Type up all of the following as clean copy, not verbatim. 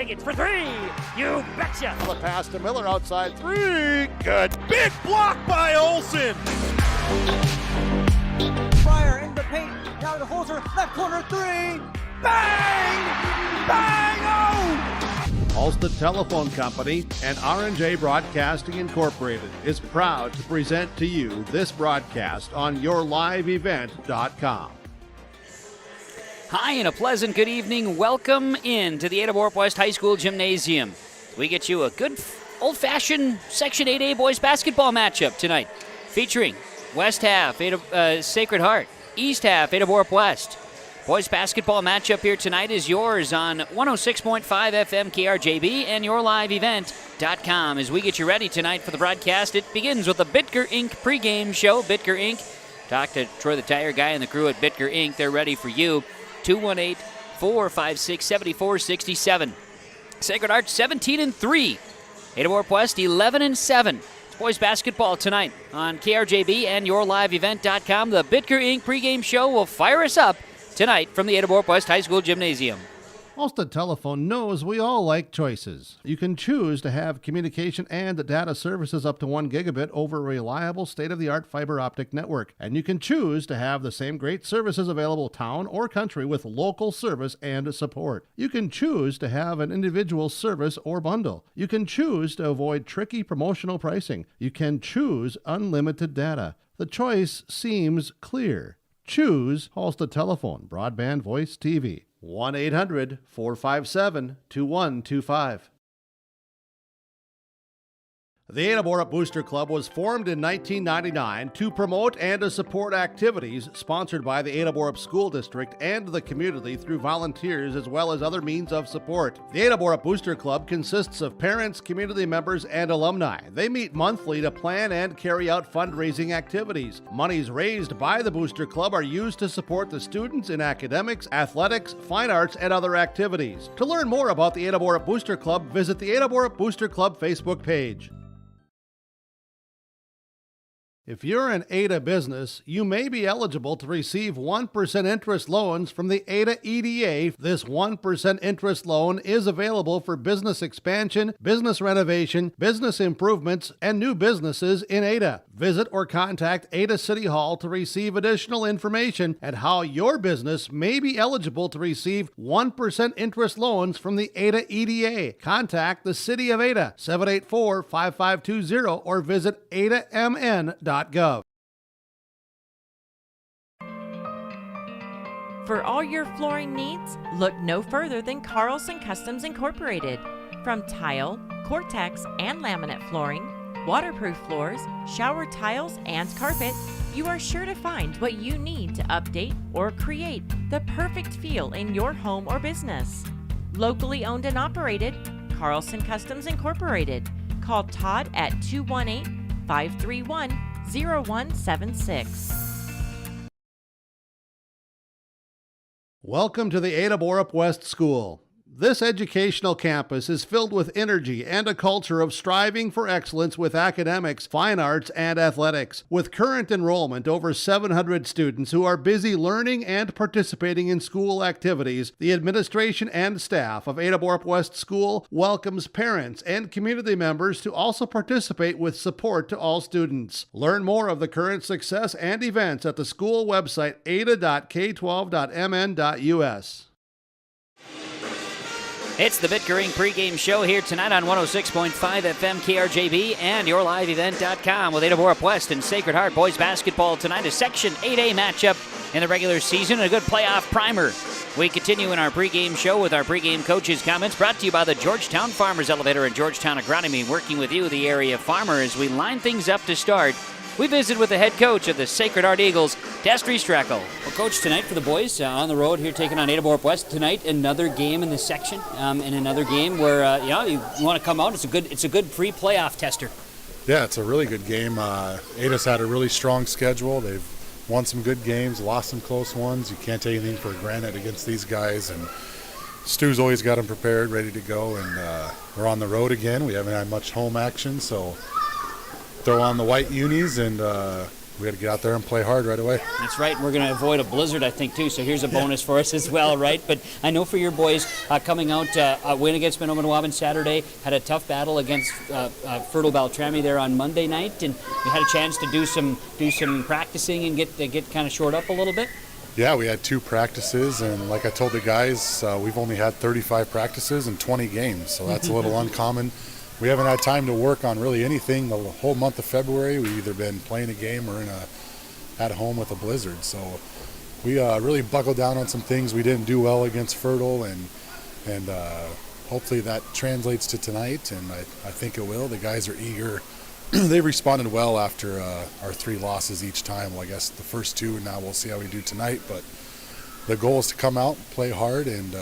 It's for three. You betcha. The pass to Miller outside three. Good. Big block by Olsen. Fryer in the paint. Now to Holzer. Left corner three. Bang! Bang! Oh! Ulster Telephone Company and R&J Broadcasting Incorporated is proud to present to you this broadcast on yourliveevent.com. Hi, and a pleasant good evening. Welcome in to the Ada-Borup-West High School Gymnasium. We get you a good old-fashioned Section 8A boys basketball matchup tonight, featuring West half, Sacred Heart, East half, Ada-Borup-West. Boys basketball matchup here tonight is yours on 106.5 FM KRJB and yourliveevent.com. As we get you ready tonight for the broadcast, it begins with the Bitker Inc. pregame show. Bitker Inc. Talk to Troy the Tire Guy and the crew at Bitker Inc. They're ready for you. 218-456-7467. Sacred Heart 17-3. Ada-Borup-West 11-7. It's boys basketball tonight on KRJB and yourliveevent.com. The Bitker Inc. pregame show will fire us up tonight from the Ada-Borup-West High School Gymnasium. Ulster Telephone knows we all like choices. You can choose to have communication and data services up to 1 gigabit over a reliable state-of-the-art fiber optic network. And you can choose to have the same great services available town or country with local service and support. You can choose to have an individual service or bundle. You can choose to avoid tricky promotional pricing. You can choose unlimited data. The choice seems clear. Choose Ulster Telephone, Broadband Voice TV. 1-800-457-2125. The Ada-Borup Booster Club was formed in 1999 to promote and to support activities sponsored by the Ada-Borup School District and the community through volunteers as well as other means of support. The Ada-Borup Booster Club consists of parents, community members, and alumni. They meet monthly to plan and carry out fundraising activities. Monies raised by the Booster Club are used to support the students in academics, athletics, fine arts, and other activities. To learn more about the Ada-Borup Booster Club, visit the Ada-Borup Booster Club Facebook page. If you're an Ada business, you may be eligible to receive 1% interest loans from the Ada EDA. This 1% interest loan is available for business expansion, business renovation, business improvements, and new businesses in Ada. Visit or contact Ada City Hall to receive additional information at how your business may be eligible to receive 1% interest loans from the Ada EDA. Contact the City of Ada, 784-5520, or visit adamn.gov. For all your flooring needs, look no further than Carlson Customs Incorporated. From tile, Cortex, and laminate flooring, waterproof floors, shower tiles, and carpet, you are sure to find what you need to update or create the perfect feel in your home or business. Locally owned and operated, Carlson Customs Incorporated. Call Todd at 218-531-0176. Welcome to the Ada-Borup-West School. This educational campus is filled with energy and a culture of striving for excellence with academics, fine arts, and athletics. With current enrollment over 700 students who are busy learning and participating in school activities, the administration and staff of Ada-Borup-West School welcomes parents and community members to also participate with support to all students. Learn more of the current success and events at the school website ada.k12.mn.us. It's the Bitker Inc. pregame show here tonight on 106.5 FM KRJB and yourliveevent.com with Ada-Borup-West and Sacred Heart boys basketball tonight. A Section 8A matchup in the regular season and a good playoff primer. We continue in our pregame show with our pregame coaches' comments brought to you by the Georgetown Farmers Elevator and Georgetown Agronomy, working with you, the area farmer, as we line things up to start. We visit with the head coach of the Sacred Heart Eagles, Destry Streckel. Well, Coach, tonight for the boys on the road here taking on Ada-Borup-West tonight, another game in this section, and another game where you want to come out. It's a good pre-playoff tester. Yeah, it's a really good game. Ada's had a really strong schedule. They've won some good games, lost some close ones. You can't take anything for granted against these guys, and Stu's always got them prepared, ready to go, and we're on the road again. We haven't had much home action, so throw on the white unis and we got to get out there and play hard right away. That's right. We're going to avoid a blizzard, I think, too. So here's a bonus for us as well, right? But I know for your boys coming out, a win against Menominee Saturday, had a tough battle against Fertile Beltrami there on Monday night, and you had a chance to do some practicing and get kind of shored up a little bit. Yeah, we had 2 practices, and like I told the guys, we've only had 35 practices and 20 games, so that's a little uncommon. We haven't had time to work on really anything the whole month of February. We've either been playing a game or at home with a blizzard, so we really buckled down on some things. We didn't do well against Fertile, and hopefully that translates to tonight, and I think it will. The guys are eager. They responded well after our 3 losses each time. Well, I guess the first 2, and now we'll see how we do tonight. But the goal is to come out, play hard, and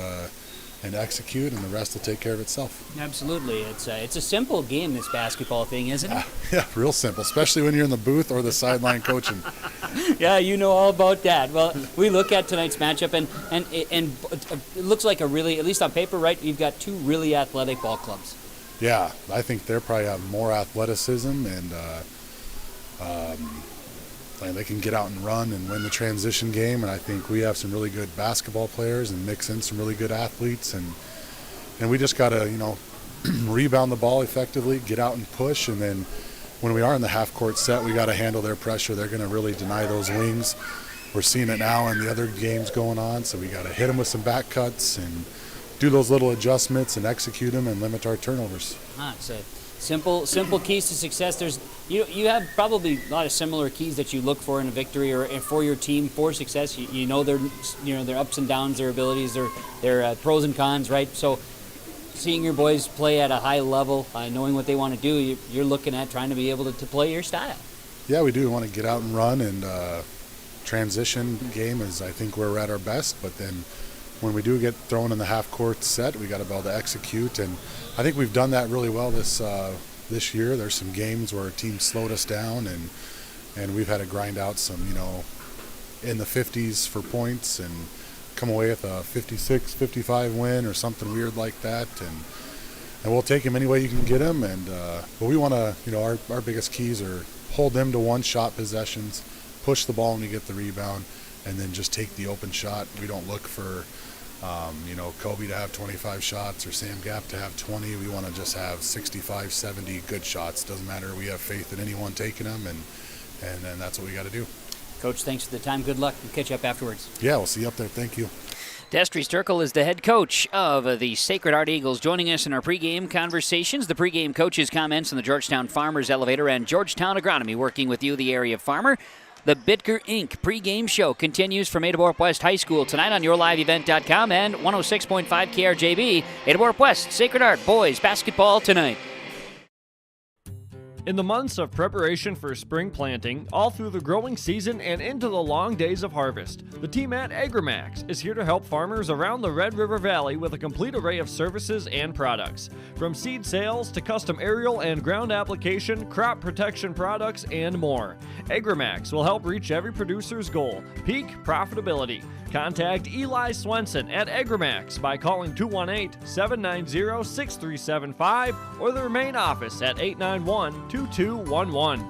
execute, and the rest will take care of itself. Absolutely. It's a simple game, this basketball thing, isn't it? Yeah, real simple, especially when you're in the booth or the sideline coaching. Yeah, you know all about that. Well, we look at tonight's matchup, and it looks like a really, at least on paper, right, you've got 2 really athletic ball clubs. Yeah, I think they probably have more athleticism, and they can get out and run and win the transition game. And I think we have some really good basketball players and mix in some really good athletes, and we just got to rebound the ball effectively, get out and push, and then when we are in the half-court set, we got to handle their pressure. They're going to really deny those wings. We're seeing it now in the other games going on, so we got to hit them with some back cuts and do those little adjustments and execute them and limit our turnovers. It's a simple keys to success. You have probably a lot of similar keys that you look for in a victory or for your team for success. You know their ups and downs, their abilities, their pros and cons, right? So seeing your boys play at a high level, knowing what they want to do, you're looking at trying to be able to play your style. Yeah, we do. We want to get out and run, and transition game is, I think, where we're at our best, but then when we do get thrown in the half-court set, we got to be able to execute, and I think we've done that really well this year. There's some games where teams slowed us down, and we've had to grind out some, in the 50s for points and come away with a 56, 55 win or something weird like that, and we'll take them any way you can get them. And but we want to, our biggest keys are hold them to one-shot possessions, push the ball when you get the rebound, and then just take the open shot. We don't look for Kobe to have 25 shots or Sam Gap to have 20. We want to just have 65, 70 good shots. Doesn't matter. We have faith in anyone taking them, and that's what we got to do. Coach, thanks for the time. Good luck. We'll catch you up afterwards. Yeah, we'll see you up there. Thank you. Destry Sturkle is the head coach of the Sacred Heart Eagles, joining us in our pregame conversations. The pregame coach's comments on the Georgetown Farmers Elevator and Georgetown Agronomy, working with you, the area farmer. The Bitker Inc. pregame show continues from Ada-Borup-West High School tonight on YourLiveEvent.com and 106.5 KRJB. Ada-Borup-West, Sacred Heart boys basketball tonight. In the months of preparation for spring planting, all through the growing season and into the long days of harvest, the team at AgriMax is here to help farmers around the Red River Valley with a complete array of services and products. From seed sales to custom aerial and ground application, crop protection products, and more. AgriMax will help reach every producer's goal, peak profitability. Contact Eli Swenson at AgriMax by calling 218-790-6375 or their main office at 891-2211.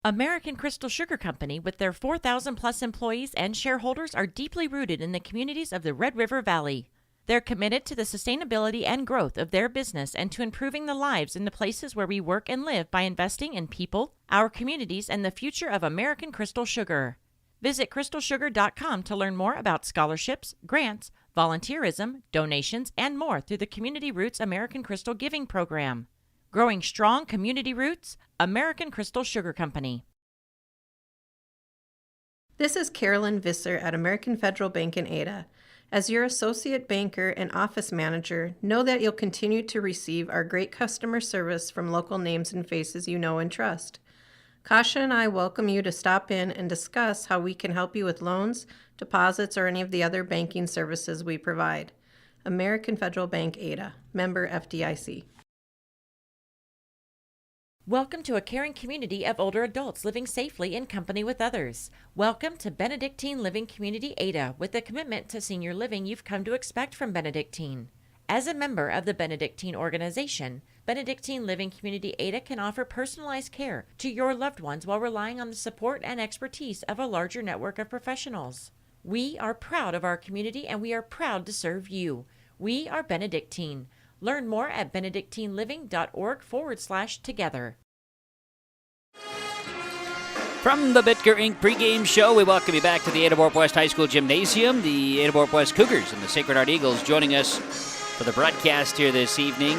American Crystal Sugar Company, with their 4,000-plus employees and shareholders, are deeply rooted in the communities of the Red River Valley. They're committed to the sustainability and growth of their business and to improving the lives in the places where we work and live by investing in people, our communities, and the future of American Crystal Sugar. Visit crystalsugar.com to learn more about scholarships, grants, volunteerism, donations, and more through the Community Roots American Crystal Giving Program. Growing strong community roots, American Crystal Sugar Company. This is Carolyn Visser at American Federal Bank in Ada. As your associate banker and office manager, know that you'll continue to receive our great customer service from local names and faces you know and trust. Kasha and I welcome you to stop in and discuss how we can help you with loans, deposits, or any of the other banking services we provide. American Federal Bank Ada, member FDIC. Welcome to a caring community of older adults living safely in company with others. Welcome to Benedictine Living Community Ada, with the commitment to senior living you've come to expect from Benedictine. As a member of the Benedictine organization, Benedictine Living Community Ada can offer personalized care to your loved ones while relying on the support and expertise of a larger network of professionals. We are proud of our community and we are proud to serve you. We are Benedictine. Learn more at benedictineliving.org/together. From the Bitker Inc. pregame show, we welcome you back to the Ada-Borup-West High School Gymnasium. The Ada-Borup-West Cougars and the Sacred Heart Eagles joining us for the broadcast here this evening.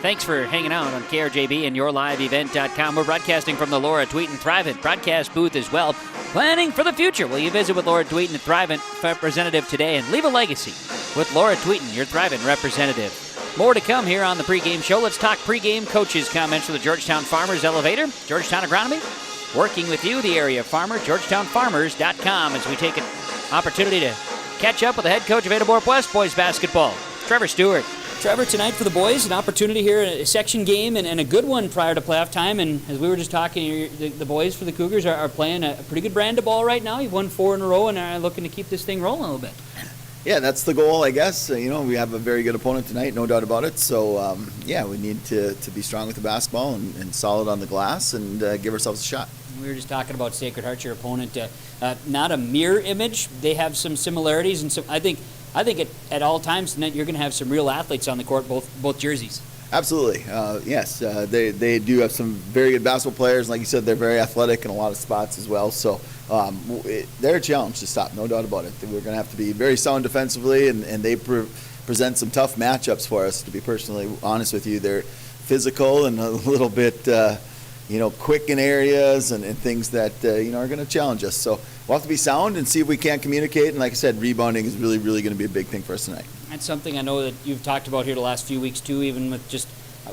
Thanks for hanging out on KRJB and YourLiveEvent.com. We're broadcasting from the Laura Tweeten Thrivent broadcast booth as well. Planning for the future. Will you visit with Laura Tweeten, the Thrivent representative today, and leave a legacy with Laura Tweeten, your Thrivent representative. More to come here on the pregame show. Let's talk pregame coaches' comments for the Georgetown Farmers Elevator. Georgetown Agronomy, working with you, the area farmer, GeorgetownFarmers.com, as we take an opportunity to catch up with the head coach of Ada-Borup-West boys basketball, Trevor Stewart. Trevor, tonight for the boys, an opportunity here, a section game, and a good one prior to playoff time. And as we were just talking, the boys for the Cougars are playing a pretty good brand of ball right now. You've won 4 in a row and are looking to keep this thing rolling a little bit. Yeah, that's the goal, I guess. We have a very good opponent tonight, no doubt about it. So, we need to be strong with the basketball and solid on the glass and give ourselves a shot. We were just talking about Sacred Heart, your opponent. Not a mirror image. They have some similarities, and I think at all times tonight you're going to have some real athletes on the court, both jerseys. Absolutely, yes. They do have some very good basketball players. Like you said, they're very athletic in a lot of spots as well. So they're a challenge to stop, no doubt about it. We're going to have to be very sound defensively, and they present some tough matchups for us, to be personally honest with you. They're physical and a little bit quick in areas and things that are going to challenge us. So we'll have to be sound and see if we can communicate. And like I said, rebounding is really, really going to be a big thing for us tonight. That's something I know that you've talked about here the last few weeks too, even with just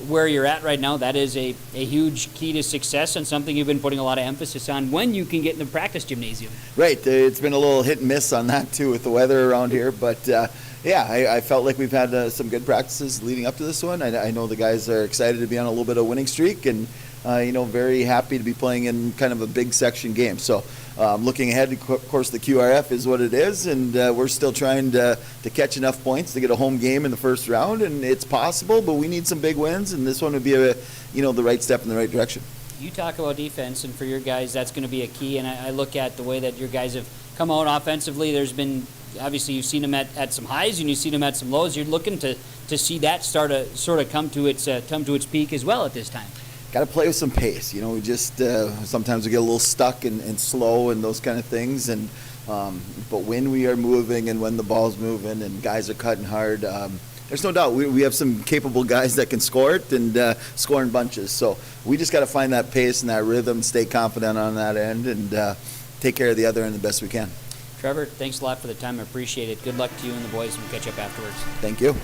where you're at right now. That is a huge key to success and something you've been putting a lot of emphasis on when you can get in the practice gymnasium. Right. It's been a little hit and miss on that too with the weather around here. But I felt like we've had some good practices leading up to this one. I know the guys are excited to be on a little bit of winning streak and very happy to be playing in kind of a big section game. So looking ahead, of course, the QRF is what it is, and we're still trying to catch enough points to get a home game in the first round, and it's possible, but we need some big wins, and this one would be the right step in the right direction. You talk about defense, and for your guys, that's going to be a key, and I look at the way that your guys have come out offensively. There's been, obviously, you've seen them at some highs, and you've seen them at some lows. You're looking to see that sort of come to its peak as well at this time. Got to play with some pace. We just sometimes we get a little stuck and slow and those kind of things. And but when we are moving and when the ball's moving and guys are cutting hard, there's no doubt we have some capable guys that can score it and score in bunches. So we just got to find that pace and that rhythm, stay confident on that end, and take care of the other end the best we can. Trevor, thanks a lot for the time. I appreciate it. Good luck to you and the boys, and we'll catch up afterwards. Thank you.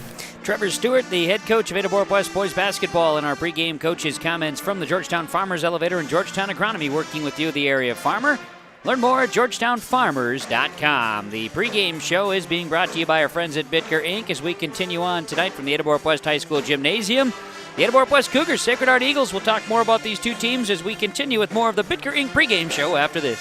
Trevor Stewart, the head coach of Ada-Borup-West boys basketball, in our pregame coaches' comments from the Georgetown Farmers Elevator and Georgetown Agronomy, working with you, the area farmer. Learn more at GeorgetownFarmers.com. The pregame show is being brought to you by our friends at Bitker Inc. as we continue on tonight from the Ada-Borup-West High School Gymnasium. The Ada-Borup-West Cougars, Sacred Heart Eagles. We'll talk more about these two teams as we continue with more of the Bitker Inc. pregame show after this.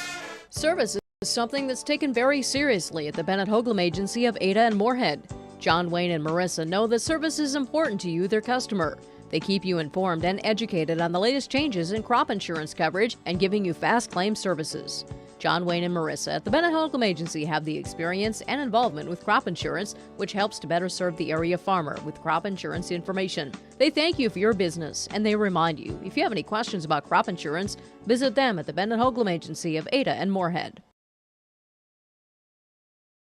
Service is something that's taken very seriously at the Bennett Hoagland Agency of Ada and Moorhead. John Wayne and Marissa know that service is important to you, their customer. They keep you informed and educated on the latest changes in crop insurance coverage and giving you fast claim services. John Wayne and Marissa at the Bennett Hoagland Agency have the experience and involvement with crop insurance, which helps to better serve the area farmer with crop insurance information. They thank you for your business, and they remind you, if you have any questions about crop insurance, visit them at the Bennett Hoagland Agency of Ada and Moorhead.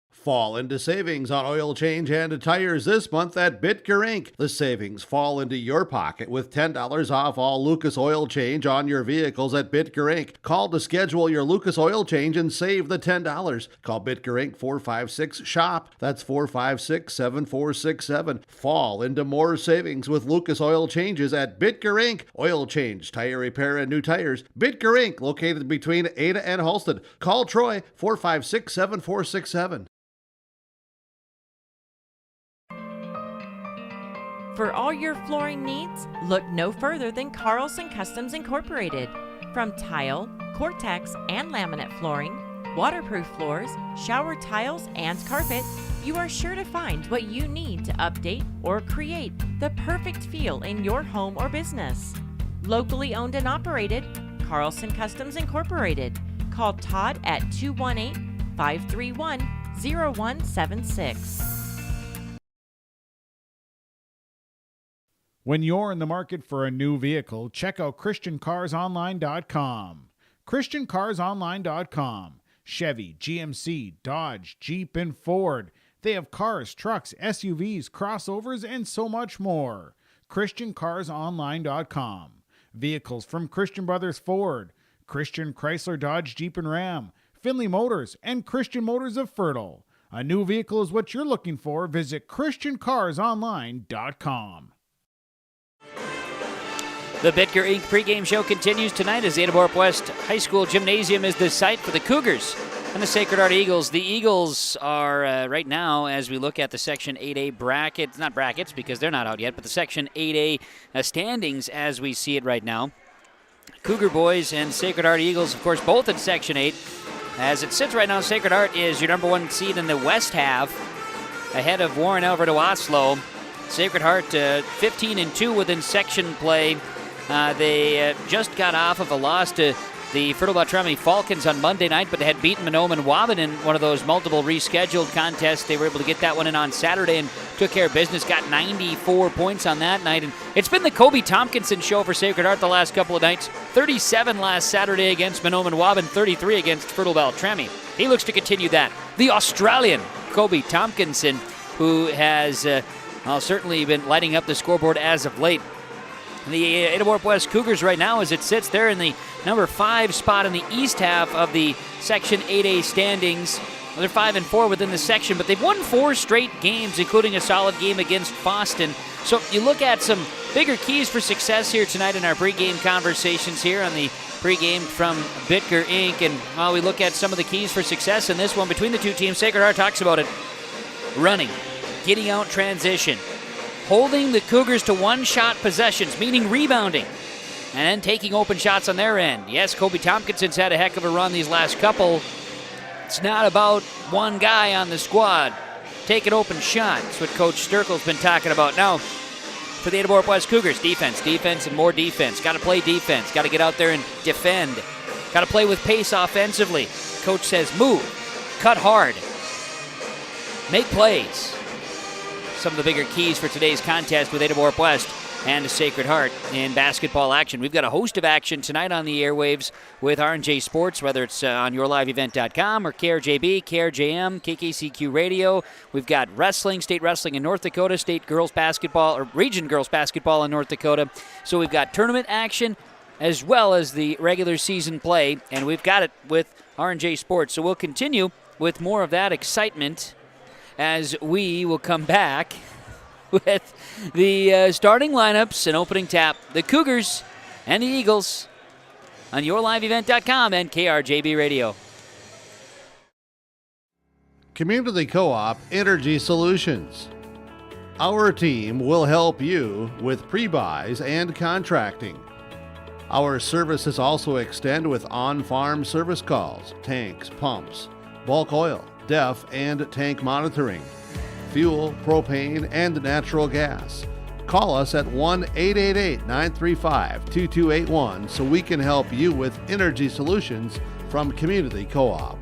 Fall into savings on oil change and tires this month at Bitker Inc. The savings fall into your pocket with $10 off all Lucas oil change on your vehicles at Bitker Inc. Call to schedule your Lucas oil change and save the $10. Call Bitker Inc. 456-SHOP. That's 456-7467. Fall into more savings with Lucas oil changes at Bitker Inc. Oil change, tire repair, and new tires. Bitker Inc. Located between Ada and Halsted. Call Troy 456-7467. For all your flooring needs, look no further than Carlson Customs Incorporated. From tile, Cortex, and laminate flooring, waterproof floors, shower tiles, and carpet, you are sure to find what you need to update or create the perfect feel in your home or business. Locally owned and operated, Carlson Customs Incorporated. Call Todd at 218-531-0176. When you're in the market for a new vehicle, check out ChristianCarsOnline.com. ChristianCarsOnline.com. Chevy, GMC, Dodge, Jeep, and Ford. They have cars, trucks, SUVs, crossovers, and so much more. ChristianCarsOnline.com. Vehicles from Christian Brothers Ford, Christian Chrysler, Dodge, Jeep, and Ram, Finley Motors, and Christian Motors of Fertile. A new vehicle is what you're looking for. Visit ChristianCarsOnline.com. The Bitker Inc. pregame show continues tonight as Ada-Borup-West High School Gymnasium is the site for the Cougars and the Sacred Heart Eagles. The Eagles are right now, as we look at the Section 8A brackets, not brackets because they're not out yet, but the Section 8A standings as we see it right now. Cougar boys and Sacred Heart Eagles, of course, both in Section 8. As it sits right now, Sacred Heart is your number one seed in the West half, ahead of Warren Alvarado Oslo. Sacred Heart 15-2 within section play. They just got off of a loss to the Fertile Beltrami Falcons on Monday night, but they had beaten Mahnomen Waban in one of those multiple rescheduled contests. They were able to get that one in on Saturday and took care of business, got 94 points on that night. And it's been the Kobe Tompkinson show for Sacred Heart the last couple of nights. 37 last Saturday against Mahnomen Waban, 33 against Fertile Beltrami. He looks to continue that. The Australian Kobe Tompkinson, who has certainly been lighting up the scoreboard as of late. The Ada-Borup-West Cougars right now, as it sits, they're in the number 5 spot in the east half of the Section 8A standings. Well, they're 5-4 within the section, but they've won 4 straight games, including a solid game against Boston. So you look at some bigger keys for success here tonight in our pregame conversations here on the pregame from Bitker Inc. And while we look at some of the keys for success in this one between the two teams, Sacred Heart talks about it. Running, getting out transition, holding the Cougars to one-shot possessions, meaning rebounding, and then taking open shots on their end. Yes, Kobe Tompkinson's had a heck of a run these last couple. It's not about one guy on the squad. Take an open shot. That's what Coach Sturkle's been talking about. Now, for the Ada-Borup-West Cougars, defense, and more defense. Got to play defense. Got to get out there and defend. Got to play with pace offensively. Coach says move, cut hard, make plays. Some of the bigger keys for today's contest with Ada-Borup-West and Sacred Heart in basketball action. We've got a host of action tonight on the airwaves with R&J Sports, whether it's on yourliveevent.com or KRJB, KRJM, KKCQ Radio. We've got wrestling, state wrestling in North Dakota, state girls basketball, or region girls basketball in North Dakota. So we've got tournament action as well as the regular season play, and we've got it with R&J Sports. So we'll continue with more of that excitement as we will come back with the starting lineups and opening tap. The Cougars and the Eagles on yourliveevent.com and KRJB Radio. Community Co-op Energy Solutions. Our team will help you with pre-buys and contracting. Our services also extend with on-farm service calls, tanks, pumps, bulk oil, DEF and tank monitoring, fuel, propane, and natural gas. Call us at 1-888-935-2281 so we can help you with energy solutions from Community Co-op.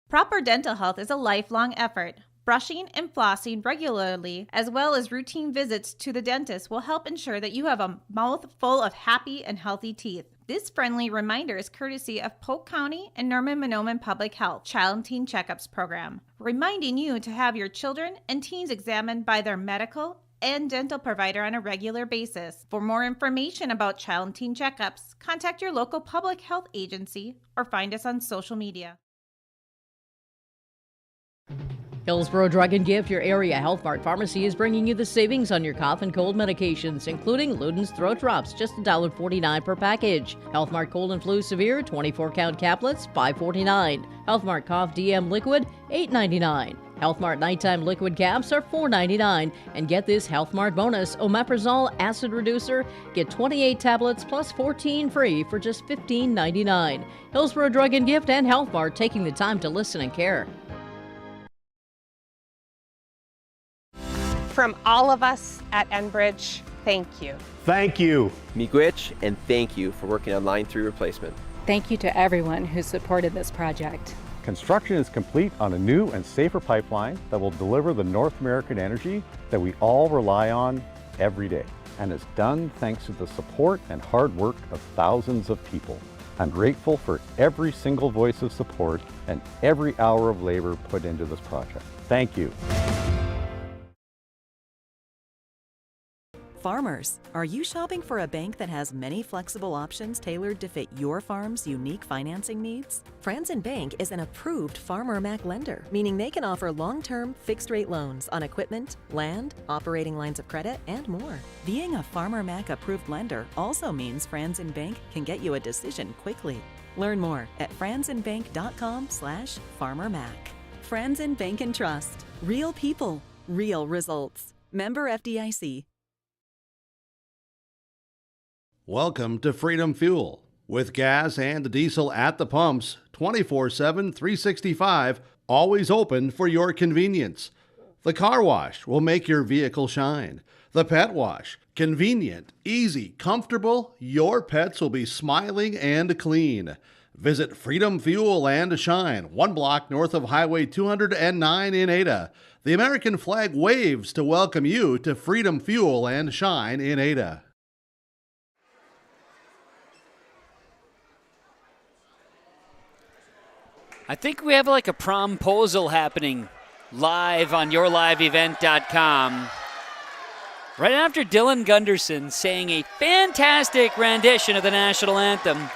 Proper dental health is a lifelong effort. Brushing and flossing regularly, as well as routine visits to the dentist, will help ensure that you have a mouth full of happy and healthy teeth. This friendly reminder is courtesy of Polk County and Norman-Mahnomen Public Health Child and Teen Checkups Program, reminding you to have your children and teens examined by their medical and dental provider on a regular basis. For more information about child and teen checkups, contact your local public health agency or find us on social media. Hillsborough Drug and Gift, your area Health Mart pharmacy, is bringing you the savings on your cough and cold medications, including Luden's Throat Drops, just $1.49 per package. Health Mart Cold and Flu Severe 24-count caplets, $5.49. Health Mart Cough DM Liquid, $8.99. Health Mart nighttime liquid caps are $4.99. And get this Health Mart bonus, omeprazole acid reducer. Get 28 tablets plus 14 free for just $15.99. Hillsborough Drug and Gift and Health Mart taking the time to listen and care. From all of us at Enbridge, thank you. Thank you. Miigwech, and thank you for working on Line 3 replacement. Thank you to everyone who supported this project. Construction is complete on a new and safer pipeline that will deliver the North American energy that we all rely on every day. And it's done thanks to the support and hard work of thousands of people. I'm grateful for every single voice of support and every hour of labor put into this project. Thank you. Farmers, are you shopping for a bank that has many flexible options tailored to fit your farm's unique financing needs? Franzen Bank is an approved Farmer Mac lender, meaning they can offer long-term, fixed-rate loans on equipment, land, operating lines of credit, and more. Being a Farmer Mac approved lender also means Franzen Bank can get you a decision quickly. Learn more at franzenbank.com/farmermac. Franzen Bank and Trust. Real people, real results. Member FDIC. Welcome to Freedom Fuel. With gas and diesel at the pumps, 24/7, 365, always open for your convenience. The car wash will make your vehicle shine. The pet wash, convenient, easy, comfortable. Your pets will be smiling and clean. Visit Freedom Fuel and Shine, 1 block north of Highway 209 in Ada. The American flag waves to welcome you to Freedom Fuel and Shine in Ada. I think we have like a promposal happening live on yourliveevent.com. Right after Dylan Gunderson sang a fantastic rendition of the national anthem,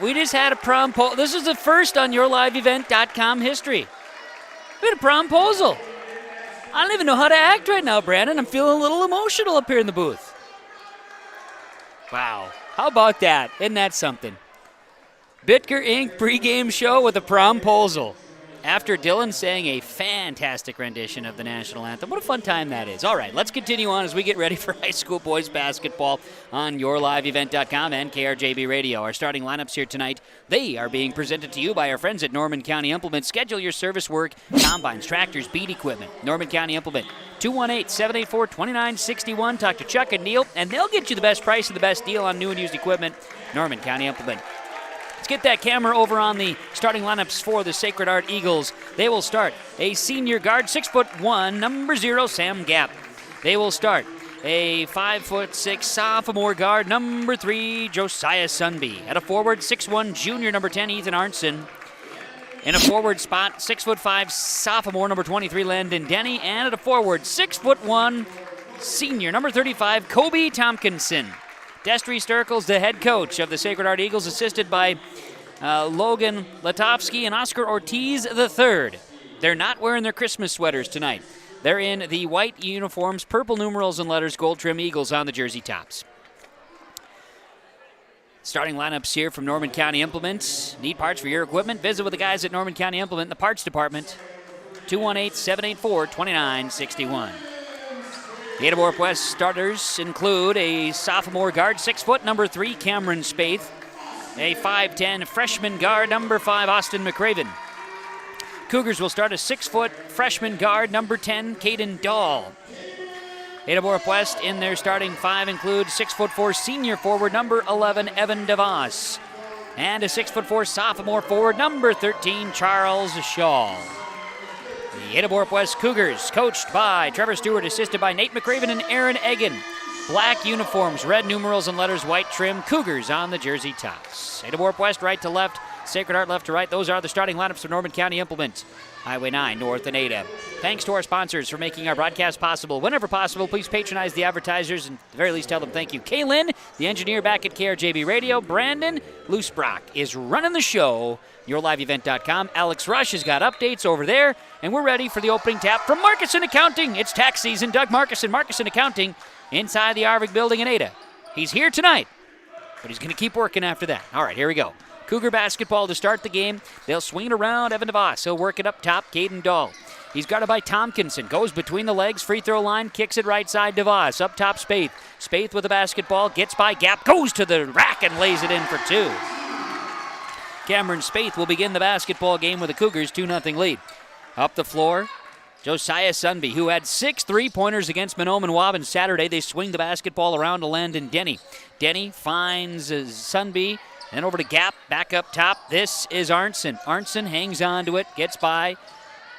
we just had a promposal. This is the first on yourliveevent.com history. We had a promposal. I don't even know how to act right now, Brandon. I'm feeling a little emotional up here in the booth. Wow. How about that? Isn't that something? Bitker Inc. pregame show with a promposal. After Dylan sang a fantastic rendition of the national anthem. What a fun time that is. All right, let's continue on as we get ready for high school boys basketball on yourliveevent.com and KRJB Radio. Our starting lineups here tonight, they are being presented to you by our friends at Norman County Implement. Schedule your service work, combines, tractors, beat equipment. Norman County Implement, 218-784-2961. Talk to Chuck and Neil, and they'll get you the best price and the best deal on new and used equipment. Norman County Implement. Let's get that camera over on the starting lineups for the Sacred Heart Eagles. They will start a senior guard, 6'1", number 0, Sam Gapp. They will start a 5'6" sophomore guard, number 3, Josiah Sunby. At a forward, 6'1", junior, number 10, Ethan Arnson. In a forward spot, 6'5", sophomore, number 23, Landon Denny. And at a forward, 6'1", senior, number 35, Kobe Tompkinson. Destry Sterkles, the head coach of the Sacred Heart Eagles, assisted by Logan Latovsky and Oscar Ortiz III. They're not wearing their Christmas sweaters tonight. They're in the white uniforms, purple numerals and letters, gold trim Eagles on the jersey tops. Starting lineups here from Norman County Implement. Need parts for your equipment? Visit with the guys at Norman County Implement in the parts department. 218-784-2961. The Ada-Borup-West starters include a sophomore guard, 6 number 3, Cameron Spaeth. A 5'10", freshman guard, number 5, Austin McRaven. Cougars will start a 6 freshman guard, number 10, Caden Dahl. Ada-Borup-West in their starting 5 include 6'4", senior forward, number 11, Evan DeVos. And a 6'4", sophomore forward, number 13, Charles Shaw. The Ada-Borup-West Cougars, coached by Trevor Stewart, assisted by Nate McRaven and Aaron Egan. Black uniforms, red numerals and letters, white trim, Cougars on the jersey tops. Ada-Borup-West right to left, Sacred Heart left to right. Those are the starting lineups for Norman County Implement. Highway 9, north and Ada. Thanks to our sponsors for making our broadcast possible. Whenever possible, please patronize the advertisers and at the very least tell them thank you. Kaylin, the engineer back at KRJB Radio. Brandon Loosebrock is running the show. YourLiveEvent.com. Alex Rush has got updates over there, and we're ready for the opening tap from Marcusson Accounting. It's tax season. Doug Marcusson, Marcusson Accounting, inside the Arvik building in Ada. He's here tonight, but he's going to keep working after that. All right, here we go. Cougar basketball to start the game. They'll swing it around. Evan DeVos, he'll work it up top. Caden Dahl. He's guarded by Tompkinson. Goes between the legs, free throw line, kicks it right side DeVos. Up top, Spaeth. Spaeth with the basketball, gets by Gap, goes to the rack and lays it in for two. Cameron Spaeth will begin the basketball game with the Cougars' 2-0 lead. Up the floor, Josiah Sunby, who had 6 3-pointers against Mahnomen Waban Saturday. They swing the basketball around to Landon Denny. Denny finds Sunby, then over to Gap, back up top. This is Arnson. Arnson hangs on to it, gets by,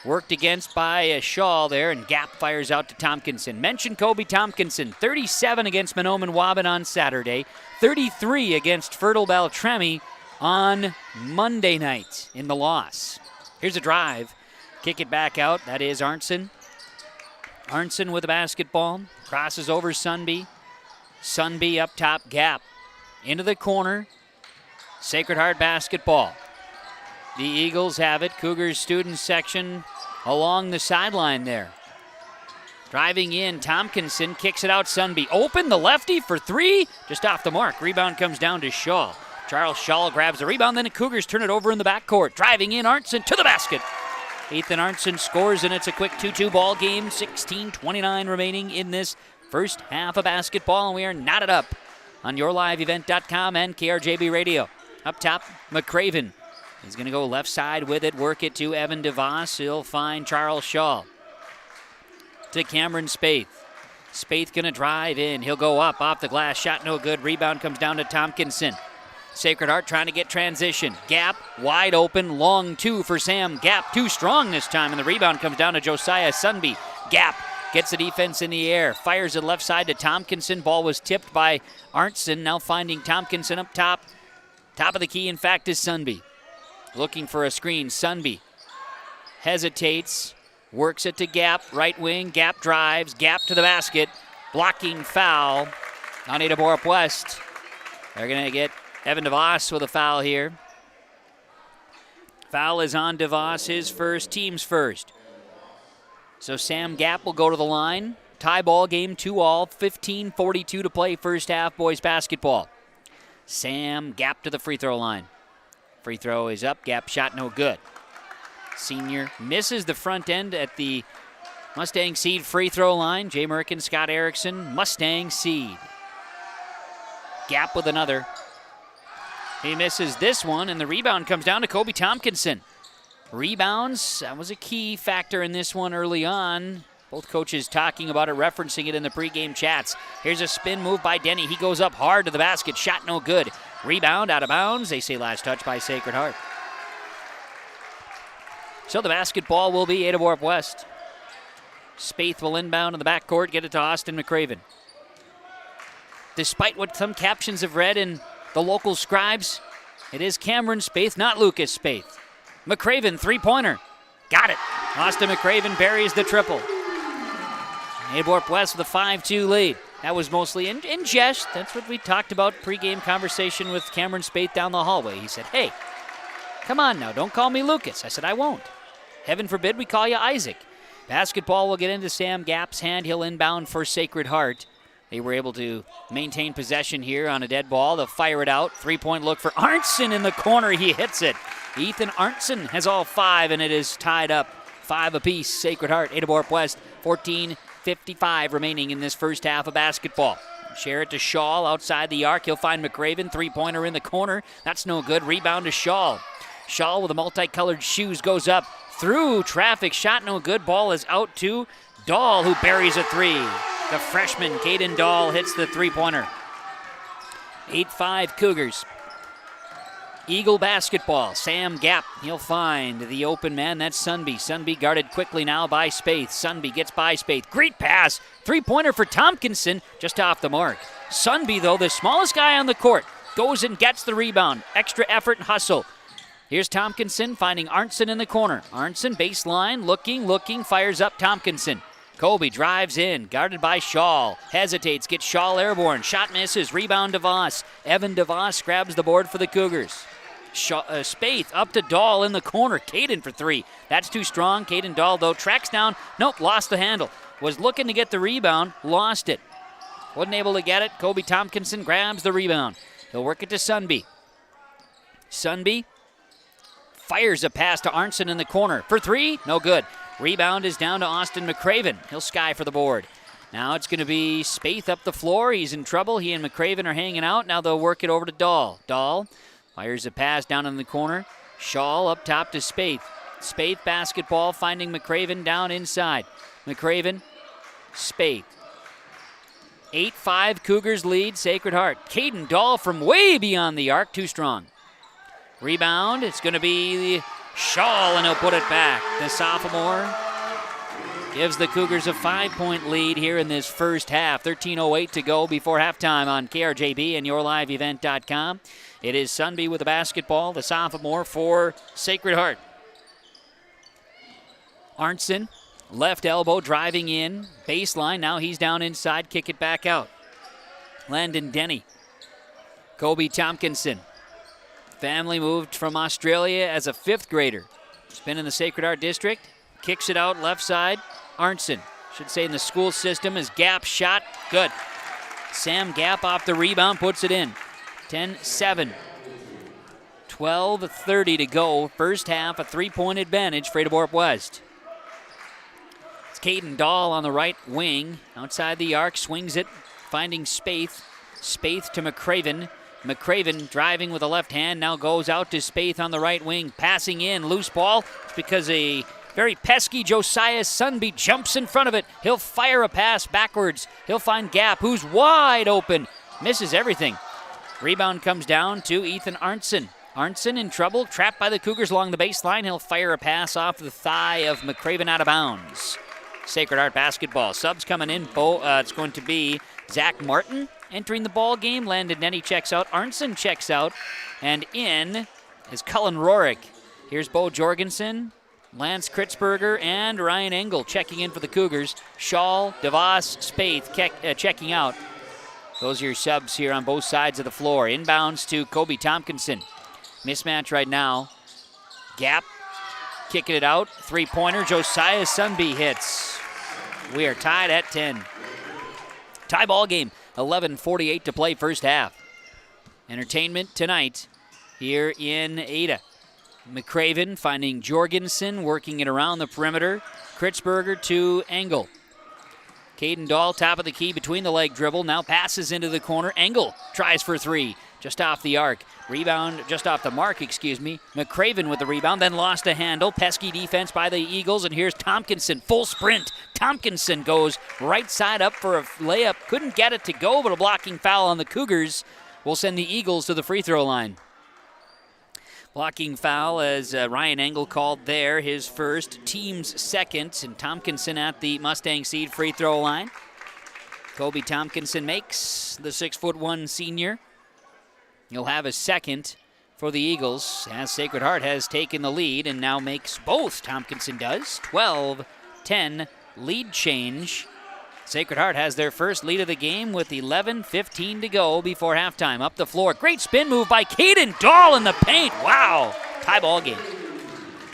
worked against by Shaw there, and Gap fires out to Tompkinson. Mention Kobe Tompkinson, 37 against Mahnomen Waban on Saturday, 33 against Fertile Beltrami on Monday night in the loss. Here's a drive. Kick it back out. That is Arnson. Arnson with the basketball. Crosses over Sunby. Sunby up top, Gap. Into the corner. Sacred Heart basketball. The Eagles have it. Cougars student section along the sideline there. Driving in, Tompkinson kicks it out. Sunby open, the lefty for three. Just off the mark. Rebound comes down to Shaw. Charles Shaw grabs the rebound, then the Cougars turn it over in the backcourt. Driving in, Arnson to the basket. Ethan Arnson scores, and it's a quick 2-2 ball game. 16:29 remaining in this first half of basketball, and we are knotted up on yourliveevent.com and KRJB Radio. Up top, McCraven. He's going to go left side with it, work it to Evan DeVos. He'll find Charles Shaw. To Cameron Spaeth. Spaeth going to drive in. He'll go up, off the glass, shot no good. Rebound comes down to Tompkinson. Sacred Heart trying to get transition. Gap, wide open, long two for Sam. Gap, too strong this time, and the rebound comes down to Josiah Sunby. Gap gets the defense in the air, fires it left side to Tompkinson. Ball was tipped by Arnson, now finding Tompkinson up top. Top of the key, in fact, is Sunby. Looking for a screen. Sunby hesitates, works it to Gap, right wing. Gap drives, Gap to the basket. Blocking foul on Ada-Borup-West. They're going to get Evan DeVos with a foul here. Foul is on DeVos, his first, team's first. So Sam Gap will go to the line. Tie ball game, 2-all, 15:42 to play first half boys basketball. Sam Gap to the free throw line. Free throw is up, Gap shot no good. Senior misses the front end at the Mustang Seed free throw line. Jay Merkin, Scott Erickson, Mustang Seed. Gap with another. He misses this one, and the rebound comes down to Kobe Tompkinson. Rebounds, that was a key factor in this one early on. Both coaches talking about it, referencing it in the pregame chats. Here's a spin move by Denny. He goes up hard to the basket. Shot no good. Rebound out of bounds. They say last touch by Sacred Heart. So the basketball will be Ada-Borup-West. Spaeth will inbound in the backcourt, get it to Austin McCraven. Despite what some captions have read in the local scribes, it is Cameron Spaeth, not Lucas Spaeth. McCraven, three-pointer. Got it. Austin McCraven buries the triple. Ada-Borup-West with a 5-2 lead. That was mostly in jest. That's what we talked about pregame conversation with Cameron Spaeth down the hallway. He said, hey, come on now, don't call me Lucas. I said, I won't. Heaven forbid we call you Isaac. Basketball will get into Sam Gap's hand. He'll inbound for Sacred Heart. They were able to maintain possession here on a dead ball. They'll fire it out. Three-point look for Arnson in the corner. He hits it. Ethan Arnson has all five, and it is tied up 5 apiece. Sacred Heart, Ada-Borup-West, 14:55 remaining in this first half of basketball. Share it to Shaw outside the arc. He'll find McCraven. Three-pointer in the corner. That's no good. Rebound to Shaw. Shaw with the multicolored shoes goes up through traffic. Shot no good. Ball is out to Dahl, who buries a three. The freshman, Caden Dahl, hits the three-pointer. 8-5 Cougars. Eagle basketball. Sam Gap, he'll find the open man. That's Sunby. Sunby guarded quickly now by Spaeth. Sunby gets by Spaeth. Great pass. Three-pointer for Tompkinson, just off the mark. Sunby, though, the smallest guy on the court, goes and gets the rebound. Extra effort and hustle. Here's Tompkinson finding Arnson in the corner. Arnson, baseline, looking, fires up Tompkinson. Kobe drives in, guarded by Shaw. Hesitates, gets Shaw airborne. Shot misses, rebound DeVos. Evan DeVos grabs the board for the Cougars. Spaeth up to Dahl in the corner. Caden for three. That's too strong. Caden Dahl, though, tracks down. Nope, lost the handle. Was looking to get the rebound, lost it. Wasn't able to get it. Kobe Tompkinson grabs the rebound. He'll work it to Sunby. Sunby fires a pass to Arnson in the corner. For three, no good. Rebound is down to Austin McCraven. He'll sky for the board. Now it's going to be Spaeth up the floor. He's in trouble. He and McCraven are hanging out. Now they'll work it over to Dahl. Dahl fires a pass down in the corner. Shaw up top to Spaeth. Spaeth basketball finding McCraven down inside. McCraven, Spaeth. 8-5 Cougars lead Sacred Heart. Caden Dahl from way beyond the arc, too strong. Rebound, it's going to be Shaw, and he'll put it back. The sophomore gives the Cougars a 5-point lead here in this first half. 13:08 to go before halftime on KRJB and YourLiveEvent.com. It is Sunby with the basketball, the sophomore for Sacred Heart. Arntzen, left elbow driving in, baseline. Now he's down inside, kick it back out. Landon Denny, Kobe Tompkinson. Family moved from Australia as a 5th grader. He's been in the Sacred Heart District. Kicks it out left side. Arntzen, should say in the school system, is Gap shot. Good. Sam Gap off the rebound, puts it in. 10-7. 12:30 to go. First half, a 3-point advantage for Ada-Borup-West. It's Caden Dahl on the right wing. Outside the arc, swings it, finding Spaeth. Spaeth to McCraven. McCraven driving with the left hand, now goes out to Spaeth on the right wing. Passing in, loose ball. It's because a very pesky Josiah Sunby jumps in front of it. He'll fire a pass backwards. He'll find Gap, who's wide open. Misses everything. Rebound comes down to Ethan Arntzen. Arntzen in trouble, trapped by the Cougars along the baseline. He'll fire a pass off the thigh of McCraven out of bounds. Sacred Heart basketball. Subs coming in. It's going to be Zach Martin entering the ball game. Landon Denny checks out. Arntzen checks out. And in is Cullen Rorick. Here's Bo Jorgensen, Lance Kritzberger, and Ryan Engel checking in for the Cougars. Shaw, DeVos, Spaeth checking out. Those are your subs here on both sides of the floor. Inbounds to Kobe Tompkinson. Mismatch right now. Gap kicking it out. 3-pointer. Josiah Sunby hits. We are tied at 10. Tie ball game. 11:48 to play first half. Entertainment tonight here in Ada. McCraven finding Jorgensen, working it around the perimeter. Kritzberger to Engel. Caden Dahl, top of the key between the leg dribble. Now passes into the corner. Engel tries for 3. Just off the arc. Rebound, just off the mark, McCraven with the rebound, then lost a handle. Pesky defense by the Eagles, and here's Tompkinson. Full sprint. Tompkinson goes right side up for a layup. Couldn't get it to go, but a blocking foul on the Cougars will send the Eagles to the free throw line. Blocking foul as Ryan Engel called there, his first, team's second, and Tompkinson at the Mustang Seed free throw line. Kobe Tompkinson makes the 6'1" senior. He'll have a second for the Eagles as Sacred Heart has taken the lead and now makes both. Tompkinson does. 12-10 lead change. Sacred Heart has their first lead of the game with 11:15 to go before halftime. Up the floor. Great spin move by Caden Dahl in the paint. Wow. Tie ball game.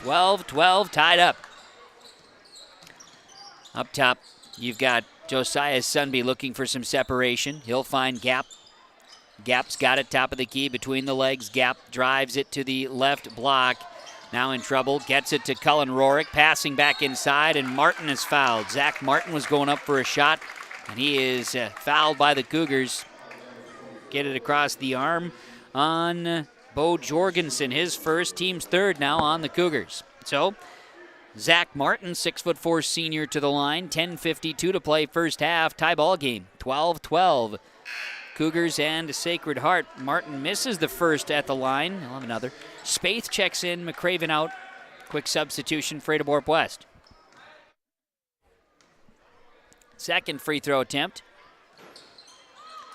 12-12 tied up. Up top, you've got Josiah Sunby looking for some separation. He'll find Gap. Gap's got it top of the key between the legs. Gap drives it to the left block. Now in trouble. Gets it to Cullen Rorick. Passing back inside, and Martin is fouled. Zach Martin was going up for a shot, and he is fouled by the Cougars. Get it across the arm on Bo Jorgensen. His first, team's third now on the Cougars. So, Zach Martin, 6'4" senior to the line. 10:52 to play first half. Tie ball game. 12-12. Cougars and Sacred Heart. Martin misses the first at the line. He'll have another. Spaeth checks in. McCraven out. Quick substitution for Ada-Borup-West. Second free throw attempt.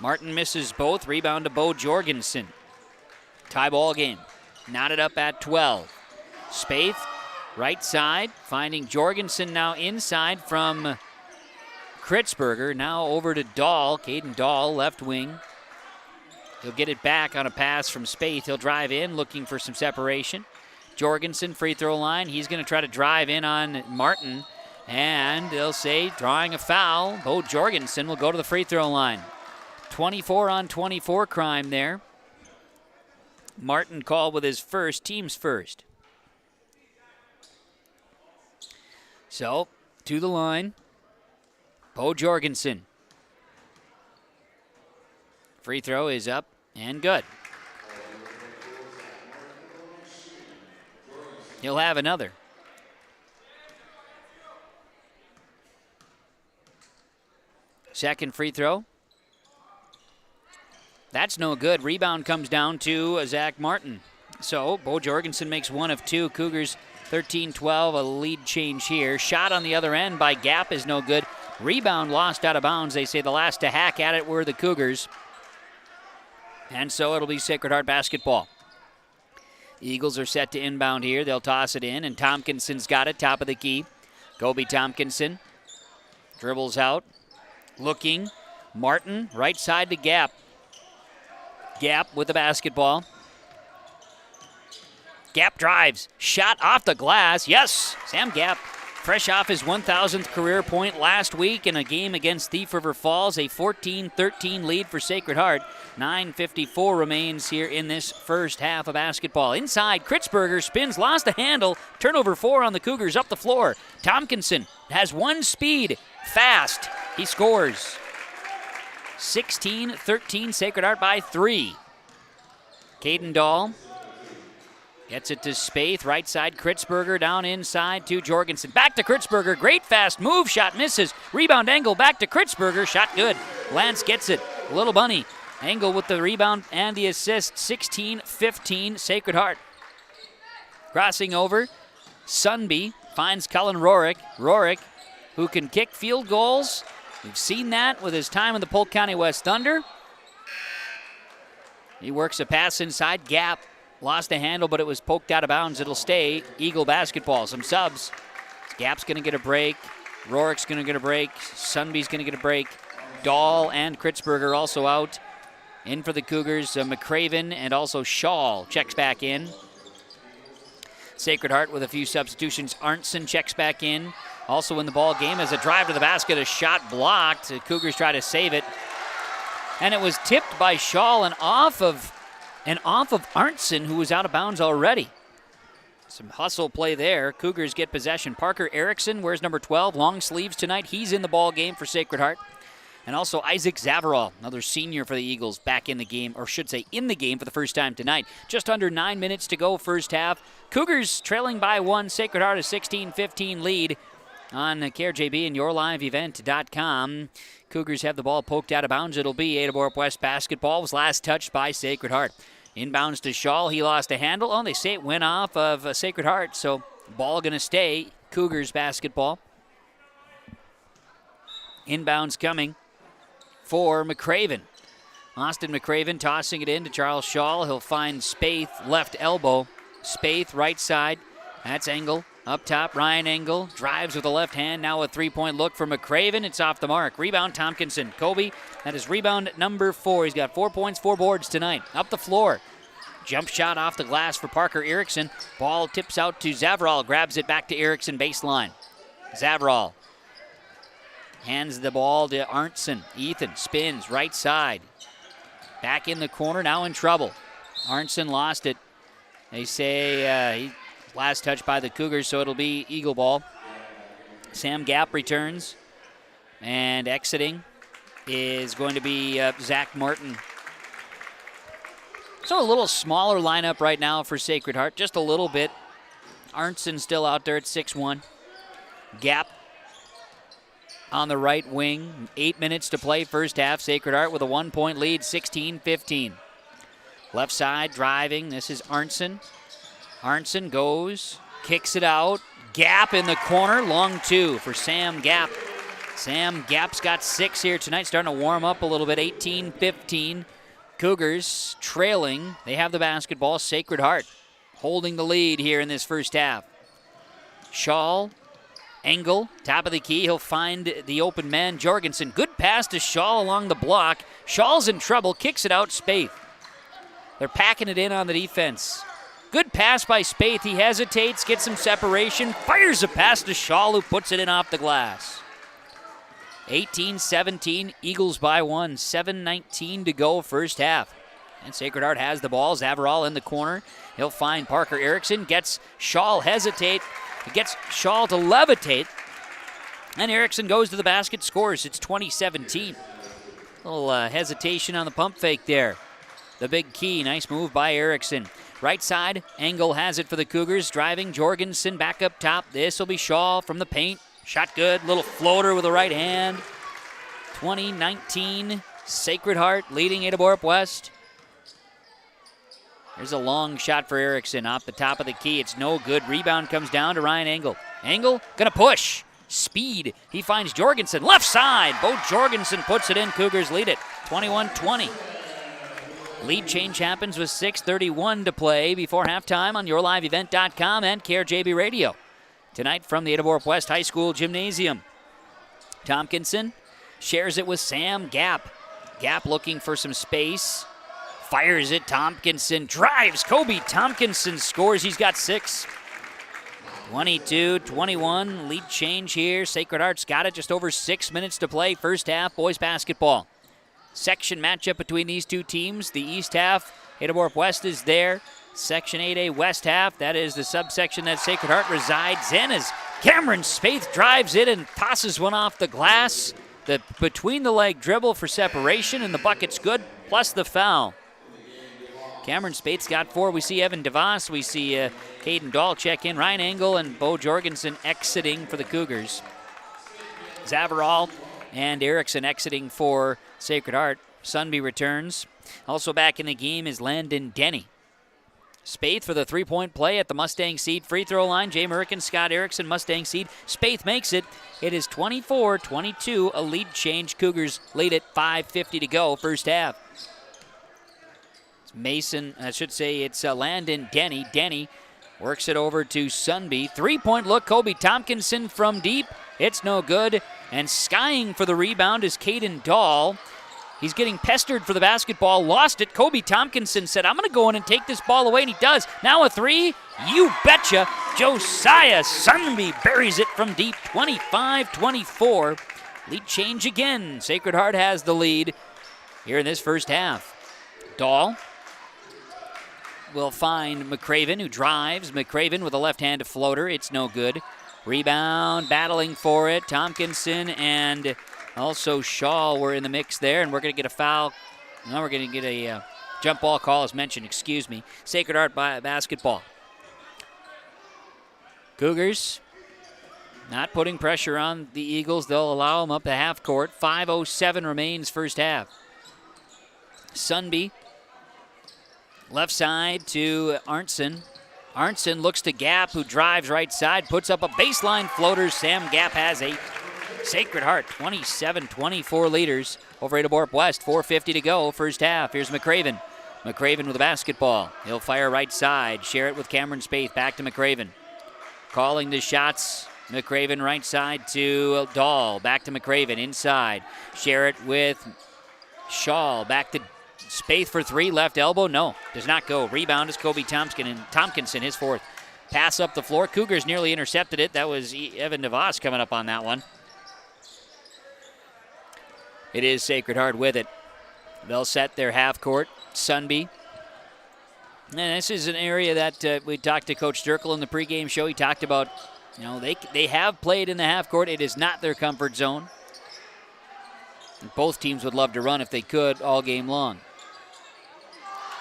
Martin misses both. Rebound to Bo Jorgensen. Tie ball game. Knotted up at 12. Spaeth, right side, finding Jorgensen now inside from Kritzberger. Now over to Dahl. Caden Dahl, left wing. He'll get it back on a pass from Spaeth. He'll drive in, looking for some separation. Jorgensen, free throw line. He's going to try to drive in on Martin. And they'll say, drawing a foul, Bo Jorgensen will go to the free throw line. 24-on-24 crime there. Martin called with his first, team's first. So, to the line, Bo Jorgensen. Free throw is up and good. He'll have another. Second free throw. That's no good. Rebound comes down to Zach Martin. So, Bo Jorgensen makes one of two. Cougars 13-12, a lead change here. Shot on the other end by Gap is no good. Rebound lost out of bounds. They say the last to hack at it were the Cougars. And so it'll be Sacred Heart basketball. Eagles are set to inbound here. They'll toss it in, and Tompkinson's got it, top of the key. Kobe Tompkinson dribbles out. Looking. Martin, right side to Gap. Gap with the basketball. Gap drives. Shot off the glass. Yes, Sam Gap, fresh off his 1,000th career point last week in a game against Thief River Falls. A 14-13 lead for Sacred Heart. 9:54 remains here in this first half of basketball. Inside, Kritzberger spins, lost the handle. Turnover 4 on the Cougars up the floor. Tompkinson has one speed. Fast. He scores. 16-13, Sacred Heart by 3. Caden Dahl gets it to Spaeth, right side, Kritzberger down inside to Jorgensen. Back to Kritzberger, great fast move, shot misses. Rebound Engel, back to Kritzberger, shot good. Lance gets it, Little Bunny. Engel with the rebound and the assist, 16-15, Sacred Heart. Crossing over, Sunby finds Cullen Rorick. Rorick, who can kick field goals. We've seen that with his time in the Polk County West Thunder. He works a pass inside. Gap lost the handle, but it was poked out of bounds. It'll stay Eagle basketball. Some subs. Gap's going to get a break. Rorick's going to get a break. Sunby's going to get a break. Dahl and Kritzberger also out. In for the Cougars, McCraven and also Shaw checks back in. Sacred Heart with a few substitutions. Arntzen checks back in. Also in the ball game as a drive to the basket, a shot blocked. The Cougars try to save it. And it was tipped by Shaw and off of Arntzen, who was out of bounds already. Some hustle play there. Cougars get possession. Parker Erickson wears number 12, long sleeves tonight. He's in the ball game for Sacred Heart. And also Isaac Zavarol, another senior for the Eagles, back in the game, or should say in the game for the first time tonight. Just under 9 minutes to go first half. Cougars trailing by 1. Sacred Heart a 16-15 lead on KRJB and YourLiveEvent.com. Cougars have the ball poked out of bounds. It'll be Ada-Borup-West basketball. Was last touched by Sacred Heart. Inbounds to Shaw. He lost a handle. Oh, they say it went off of Sacred Heart, so ball going to stay Cougars basketball. Inbounds coming for McCraven. Austin McCraven tossing it in to Charles Shaw. He'll find Spaeth, left elbow. Spaeth, right side. That's Engel. Up top, Ryan Engel drives with the left hand. Now a three-point look for McCraven. It's off the mark. Rebound, Tompkinson. Kobe, that is rebound number 4. He's got 4 points, 4 boards tonight. Up the floor. Jump shot off the glass for Parker Erickson. Ball tips out to Zavarol. Grabs it back to Erickson baseline. Zavarol hands the ball to Arntzen. Ethan spins right side. Back in the corner, now in trouble. Arntzen lost it. They say he last touch by the Cougars, so it'll be Eagle ball. Sam Gap returns, and exiting is going to be Zach Martin. So a little smaller lineup right now for Sacred Heart, just a little bit. Arntzen still out there at 6'1". Gap on the right wing. 8 minutes to play first half. Sacred Heart with a 1-point lead, 16-15. Left side driving. This is Arntzen. Arntzen goes, kicks it out. Gap in the corner, long 2 for Sam Gap. Sam Gap's got 6 here tonight, starting to warm up a little bit. 18-15. Cougars trailing. They have the basketball. Sacred Heart holding the lead here in this first half. Shaw, Engel, top of the key. He'll find the open man, Jorgensen. Good pass to Shaw along the block. Shaw's in trouble, kicks it out, Spaeth. They're packing it in on the defense. Good pass by Spaeth. He hesitates, gets some separation, fires a pass to Shaw, who puts it in off the glass. 18-17, Eagles by 1. 7:19 to go first half. And Sacred Heart has the ball. Zavarol in the corner. He'll find Parker Erickson. Gets Shaw hesitate. He gets Shaw to levitate. And Erickson goes to the basket, scores. It's 20-17. Little hesitation on the pump fake there. The big key. Nice move by Erickson. Right side, Engel has it for the Cougars. Driving, Jorgensen back up top. This will be Shaw from the paint. Shot good. Little floater with the right hand. 20-19. Sacred Heart leading Ada-Borup-West. There's a long shot for Erickson off the top of the key. It's no good. Rebound comes down to Ryan Engel. Engel gonna push. Speed. He finds Jorgensen. Left side. Bo Jorgensen puts it in. Cougars lead it. 21-20. Lead change happens with 6:31 to play before halftime on YourLiveEvent.com and KRJB Radio. Tonight from the Ada-Borup-West High School Gymnasium. Tompkinson shares it with Sam Gap. Gap looking for some space. Fires it. Tompkinson drives. Kobe Tompkinson scores. He's got 6. 22-21. Lead change here. Sacred Heart's got it. Just over 6 minutes to play. First half, boys basketball. Section matchup between these two teams. The east half, Ada-Borup-West is there. Section 8A west half, that is the subsection that Sacred Heart resides in, as Cameron Spaeth drives it and tosses one off the glass. The between-the-leg dribble for separation, and the bucket's good, plus the foul. Cameron Spaeth's got 4. We see Evan DeVos. We see Caden Dahl check in. Ryan Engel and Bo Jorgensen exiting for the Cougars. Zavarral and Erickson exiting for Sacred Heart. Sunby returns. Also back in the game is Landon Denny. Spaeth for the three-point play at the Mustang Seed free throw line. Jay Murkin, Scott Erickson, Mustang Seed. Spaeth makes it. It is 24-22, a lead change. Cougars lead at 5:50 to go, first half. It's Mason, I should say it's Landon Denny. Denny works it over to Sunby. Three-point look, Kobe Tompkinson from deep. It's no good. And skying for the rebound is Caden Dahl. He's getting pestered for the basketball, lost it. Kobe Tompkinson said, I'm going to go in and take this ball away, and he does. Now a 3, you betcha. Josiah Sunby buries it from deep, 25-24. Lead change again. Sacred Heart has the lead here in this first half. Dahl will find McCraven, who drives. McCraven with a left-handed floater. It's no good. Rebound, battling for it. Tompkinson and also Shaw were in the mix there, and we're going to get a foul. No, we're going to get a jump ball call as mentioned, excuse me. Sacred Heart basketball. Cougars not putting pressure on the Eagles. They'll allow them up to half court. 5:07 remains first half. Sunby, left side to Arntzen. Arntzen looks to Gap, who drives right side, puts up a baseline floater. Sam Gap has 8. Sacred Heart, 27-24 leaders over Ada-Borup-West. 4:50 to go, first half. Here's McCraven. McCraven with the basketball. He'll fire right side, share it with Cameron Spaeth. Back to McCraven. Calling the shots. McCraven right side to Dahl. Back to McCraven inside. Share it with Shaw. Back to Spaeth for 3, left elbow. No, does not go. Rebound is Kobe Tompkinson, his 4th. Pass up the floor. Cougars nearly intercepted it. That was Evan DeVos coming up on that one. It is Sacred Heart with it. They'll set their half court. Sunby. And this is an area that we talked to Coach Sturkle in the pregame show. He talked about, they have played in the half court. It is not their comfort zone. And both teams would love to run if they could all game long.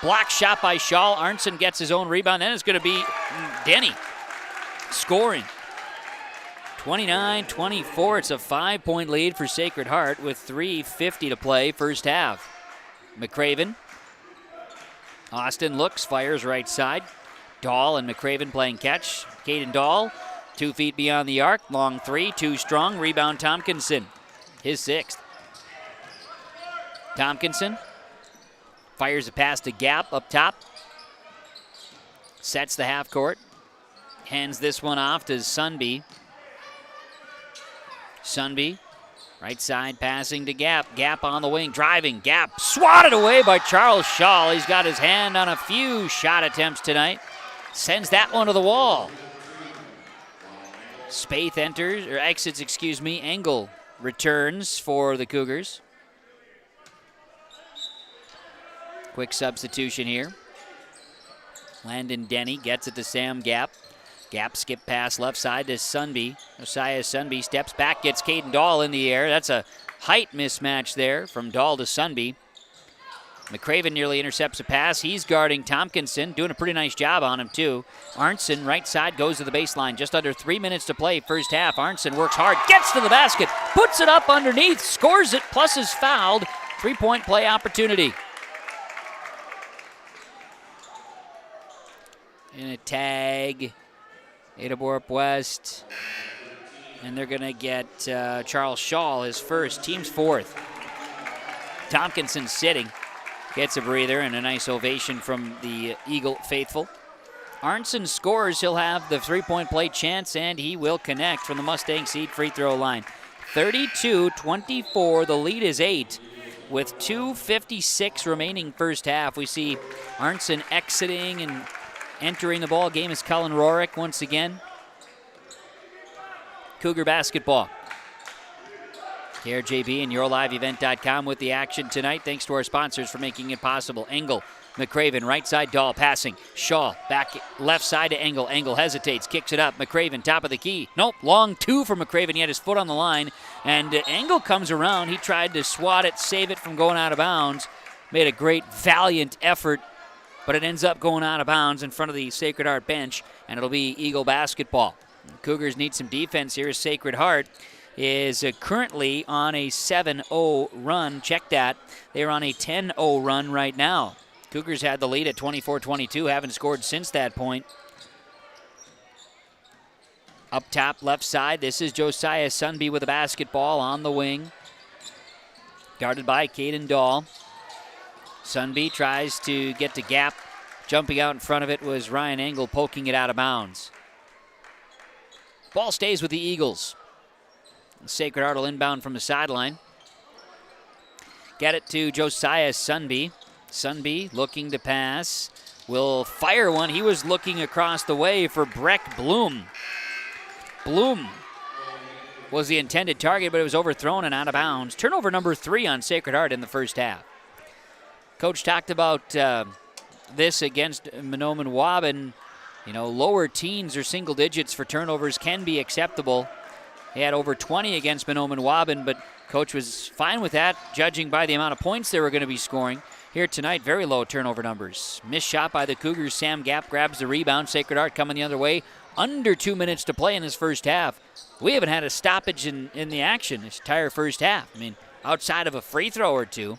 Block shot by Shaw. Arntzen gets his own rebound. Then it's going to be Denny scoring. 29-24. It's a 5-point lead for Sacred Heart with 3:50 to play first half. McCraven. Austin looks, fires right side. Dahl and McCraven playing catch. Caden Dahl, 2 feet beyond the arc. Long 3, too strong. Rebound Tompkinson, his 6th. Tompkinson fires a pass to Gap up top. Sets the half court. Hands this one off to Sunby. Sunby, right side passing to Gap. Gap on the wing, driving. Gap swatted away by Charles Shaw. He's got his hand on a few shot attempts tonight. Sends that one to the wall. Spaeth exits. Engel returns for the Cougars. Quick substitution here. Landon Denny gets it to Sam Gap. Gap skip pass left side to Sunby. Josiah Sunby steps back, gets Caden Dahl in the air. That's a height mismatch there from Dahl to Sunby. McCraven nearly intercepts a pass. He's guarding Tompkinson, doing a pretty nice job on him too. Arnson, right side, goes to the baseline. Just under 3 minutes to play first half. Arnson works hard, gets to the basket, puts it up underneath, scores it, plus is fouled. 3-point play opportunity. And a tag. Ada-Borup-West. And they're going to get Charles Shaw, his first, team's fourth. Tompkinson sitting. Gets a breather and a nice ovation from the Eagle faithful. Arnson scores. He'll have the 3-point play chance, and he will connect from the Mustang Seed free throw line. 32-24. The lead is 8 with 2:56 remaining first half. We see Arnson exiting and entering the ball game is Cullen Rorick once again. Cougar basketball. KRJB and YourLiveEvent.com with the action tonight. Thanks to our sponsors for making it possible. Engel, McCraven, right side, Dahl passing. Shaw, back left side to Engel. Engel hesitates, kicks it up. McCraven, top of the key. Nope, long two for McCraven. He had his foot on the line. And Engel comes around. He tried to swat it, save it from going out of bounds. Made a great, valiant effort. But it ends up going out of bounds in front of the Sacred Heart bench. And it'll be Eagle basketball. Cougars need some defense here. Sacred Heart is currently on a 7-0 run. Check that. They're on a 10-0 run right now. Cougars had the lead at 24-22, haven't scored since that point. Up top, left side, this is Josiah Sunby with a basketball on the wing. Guarded by Caden Dahl. Sunby tries to get to gap. Jumping out in front of it was Ryan Engel, poking it out of bounds. Ball stays with the Eagles. Sacred Heart will inbound from the sideline. Get it to Josiah Sunby. Sunby looking to pass. Will fire one. He was looking across the way for Breck Bloom. Bloom was the intended target, but it was overthrown and out of bounds. Turnover number 3 on Sacred Heart in the first half. Coach talked about this against Mahnomen Waban. You know, lower teens or single digits for turnovers can be acceptable. He had over 20 against Mahnomen Waban, but coach was fine with that, judging by the amount of points they were going to be scoring. Here tonight, very low turnover numbers. Missed shot by the Cougars. Sam Gap grabs the rebound. Sacred Heart coming the other way. Under 2 minutes to play in this first half. We haven't had a stoppage in the action this entire first half. I mean, outside of a free throw or two,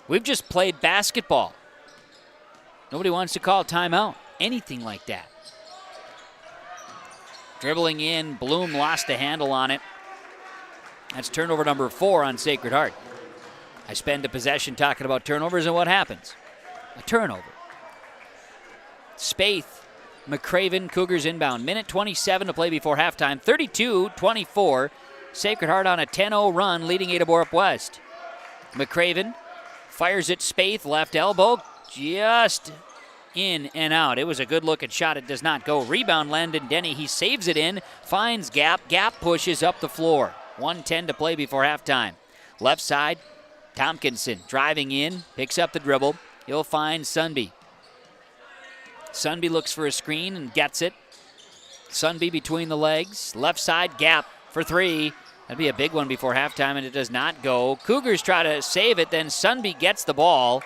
we've just played basketball. Nobody wants to call timeout, anything like that. Dribbling in, Bloom lost the handle on it. That's turnover number 4 on Sacred Heart. I spend a possession talking about turnovers, and what happens? A turnover. Spaeth, McCraven, Cougars inbound. Minute 27 to play before halftime. 32-24. Sacred Heart on a 10-0 run, leading Ada-Borup-West. McCraven fires it. Spaeth, left elbow, just in and out. It was a good-looking shot. It does not go. Rebound, Landon Denny. He saves it in, finds Gap. Gap pushes up the floor. 1:10 to play before halftime. Left side, Tompkinson driving in, picks up the dribble. He'll find Sunby. Sunby looks for a screen and gets it. Sunby between the legs. Left side, Gap for 3. That'd be a big one before halftime, and it does not go. Cougars try to save it, then Sunby gets the ball.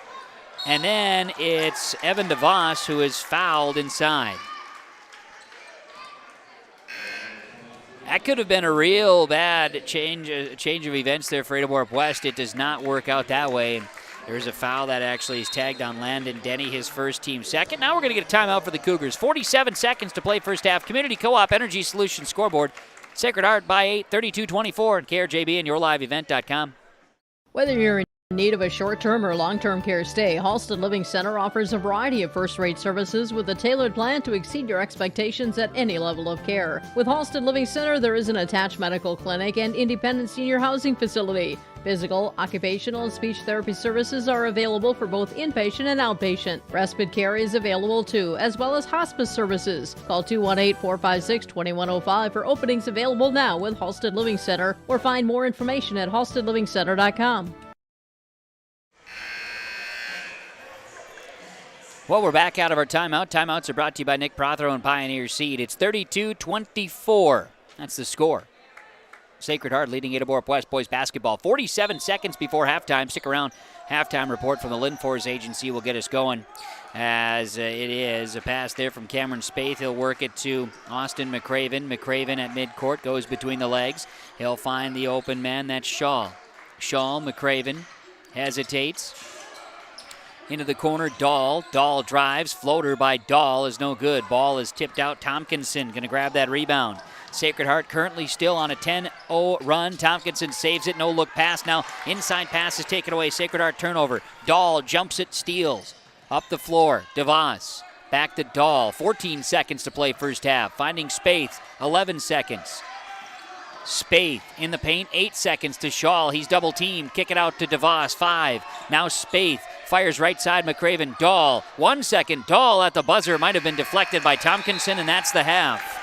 And then it's Evan DeVos who is fouled inside. That could have been a real bad change of events there for Ada-Borup-West. It does not work out that way. And there's a foul that actually is tagged on Landon Denny, his first, team second. Now we're going to get a timeout for the Cougars. 47 seconds to play first half. Community Co-op Energy Solutions scoreboard. Sacred Heart by 8, 32-24 at KRJB and YourLiveEvent.com. Whether you're in need of a short-term or long-term care stay, Halsted Living Center offers a variety of first-rate services with a tailored plan to exceed your expectations at any level of care. With Halsted Living Center, there is an attached medical clinic and independent senior housing facility. Physical, occupational, and speech therapy services are available for both inpatient and outpatient. Respite care is available too, as well as hospice services. Call 218-456-2105 for openings available now with Halsted Living Center, or find more information at halstedlivingcenter.com. Well, we're back out of our timeout. Timeouts are brought to you by Nick Prothero and Pioneer Seed. It's 32-24. That's the score. Sacred Heart leading Ada-Borup-West boys basketball. 47 seconds before halftime. Stick around. Halftime report from the Linfors Agency will get us going, as it is a pass there from Cameron Spaeth. He'll work it to Austin McCraven. McCraven at midcourt goes between the legs. He'll find the open man. That's Shaw. McCraven hesitates. Into the corner, Dahl. Dahl drives. Floater by Dahl is no good. Ball is tipped out. Tompkinson going to grab that rebound. Sacred Heart currently still on a 10-0 run. Tompkinson saves it. No look pass. Now inside pass is taken away. Sacred Heart turnover. Dahl jumps it, steals. Up the floor. DeVos. Back to Dahl. 14 seconds to play first half. Finding Spaeth. 11 seconds. Spaeth in the paint. 8 seconds to Shaw. He's double teamed. Kick it out to DeVos. 5. Now Spaeth. Fires right side, McCraven. Dahl. 1 second. Dahl at the buzzer. Might have been deflected by Tompkinson, and that's the half.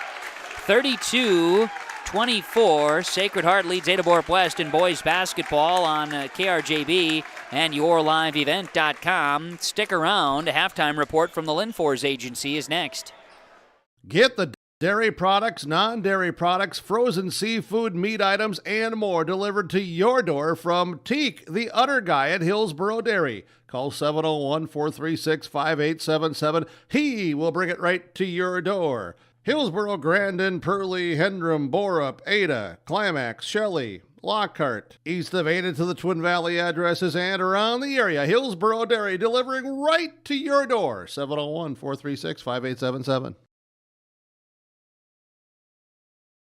32-24. Sacred Heart leads Ada-Borup-West in boys basketball on KRJB and YourLiveEvent.com. Stick around. A halftime report from the Linfors Agency is next. Get the dairy products, non-dairy products, frozen seafood, meat items, and more delivered to your door from Teak, the Udder Guy at Hillsboro Dairy. Call 701-436-5877. He will bring it right to your door. Hillsboro, Grandin, Purley, Hendrum, Borup, Ada, Climax, Shelley, Lockhart. East of Ada to the Twin Valley addresses and around the area. Hillsboro Dairy delivering right to your door. 701-436-5877.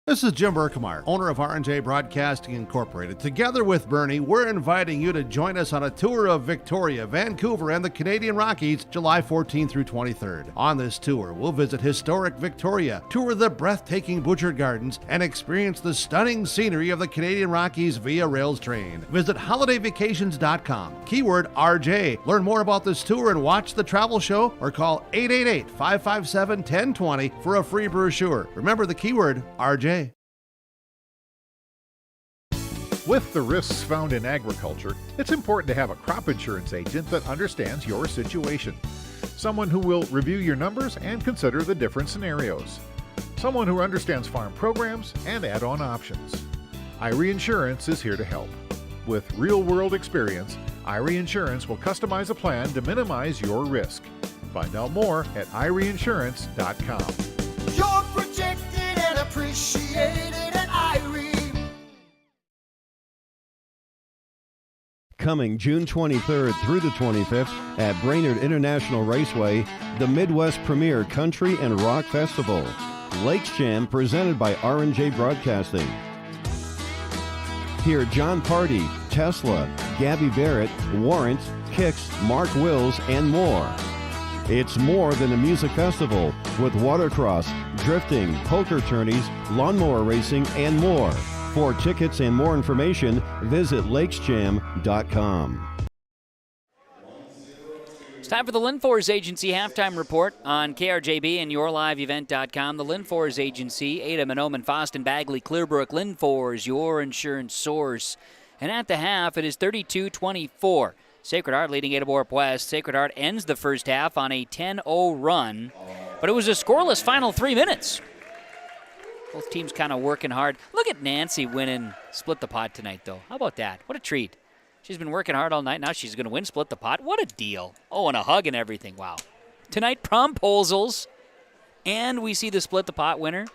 This is Jim Berkmeyer, owner of R&J Broadcasting Incorporated. Together with Bernie, we're inviting you to join us on a tour of Victoria, Vancouver, and the Canadian Rockies, July 14th through 23rd. On this tour, we'll visit historic Victoria, tour the breathtaking Butchert Gardens, and experience the stunning scenery of the Canadian Rockies via rails train. Visit holidayvacations.com, keyword RJ. Learn more about this tour and watch the travel show, or call 888-557-1020 for a free brochure. Remember the keyword RJ. With the risks found in agriculture, it's important to have a crop insurance agent that understands your situation. Someone who will review your numbers and consider the different scenarios. Someone who understands farm programs and add-on options. IRE Insurance is here to help. With real-world experience, IRE Insurance will customize a plan to minimize your risk. Find out more at ireinsurance.com. You're protected and appreciated at IRE. Coming June 23rd through the 25th at Brainerd International Raceway, the Midwest Premier Country and Rock Festival. Lakes Jam presented by R&J Broadcasting. Hear John Party, Tesla, Gabby Barrett, Warrant, Kicks, Mark Wills, and more. It's more than a music festival with watercross, drifting, poker tourneys, lawnmower racing, and more. For tickets and more information, visit lakesjam.com. It's time for the Linfors Agency halftime report on KRJB and YourLiveEvent.com. The Linfors Agency, Ada, Mahnomen, Foston, Bagley, Clearbrook. Linfors, your insurance source. And at the half, it is 32-24. Sacred Heart leading Ada-Borup-West. Sacred Heart ends the first half on a 10-0 run, but it was a scoreless final 3 minutes. Both teams kind of working hard. Look at Nancy winning Split the Pot tonight, though. How about that? What a treat. She's been working hard all night. Now she's going to win Split the Pot. What a deal. Oh, and a hug and everything. Wow. Tonight, promposals, and we see the Split the Pot winner.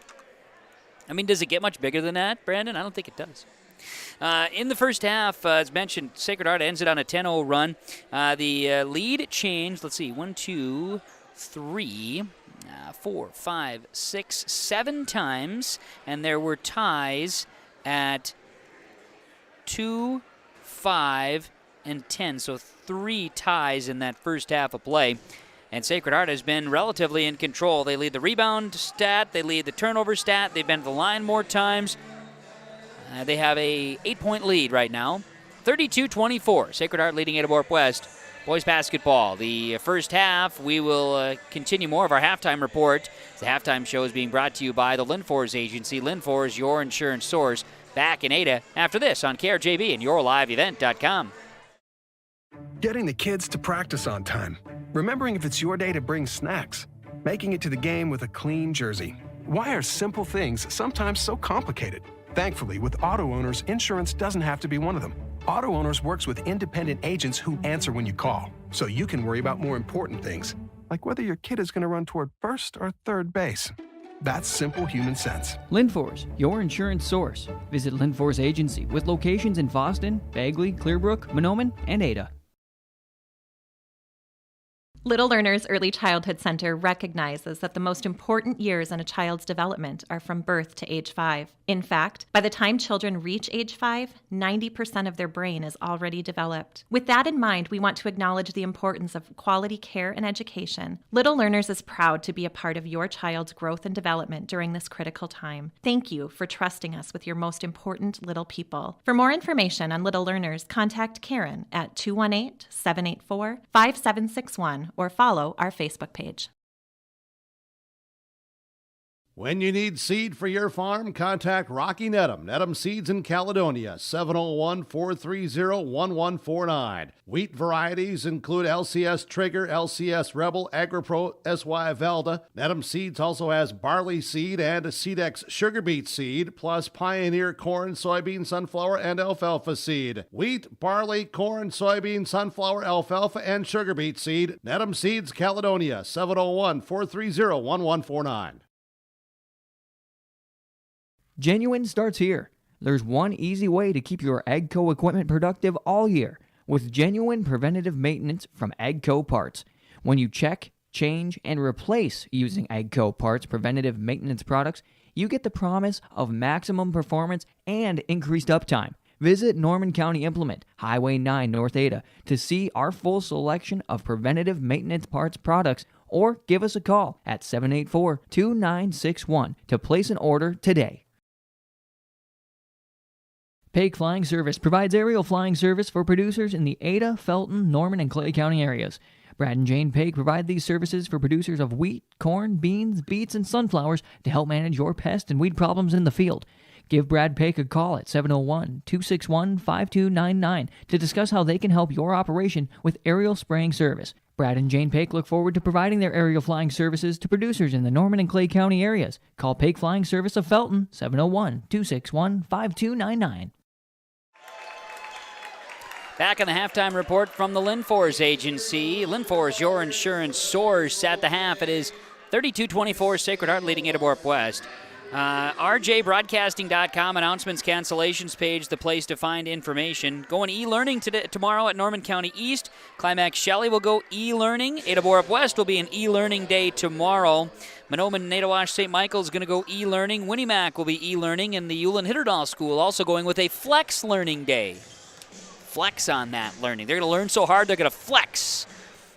I mean, does it get much bigger than that, Brandon? I don't think it does. In the first half, as mentioned, Sacred Heart ends it on a 10-0 run. The lead changed, let's see, 1, 2, 3, 4, 5, 6, 7 times, and there were ties at 2, 5, and 10. So 3 ties in that first half of play. And Sacred Heart has been relatively in control. They lead the rebound stat. They lead the turnover stat. They've been to the line more times. They have a 8-point lead right now. 32-24. Sacred Heart leading Ada-Borup-West. Boys basketball. The first half, we will continue more of our halftime report. The halftime show is being brought to you by the Linfors Agency. Linfors, your insurance source. Back in Ada after this on KRJB and YourLiveEvent.com. Getting the kids to practice on time. Remembering if it's your day to bring snacks. Making it to the game with a clean jersey. Why are simple things sometimes so complicated? Thankfully, with auto owners, insurance doesn't have to be one of them. Auto Owners works with independent agents who answer when you call, so you can worry about more important things, like whether your kid is going to run toward first or third base. That's simple human sense. Linforce, your insurance source. Visit Linforce Agency with locations in Boston, Bagley, Clearbrook, Monoman, and Ada. Little Learners Early Childhood Center recognizes that the most important years in a child's development are from birth to age 5. In fact, by the time children reach age 5, 90% of their brain is already developed. With that in mind, we want to acknowledge the importance of quality care and education. Little Learners is proud to be a part of your child's growth and development during this critical time. Thank you for trusting us with your most important little people. For more information on Little Learners, contact Karen at 218-784-5761 or follow our Facebook page. When you need seed for your farm, contact Rocky Nedham. Nedham Seeds in Caledonia, 701-430-1149. Wheat varieties include LCS Trigger, LCS Rebel, AgriPro, SY Velda. Nedham Seeds also has barley seed and Seedex sugar beet seed, plus Pioneer corn, soybean, sunflower, and alfalfa seed. Wheat, barley, corn, soybean, sunflower, alfalfa, and sugar beet seed. Nedham Seeds, Caledonia, 701-430-1149. Genuine starts here. There's one easy way to keep your AGCO equipment productive all year with genuine preventative maintenance from AGCO Parts. When you check, change, and replace using AGCO Parts preventative maintenance products, you get the promise of maximum performance and increased uptime. Visit Norman County Implement, Highway 9 North Ada to see our full selection of preventative maintenance parts products, or give us a call at 784-2961 to place an order today. Paik Flying Service provides aerial flying service for producers in the Ada, Felton, Norman, and Clay County areas. Brad and Jane Paik provide these services for producers of wheat, corn, beans, beets, and sunflowers to help manage your pest and weed problems in the field. Give Brad Paik a call at 701-261-5299 to discuss how they can help your operation with aerial spraying service. Brad and Jane Paik look forward to providing their aerial flying services to producers in the Norman and Clay County areas. Call Paik Flying Service of Felton, 701-261-5299. Back on the halftime report from the Linforce Agency. Linforce, your insurance source. At the half, it is 32-24, Sacred Heart leading Ada-Borup-West. RJBroadcasting.com, announcements, cancellations page, the place to find information. Going e-learning tomorrow at Norman County East. Climax Shelley will go e-learning. Ada-Borup-West will be an e-learning day tomorrow. Monoman, Nadawash, St. Michael's going to go e-learning. Winnimac will be e-learning, and the Ulen Hitterdal School also going with a flex learning day. Flex on that learning. They're going to learn so hard, they're going to flex.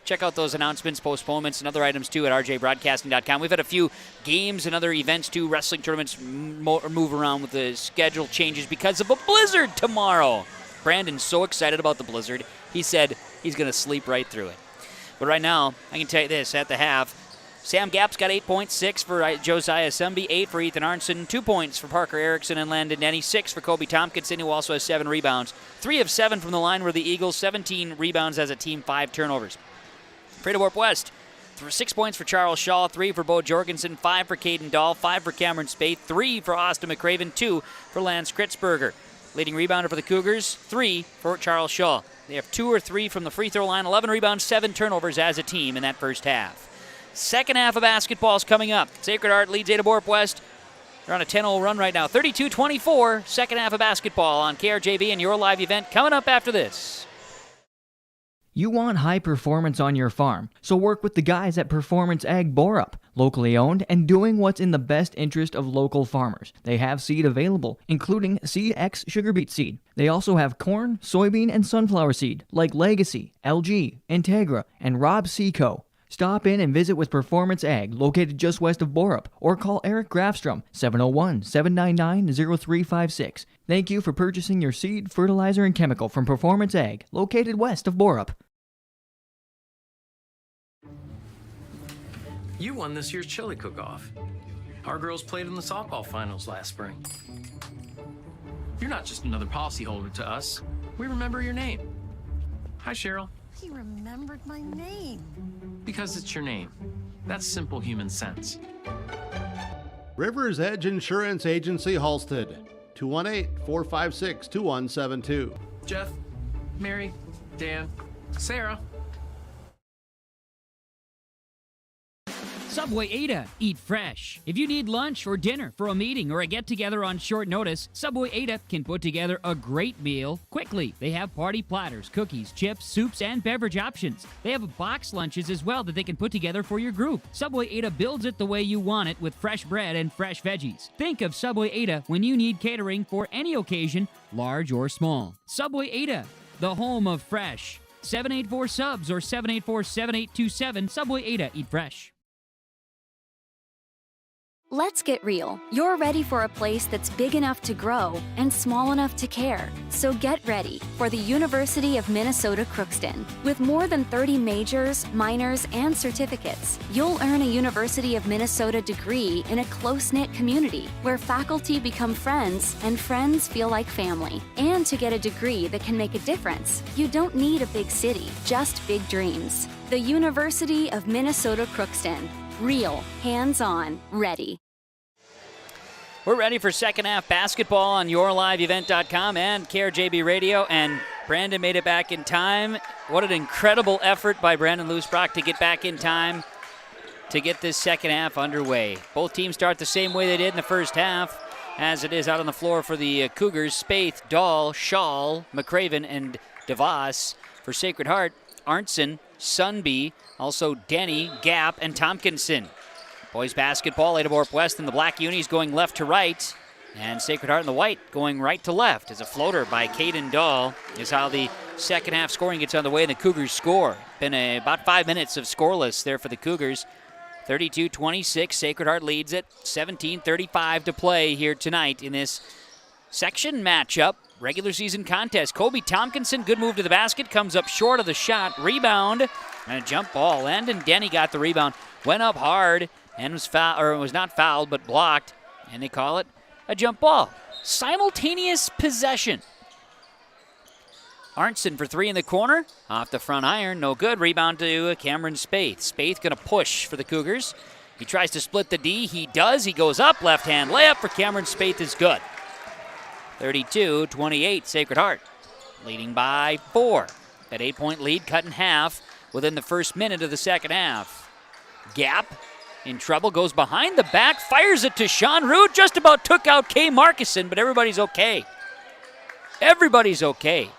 Check out those announcements, postponements, and other items, too, at rjbroadcasting.com. We've had a few games and other events, too. Wrestling tournaments move around with the schedule changes because of a blizzard tomorrow. Brandon's so excited about the blizzard, he said he's going to sleep right through it. But right now, I can tell you this, at the half, Sam Gapp's got 8.6 for Josiah Sumby, 8 for Ethan Arnson, 2 points for Parker Erickson and Landon Denny, 6 for Kobe Tompkinson, who also has 7 rebounds. 3 of 7 from the line were the Eagles, 17 rebounds as a team, 5 turnovers. For Ada-Borup-West, 6 points for Charles Shaw, 3 for Bo Jorgensen, 5 for Caden Dahl, 5 for Cameron Spate, 3 for Austin McCraven, 2 for Lance Kritzberger. Leading rebounder for the Cougars, 3 for Charles Shaw. They have 2 or 3 from the free throw line, 11 rebounds, 7 turnovers as a team in that first half. Second half of basketball is coming up. Sacred Heart leads Ada-Borup-West. They're on a 10-0 run right now. 32-24, second half of basketball on KRJB and your live event coming up after this. You want high performance on your farm, so work with the guys at Performance Ag Borup, locally owned and doing what's in the best interest of local farmers. They have seed available, including CX sugar beet seed. They also have corn, soybean, and sunflower seed, like Legacy, LG, Integra, and Rob Seco. Stop in and visit with Performance Ag, located just west of Borup, or call Eric Grafstrom, 701-799-0356. Thank you for purchasing your seed, fertilizer, and chemical from Performance Ag, located west of Borup. You won this year's chili cook-off. Our girls played in the softball finals last spring. You're not just another policyholder to us. We remember your name. Hi, Cheryl. He remembered my name. Because it's your name. That's simple human sense. River's Edge Insurance Agency, Halstead. 218-456-2172. Jeff, Mary, Dan, Sarah. Subway Ada. Eat fresh. If you need lunch or dinner for a meeting or a get-together on short notice, Subway Ada can put together a great meal quickly. They have party platters, cookies, chips, soups, and beverage options. They have box lunches as well that they can put together for your group. Subway Ada builds it the way you want it with fresh bread and fresh veggies. Think of Subway Ada when you need catering for any occasion, large or small. Subway Ada, the home of fresh. 784-SUBS or 784-7827. Subway Ada. Eat fresh. Let's get real. You're ready for a place that's big enough to grow and small enough to care. So get ready for the University of Minnesota Crookston. With more than 30 majors, minors, and certificates, you'll earn a University of Minnesota degree in a close-knit community where faculty become friends and friends feel like family. And to get a degree that can make a difference, you don't need a big city, just big dreams. The University of Minnesota Crookston. Real, hands-on, ready. We're ready for second half basketball on yourliveevent.com and KRJB Radio, and Brandon made it back in time. What an incredible effort by Brandon Loosbrock to get back in time to get this second half underway. Both teams start the same way they did in the first half, as it is out on the floor for the Cougars. Spaeth, Dahl, Schall, McCraven, and DeVos. For Sacred Heart, Arntzen, Sunby, also Denny, Gap, and Tompkinson. Boys basketball, Ada-Borup-West in the black unis going left to right, and Sacred Heart in the white going right to left as a floater by Caden Dahl is how the second half scoring gets on the way, and the Cougars score. Been about 5 minutes of scoreless there for the Cougars. 32-26, Sacred Heart leads it. 17:35 to play here tonight in this section matchup. Regular season contest. Kobe Tompkinson, good move to the basket, comes up short of the shot. Rebound and a jump ball. Landon Denny got the rebound. Went up hard and was not fouled, but blocked. And they call it a jump ball. Simultaneous possession. Arntzen for three in the corner. Off the front iron, no good. Rebound to Cameron Spaeth. Spaeth going to push for the Cougars. He tries to split the D. He does. He goes up. Left hand layup for Cameron Spaeth is good. 32-28, Sacred Heart leading by 4. That 8-point lead cut in half within the first minute of the second half. Gap in trouble, goes behind the back, fires it to Sean Root, just about took out Kay Markison, but everybody's okay. Everybody's okay.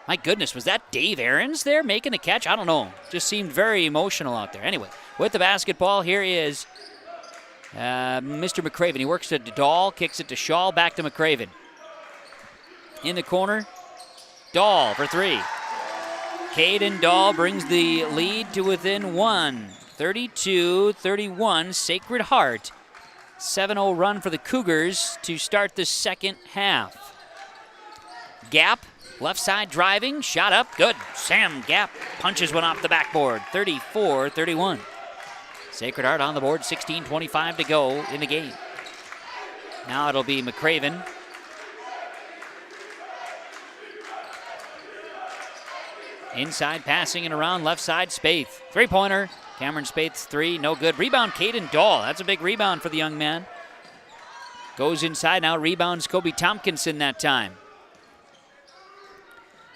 My goodness, was that Dave Aarons there making a catch? I don't know. Just seemed very emotional out there. Anyway, with the basketball, here is Mr. McCraven. He works to Dahl, kicks it to Schall, back to McCraven. In the corner, Dahl for three. Caden Dahl brings the lead to within 1. 32-31, Sacred Heart. 7-0 run for the Cougars to start the second half. Gap, left side driving, shot up, good. Sam Gap punches one off the backboard. 34-31. Sacred Heart on the board, 16:25 to go in the game. Now it'll be McCraven. Inside passing and around left side, Spaeth. Three-pointer, Cameron Spaeth's three, no good. Rebound, Caden Dahl. That's a big rebound for the young man. Goes inside now, rebounds Kobe Tompkinson that time.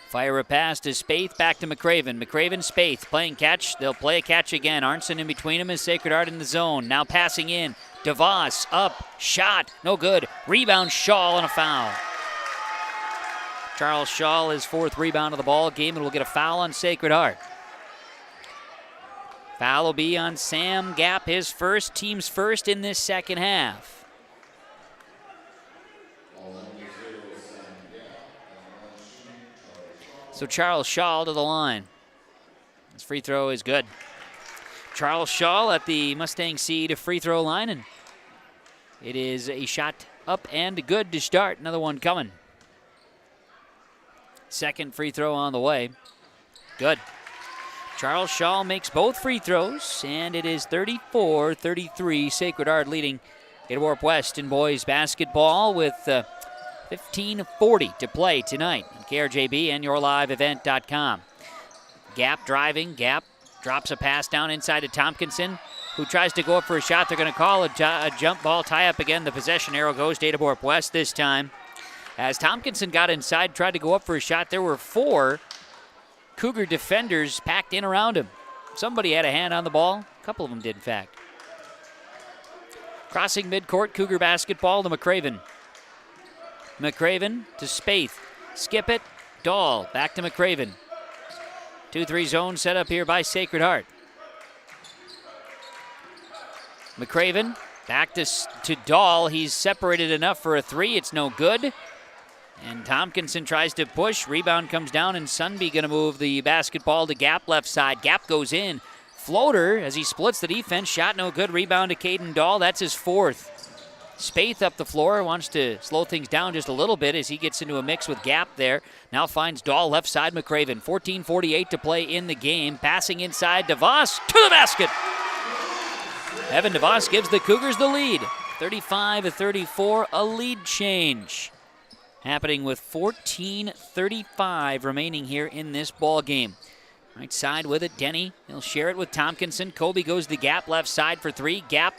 Fire a pass to Spaeth, back to McCraven. McCraven, Spaeth playing catch. They'll play a catch again. Arntzen in between them as Sacred Heart in the zone. Now passing in. DeVos up, shot, no good. Rebound, Schall, and a foul. Charles Schall, his fourth rebound of the ball game, and will get a foul on Sacred Heart. Foul will be on Sam Gap, his first, team's first in this second half. So Charles Schall to the line. His free throw is good. Charles Schall at the Mustang Seed free throw line, and it is a shot up and good to start. Another one coming. Second free throw on the way. Good. Charles Schall makes both free throws, and it is 34-33. Sacred Heart leading Ada-Borup-West in boys basketball with 15:40 to play tonight on KRJB and yourliveevent.com. Gap driving, Gap Drops a pass down inside to Tompkinson, who tries to go up for a shot. They're going to call a jump ball tie-up again. The possession arrow goes to Ada-Borup-West this time. As Tompkinson got inside, tried to go up for a shot, there were 4 Cougar defenders packed in around him. Somebody had a hand on the ball. A couple of them did, in fact. Crossing midcourt, Cougar basketball to McCraven. McCraven to Spaeth. Skip it. Dahl back to McCraven. 2-3 zone set up here by Sacred Heart. McCraven back to Dahl. He's separated enough for a 3. It's no good. And Tompkinson tries to push. Rebound comes down, and Sunby going to move the basketball to Gap left side. Gap goes in. Floater as he splits the defense. Shot no good. Rebound to Caden Dahl. That's his 4th. Spaeth up the floor. Wants to slow things down just a little bit as he gets into a mix with Gap there. Now finds Dahl left side McCraven. 14:48 to play in the game. Passing inside. DeVos to the basket. Evan DeVos gives the Cougars the lead. 35-34, a lead change. Happening with 14:35 remaining here in this ball game. Right side with it, Denny. He'll share it with Tompkinson. Kobe goes to Gap left side for 3. Gap,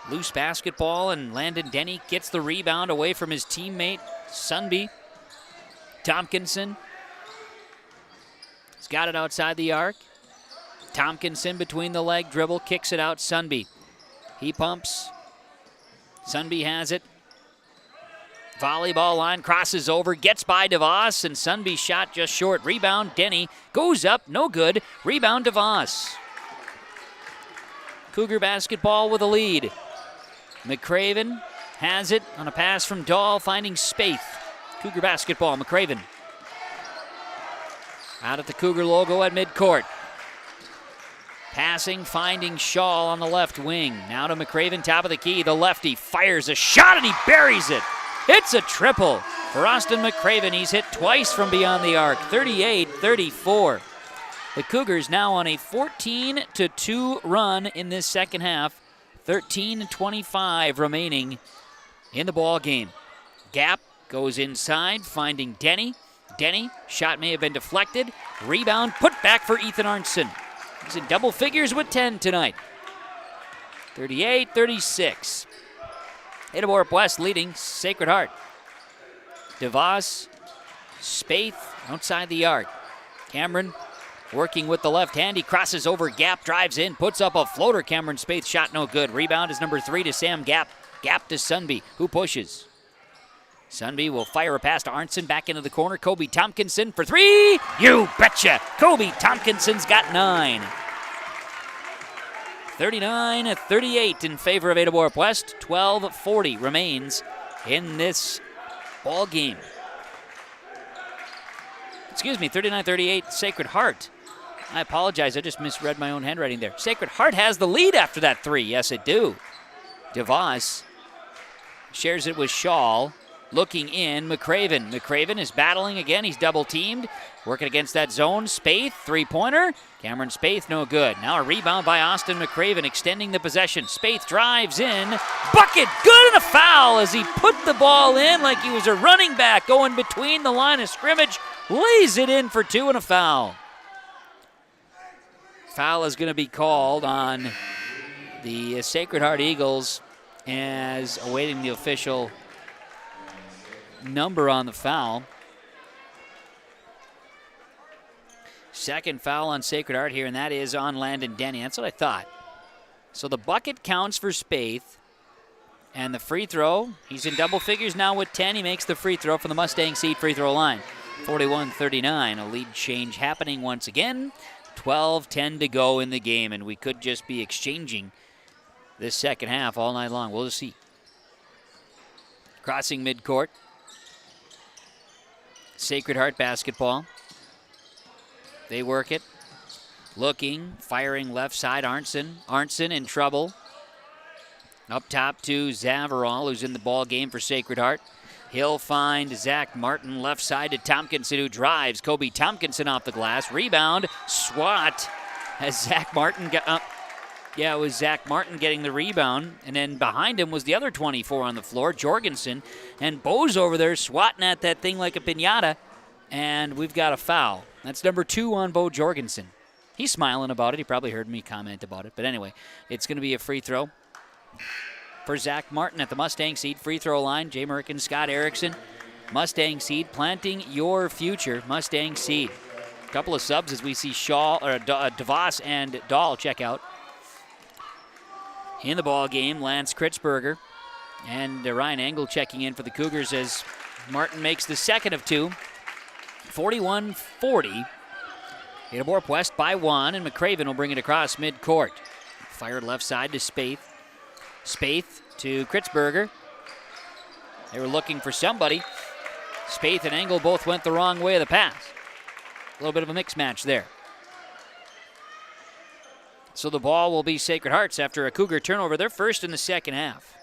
loose basketball, and Landon Denny gets the rebound away from his teammate, Sunby. Tompkinson has got it outside the arc. Tompkinson between the leg dribble, kicks it out, Sunby. He pumps. Sunby has it. Volleyball line, crosses over, gets by DeVos, and Sunby shot just short. Rebound, Denny goes up, no good. Rebound, DeVos. Cougar basketball with a lead. McCraven has it on a pass from Dahl, finding Spaeth. Cougar basketball, McCraven. Out at the Cougar logo at midcourt. Passing, finding Shaw on the left wing. Now to McCraven, top of the key. The lefty fires a shot, and he buries it. It's a triple for Austin McCraven. He's hit twice from beyond the arc. 38-34. The Cougars now on a 14-2 run in this second half. 13:25 remaining in the ball game. Gap goes inside, finding Denny. Denny, shot may have been deflected. Rebound, put back for Ethan Arnson. He's in double figures with 10 tonight. 38-36. Ada-Borup-West leading Sacred Heart. DeVos, Spaeth outside the arc. Cameron working with the left hand. He crosses over Gap, drives in, puts up a floater. Cameron Spaeth shot no good. Rebound is number 3 to Sam Gap. Gap to Sunby, who pushes. Sunby will fire a pass to Arnson, back into the corner. Kobe Tompkinson for 3. You betcha! Kobe Tompkinson's got 9. 39-38 in favor of Ada-Borup-West. 12:40 remains in this ball game. Excuse me, 39-38, Sacred Heart. I apologize, I just misread my own handwriting there. Sacred Heart has the lead after that 3. Yes, it do. DeVos shares it with Shaw. Looking in, McCraven. McCraven is battling again. He's double-teamed. Working against that zone. Spaeth, three-pointer. Cameron Spaeth, no good. Now a rebound by Austin McCraven, extending the possession. Spaeth drives in. Bucket, good, and a foul as he put the ball in like he was a running back going between the line of scrimmage. Lays it in for 2 and a foul. Foul is going to be called on the Sacred Heart Eagles as awaiting the official number on the foul. Second foul on Sacred Heart here, and that is on Landon Denny. That's what I thought. So the bucket counts for Spaeth, and the free throw, he's in double figures now with 10. He makes the free throw from the Mustang Seed free throw line. 41-39, a lead change happening once again. 12:10 to go in the game, and we could just be exchanging this second half all night long. We'll just see. Crossing midcourt. Sacred Heart basketball. They work it. Looking, firing left side, Arnson. Arnson in trouble. Up top to Zavarol, who's in the ball game for Sacred Heart. He'll find Zach Martin left side to Tompkinson, who drives. Kobe Tompkinson off the glass. Rebound, swat as Zach Martin got up. Yeah, it was Zach Martin getting the rebound, and then behind him was the other 24 on the floor, Jorgensen. And Bo's over there swatting at that thing like a piñata, and we've got a foul. That's number 2 on Bo Jorgensen. He's smiling about it. He probably heard me comment about it. But anyway, it's going to be a free throw for Zach Martin at the Mustang Seed free throw line. Jay Merkin, Scott Erickson, Mustang Seed, planting your future. Mustang Seed. A couple of subs as we see DeVos and Dahl check out. In the ball game, Lance Kritzberger and Ryan Engel checking in for the Cougars as Martin makes the second of two. 41-40. Ada-Borup-West by 1, and McCraven will bring it across midcourt. Fired left side to Spaeth. Spaeth to Kritzberger. They were looking for somebody. Spaeth and Engel both went the wrong way of the pass. A little bit of a mix match there. So the ball will be Sacred Hearts after a Cougar turnover. They're first in the second half.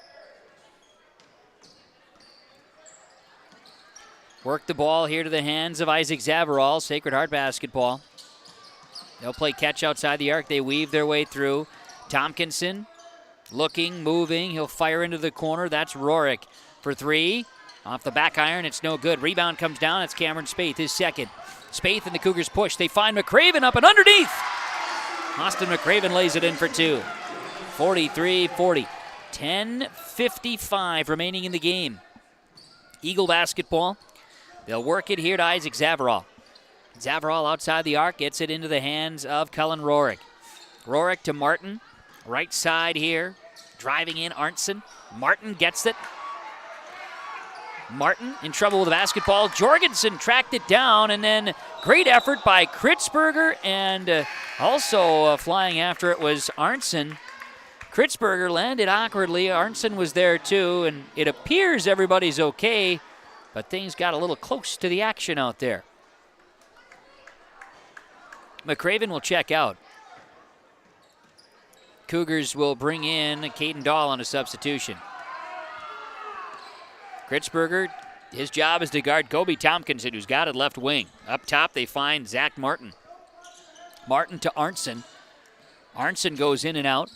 Work the ball here to the hands of Isaac Zavarol, Sacred Heart basketball. They'll play catch outside the arc. They weave their way through. Tompkinson looking, moving. He'll fire into the corner. That's Rorik for three. Off the back iron, it's no good. Rebound comes down. It's Cameron Spaeth, his second. Spaeth and the Cougars push. They find McCraven up and underneath. Austin McCraven lays it in for two. 43-40. 10:55 remaining in the game. Eagle basketball. They'll work it here to Isaac Zavarol. Zavarol outside the arc gets it into the hands of Cullen Rorik. Rorik to Martin. Right side here. Driving in Arntzen. Martin gets it. Martin in trouble with the basketball. Jorgensen tracked it down, and then great effort by Kritzberger, and also flying after it was Arntzen. Kritzberger landed awkwardly. Arntzen was there too, and it appears everybody's okay, but things got a little close to the action out there. McCraven will check out. Cougars will bring in Caden Dahl on a substitution. Kritzberger, his job is to guard Kobe Tompkinson, who's got it left wing. Up top, they find Zach Martin. Martin to Arntzen. Arntzen goes in and out.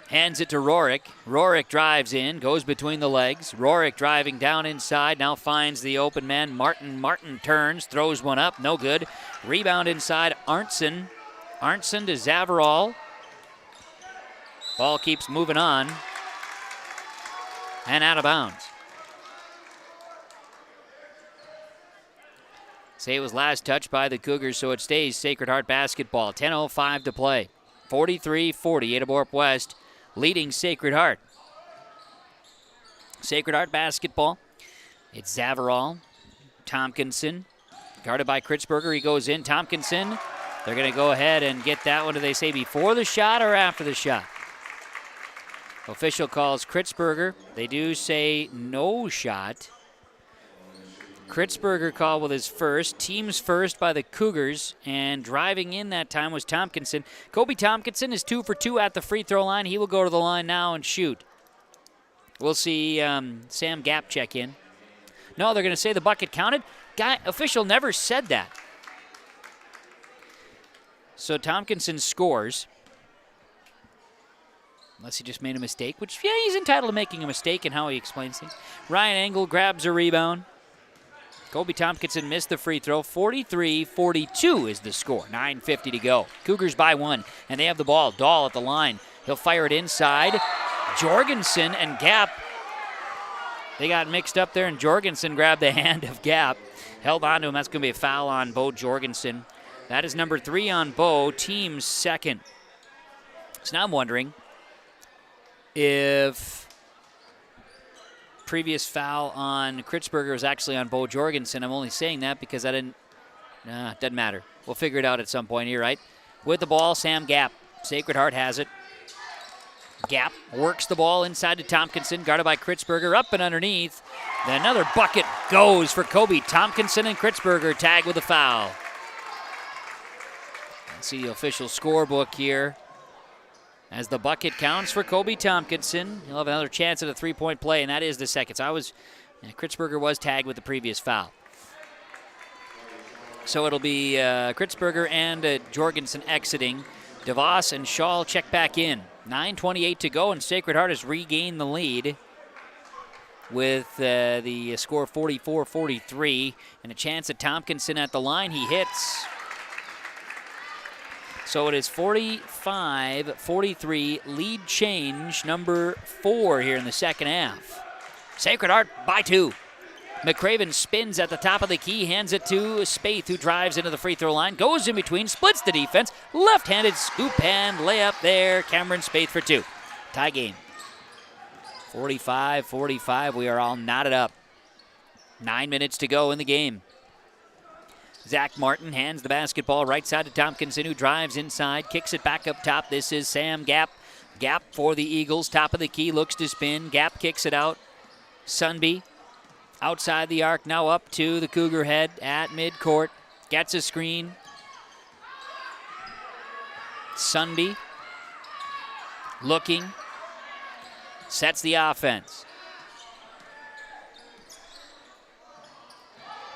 Hands it to Rorik. Rorik drives in, goes between the legs. Rorik driving down inside, now finds the open man, Martin. Martin turns, throws one up, no good. Rebound inside, Arntzen. Arntzen to Zavarol. Ball keeps moving on. And out of bounds. Say it was last touched by the Cougars, so it stays Sacred Heart basketball. 10:05 to play. 43-40, Ada-Borup-West leading Sacred Heart. Sacred Heart basketball. It's Zavarol, Tompkinson, guarded by Kritzberger. He goes in. Tompkinson, they're going to go ahead and get that one. Do they say before the shot or after the shot? Official calls Kritzberger. They do say no shot. Kritzberger call with his first. Team's first by the Cougars, and driving in that time was Tompkinson. Kobe Tompkinson is 2 for 2 at the free throw line. He will go to the line now and shoot. We'll see Sam Gap check in. No, they're going to say the bucket counted. Official never said that. So Tompkinson scores. Unless he just made a mistake, which, yeah, he's entitled to making a mistake in how he explains things. Ryan Engel grabs a rebound. Kobe Tompkinson missed the free throw. 43-42 is the score. 9:50 to go. Cougars by 1, and they have the ball. Dahl at the line. He'll fire it inside. Jorgensen and Gap. They got mixed up there, and Jorgensen grabbed the hand of Gap. Held on to him. That's going to be a foul on Bo Jorgensen. That is number 3 on Bo, team's second. So now I'm wondering if previous foul on Kritzberger was actually on Bo Jorgensen. I'm only saying that because I didn't. Doesn't matter. We'll figure it out at some point here, right? With the ball, Sam Gap. Sacred Heart has it. Gap works the ball inside to Tompkinson, guarded by Kritzberger, up and underneath. Then another bucket goes for Kobe Tompkinson, and Kritzberger tagged with a foul. Let's see the official scorebook here. As the bucket counts for Kobe Tompkinson, he'll have another chance at a three-point play, and that is the second. So Kritzberger was tagged with the previous foul. So it'll be Kritzberger and Jorgensen exiting. DeVos and Shaw check back in. 9:28 to go, and Sacred Heart has regained the lead with the score 44-43, and a chance at Tompkinson at the line. He hits. So it is 45-43, lead change number 4 here in the second half. Sacred Heart by 2. McCraven spins at the top of the key, hands it to Spaeth, who drives into the free throw line, goes in between, splits the defense, left-handed scoop and layup there. Cameron Spaeth for 2. Tie game. 45-45, we are all knotted up. 9 minutes to go in the game. Zach Martin hands the basketball right side to Tompkinson, who drives inside, kicks it back up top. This is Sam Gap. Gap for the Eagles, top of the key, looks to spin. Gap kicks it out. Sunby outside the arc, now up to the Cougar head at midcourt. Gets a screen. Sunby looking. Sets the offense.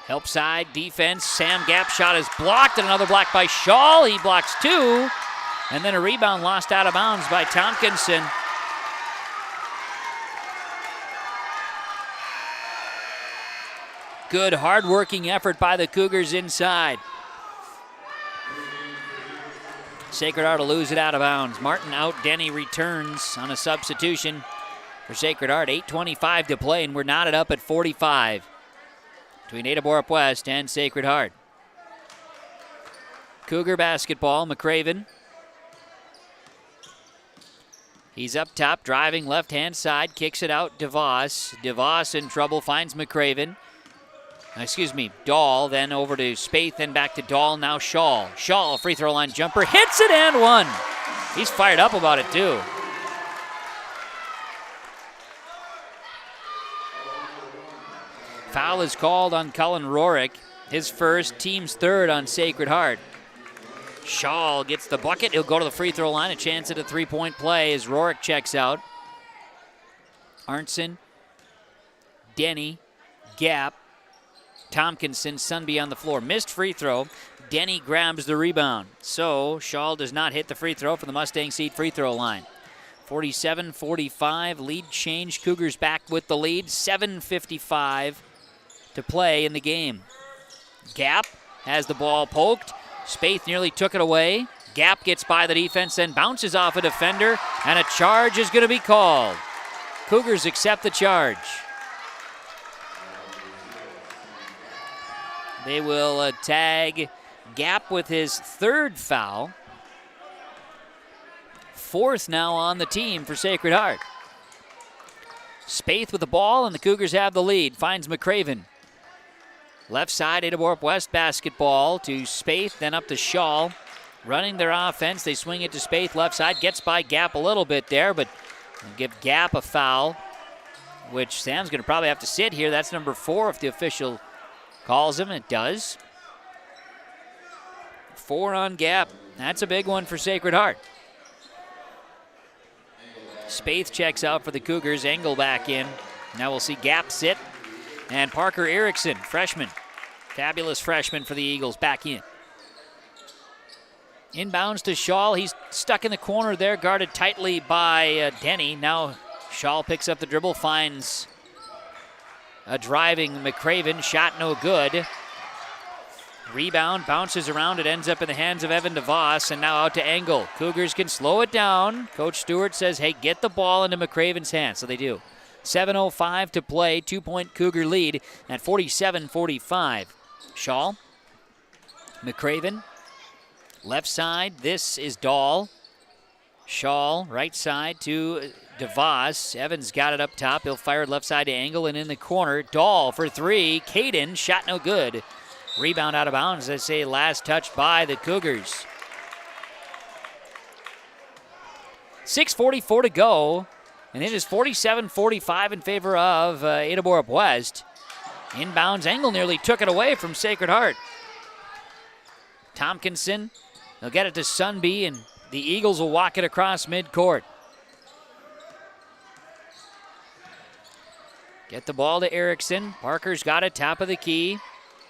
Help side defense. Sam Gap shot is blocked, and another block by Shaw. He blocks 2. And then a rebound lost out of bounds by Tompkinson. Good hard-working effort by the Cougars inside. Sacred Heart will lose it out of bounds. Martin out. Denny returns on a substitution for Sacred Heart. 8:25 to play, and we're knotted up at 45 between Ada-Borup-West and Sacred Heart. Cougar basketball. McCraven. He's up top, driving left-hand side, kicks it out. DeVos. DeVos in trouble, finds McCraven. Dahl, then over to Spaeth, then back to Dahl, now Shaw. Shaw, free throw line jumper, hits it and one. He's fired up about it too. Foul is called on Cullen Rorick. His first, team's third on Sacred Heart. Shaw gets the bucket. He'll go to the free throw line. A chance at a three-point play as Rorick checks out. Arnson, Denny, Gap, Tompkinson, Sunby on the floor. Missed free throw. Denny grabs the rebound. So Shaw does not hit the free throw for the Mustang Seed free throw line. 47-45, lead change. Cougars back with the lead. 7:55 to play in the game. Gap has the ball poked. Spaeth nearly took it away. Gap gets by the defense, then bounces off a defender, and a charge is going to be called. Cougars accept the charge. They will tag Gap with his third foul. Fourth now on the team for Sacred Heart. Spaeth with the ball, and the Cougars have the lead. Finds McCraven. Left side, Ada-Borup-West basketball to Spaeth, then up to Shaw. Running their offense, they swing it to Spaeth, left side. Gets by Gap a little bit there, but give Gap a foul, which Sam's going to probably have to sit here. That's number 4 if the official calls him. It does. 4 on Gap. That's a big one for Sacred Heart. Spaeth checks out for the Cougars. Engel back in. Now we'll see Gap sit. And Parker Erickson, freshman. Fabulous freshman for the Eagles, back in. Inbounds to Shaw. He's stuck in the corner there, guarded tightly by Denny. Now Shaw picks up the dribble, finds a driving McCraven. Shot no good. Rebound, bounces around. It ends up in the hands of Evan DeVos, and now out to Engel. Cougars can slow it down. Coach Stewart says, hey, get the ball into McCraven's hands, so they do. 7:05 to play, 2-point Cougar lead at 47-45. Shaw, McCraven, left side, this is Dahl. Shaw, right side to DeVos. Evans got it up top. He'll fire it left side to Engel, and in the corner, Dahl for 3. Caden, shot no good. Rebound out of bounds, they say last touched by the Cougars. 6:44 to go. And it is 47-45 in favor of Ada-Borup-West. Inbounds, Engel nearly took it away from Sacred Heart. Tompkinson, they'll get it to Sunby, and the Eagles will walk it across midcourt. Get the ball to Erickson. Parker's got it, top of the key.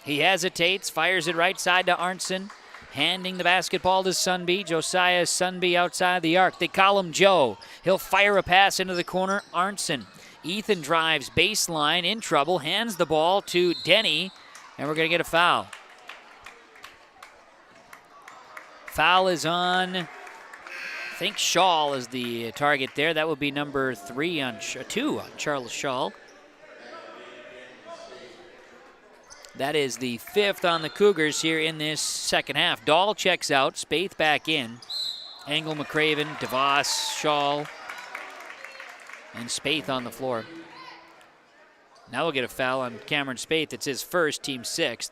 He hesitates, fires it right side to Arnson. Handing the basketball to Sunby. Josiah Sunby outside the arc. They call him Joe. He'll fire a pass into the corner. Arnson. Ethan drives baseline, in trouble. Hands the ball to Denny. And we're going to get a foul. Foul is on, I think Shaw is the target there. That would be number 2 on Charles Shaw. That is the 5th on the Cougars here in this second half. Dahl checks out, Spaeth back in. Engel, McCraven, DeVos, Shaw, and Spaeth on the floor. Now we'll get a foul on Cameron Spaeth. It's his first, team 6th.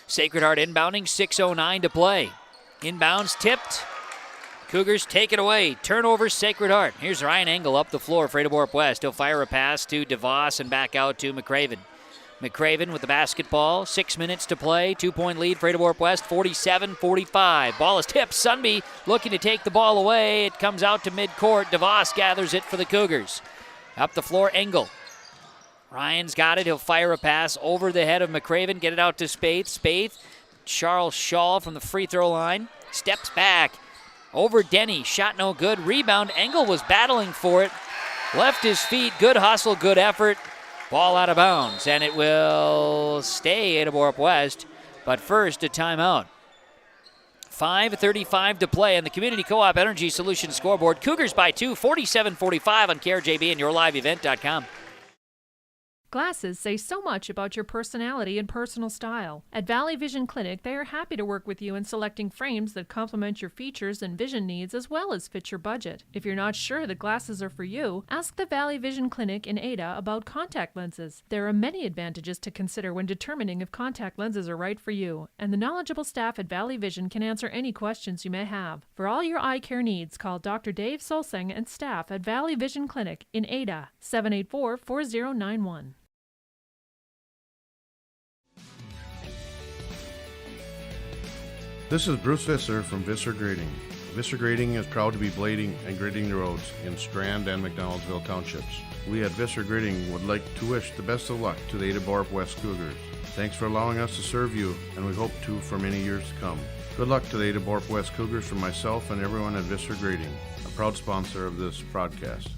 Sacred Heart inbounding, 6:09 to play. Inbounds tipped. Cougars take it away. Turnover, Sacred Heart. Here's Ryan Engel up the floor for Ada-Borup-West. He'll fire a pass to DeVos and back out to McCraven. McCraven with the basketball. 6 minutes to play. 2-point lead for Ada-Borup-West, 47-45. Ball is tipped. Sunby looking to take the ball away. It comes out to midcourt. DeVos gathers it for the Cougars. Up the floor, Engel. Ryan's got it. He'll fire a pass over the head of McCraven. Get it out to Spaeth. Spaeth. Charles Shaw from the free throw line. Steps back. Over Denny. Shot no good. Rebound. Engel was battling for it. Left his feet. Good hustle. Good effort. Ball out of bounds. And it will stay Ada-Borup-West. But first, a timeout. 5:35 to play on the Community Co-op Energy Solutions scoreboard. Cougars by 2, 47-45 on KRJB and yourliveevent.com. Glasses say so much about your personality and personal style. At Valley Vision Clinic, they are happy to work with you in selecting frames that complement your features and vision needs as well as fit your budget. If you're not sure that glasses are for you, ask the Valley Vision Clinic in Ada about contact lenses. There are many advantages to consider when determining if contact lenses are right for you, and the knowledgeable staff at Valley Vision can answer any questions you may have. For all your eye care needs, call Dr. Dave Solseng and staff at Valley Vision Clinic in Ada, 784-4091. This is Bruce Visser from Visser Grading. Visser Grading is proud to be blading and grading the roads in Strand and McDonaldsville townships. We at Visser Grading would like to wish the best of luck to the Ada-Borup-West Cougars. Thanks for allowing us to serve you, and we hope to for many years to come. Good luck to the Ada-Borup-West Cougars from myself and everyone at Visser Grading, a proud sponsor of this broadcast.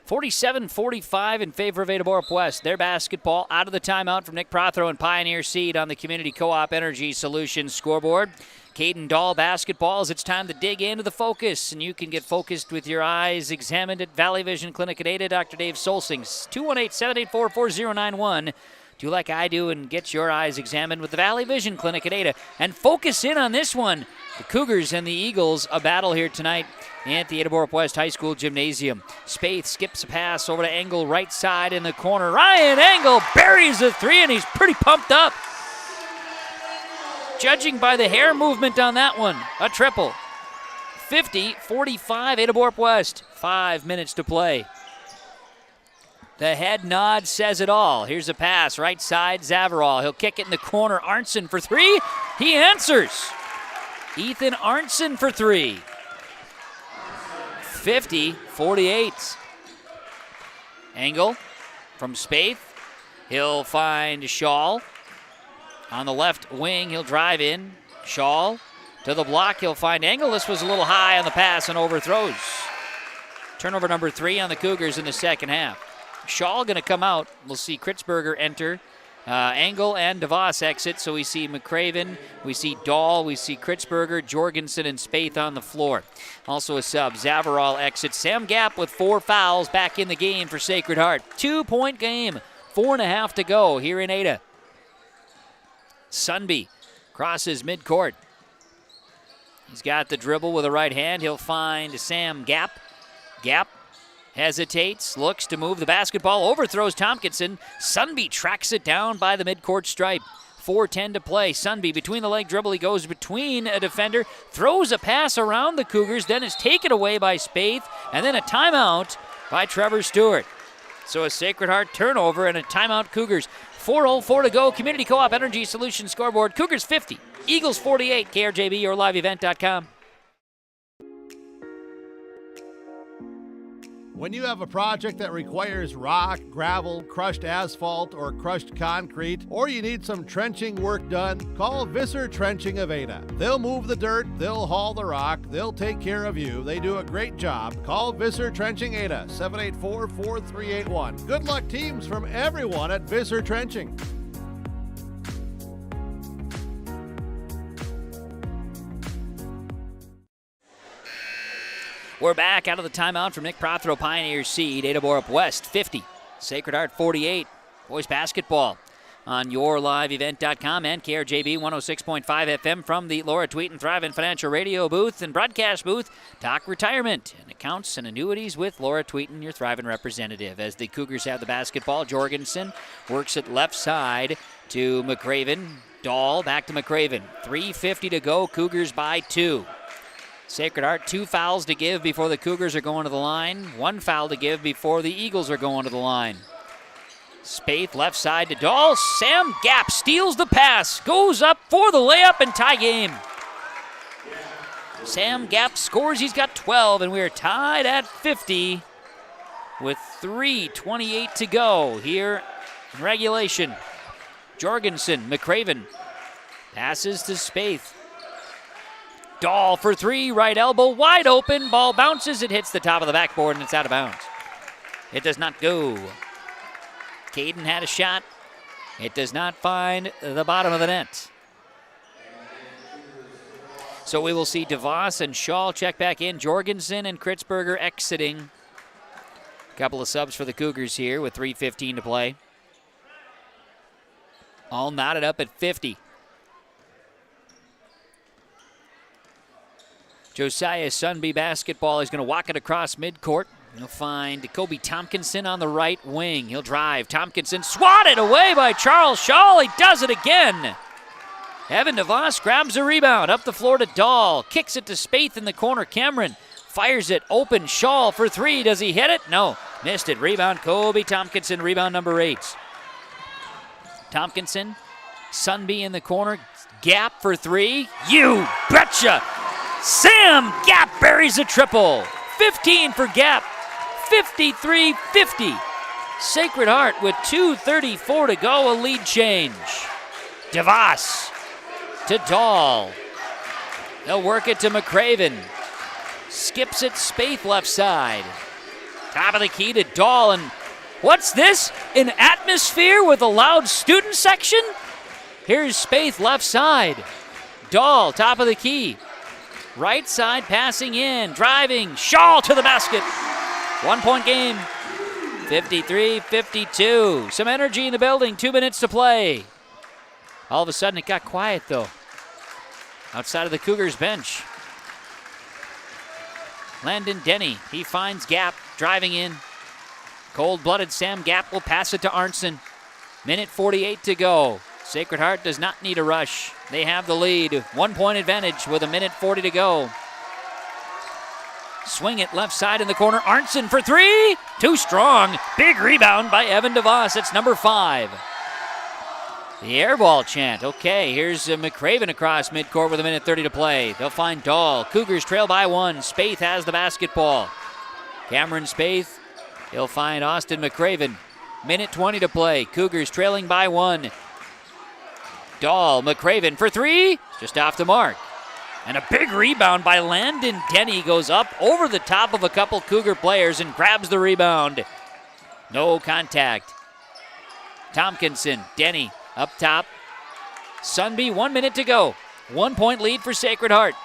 47-45 in favor of Ada-Borup-West. Their basketball out of the timeout from Nick Prothero and Pioneer Seed on the Community Co-op Energy Solutions scoreboard. Caden Dahl basketball as it's time to dig into the focus, and you can get focused with your eyes examined at Valley Vision Clinic at Ada. Dr. Dave Solsings, 218-784-4091. Do like I do and get your eyes examined with the Valley Vision Clinic at Ada. And focus in on this one. The Cougars and the Eagles, a battle here tonight at the Ada-Borup-West High School Gymnasium. Spaeth skips a pass over to Engel, right side in the corner. Ryan Engel buries a three, and he's pretty pumped up. Judging by the hair movement on that one, a triple. 50-45 Ada-Borup-West. 5 minutes to play. The head nod says it all. Here's a pass, right side, Zavarol. He'll kick it in the corner. Arnson for three. He answers. Ethan Arnson for three. 50-48. Engel from Spaeth. He'll find Shaw. On the left wing, he'll drive in. Shaw to the block. He'll find Engel. This was a little high on the pass and overthrows. Turnover number 3 on the Cougars in the second half. Shaw going to come out. We'll see Kritzberger enter. Engel and DeVos exit, so we see McCraven, we see Dahl, we see Kritzberger, Jorgensen, and Spaeth on the floor. Also a sub, Zavarol exits. Sam Gap with 4 fouls back in the game for Sacred Heart. 2-point game, 4.5 to go here in Ada. Sunby crosses midcourt. He's got the dribble with a right hand. He'll find Sam Gap. Gap hesitates, looks to move the basketball, overthrows Tompkinson. Sunby tracks it down by the midcourt stripe. 4:10 to play. Sunby between the leg dribble. He goes between a defender, throws a pass around the Cougars, then is taken away by Spaeth, and then a timeout by Trevor Stewart. So a Sacred Heart turnover and a timeout Cougars. 4:04 to go. Community Co-op Energy Solutions scoreboard. Cougars 50, Eagles 48. KRJB, yourliveevent.com. When you have a project that requires rock, gravel, crushed asphalt, or crushed concrete, or you need some trenching work done, call Visser Trenching of Ada. They'll move the dirt, they'll haul the rock, they'll take care of you. They do a great job. Call Visser Trenching Ada, 784-4381. Good luck, teams, from everyone at Visser Trenching. We're back out of the timeout from Nick Prothero Pioneer Seed. Ada-Borup-West 50, Sacred Heart 48. Boys basketball on yourliveevent.com and KRJB 106.5 FM from the Laura Tweeten Thrivent Financial Radio booth and broadcast booth. Talk retirement and accounts and annuities with Laura Tweeten, your Thrivent representative. As the Cougars have the basketball, Jorgensen works it left side to McCraven. Dahl back to McCraven. 3:50 to go. Cougars by 2. Sacred Heart, 2 fouls to give before the Cougars are going to the line. 1 foul to give before the Eagles are going to the line. Spaeth left side to Dahl. Sam Gapp steals the pass, goes up for the layup and tie game. Sam Gapp scores. He's got 12, and we're tied at 50 with 3:28 to go here in regulation. Jorgensen, McCraven passes to Spaeth. Dahl for 3, right elbow, wide open. Ball bounces, it hits the top of the backboard, and it's out of bounds. It does not go. Caden had a shot. It does not find the bottom of the net. So we will see DeVos and Shaw check back in. Jorgensen and Kritzberger exiting. Couple of subs for the Cougars here with 3:15 to play. All knotted up at 50. Josiah Sunby basketball. He's going to walk it across midcourt. He'll find Kobe Tompkinson on the right wing. He'll drive. Tompkinson swatted away by Charles Shaw. He does it again. Evan DeVos grabs a rebound. Up the floor to Dahl. Kicks it to Spaeth in the corner. Cameron fires it open. Shaw for 3. Does he hit it? No. Missed it. Rebound Kobe Tompkinson. Rebound number 8. Tompkinson. Sunby in the corner. Gap for 3. You betcha. Sam Gap buries a triple. 15 for Gap. 53-50. Sacred Heart with 2:34 to go, a lead change. DeVos to Dahl. They'll work it to McCraven. Skips it, Spaeth left side. Top of the key to Dahl, and what's this? An atmosphere with a loud student section? Here's Spaeth left side. Dahl, top of the key. Right side passing in, driving, Shaw to the basket. 1-point game, 53-52. Some energy in the building, 2 minutes to play. All of a sudden it got quiet though. Outside of the Cougars bench. Landon Denny, he finds Gap, driving in. Cold-blooded Sam Gap will pass it to Arnson. Minute 48 to go. Sacred Heart does not need a rush. They have the lead. 1-point advantage with 1:40 to go. Swing it left side in the corner. Arnson for 3. Too strong. Big rebound by Evan DeVos. It's number 5. The airball chant. Okay, here's McCraven across midcourt with 1:30 to play. They'll find Dahl. Cougars trail by 1. Spaeth has the basketball. Cameron Spaeth. He'll find Austin McCraven. 1:20 to play. Cougars trailing by 1. Dahl, McCraven for 3, just off the mark. And a big rebound by Landon Denny goes up over the top of a couple Cougar players and grabs the rebound. No contact. Tompkinson, Denny up top. Sunby, 1 minute to go. 1-point lead for Sacred Heart.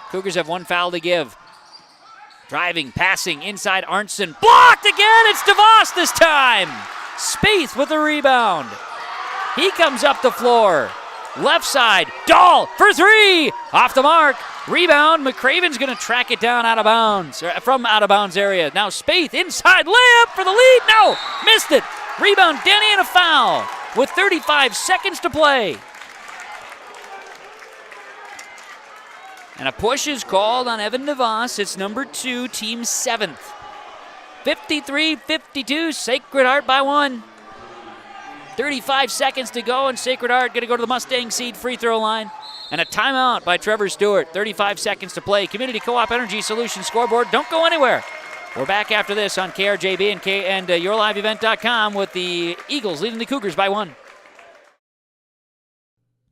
Cougars have 1 foul to give. Driving, passing, inside Arnson. Blocked again, it's DeVos this time. Spaeth with a rebound. He comes up the floor. Left side, Dahl for 3. Off the mark. Rebound. McCraven's going to track it down out of bounds, from out of bounds area. Now Spaeth inside, layup for the lead. No, missed it. Rebound, Denny, and a foul with 35 seconds to play. And a push is called on Evan DeVos. It's number 2, team 7th. 53-52, Sacred Heart by 1. 35 seconds to go, and Sacred Heart going to go to the Mustang Seed free throw line. And a timeout by Trevor Stewart. 35 seconds to play. Community Co-op Energy Solutions scoreboard. Don't go anywhere. We're back after this on KRJB and YourLiveEvent.com with the Eagles leading the Cougars by 1.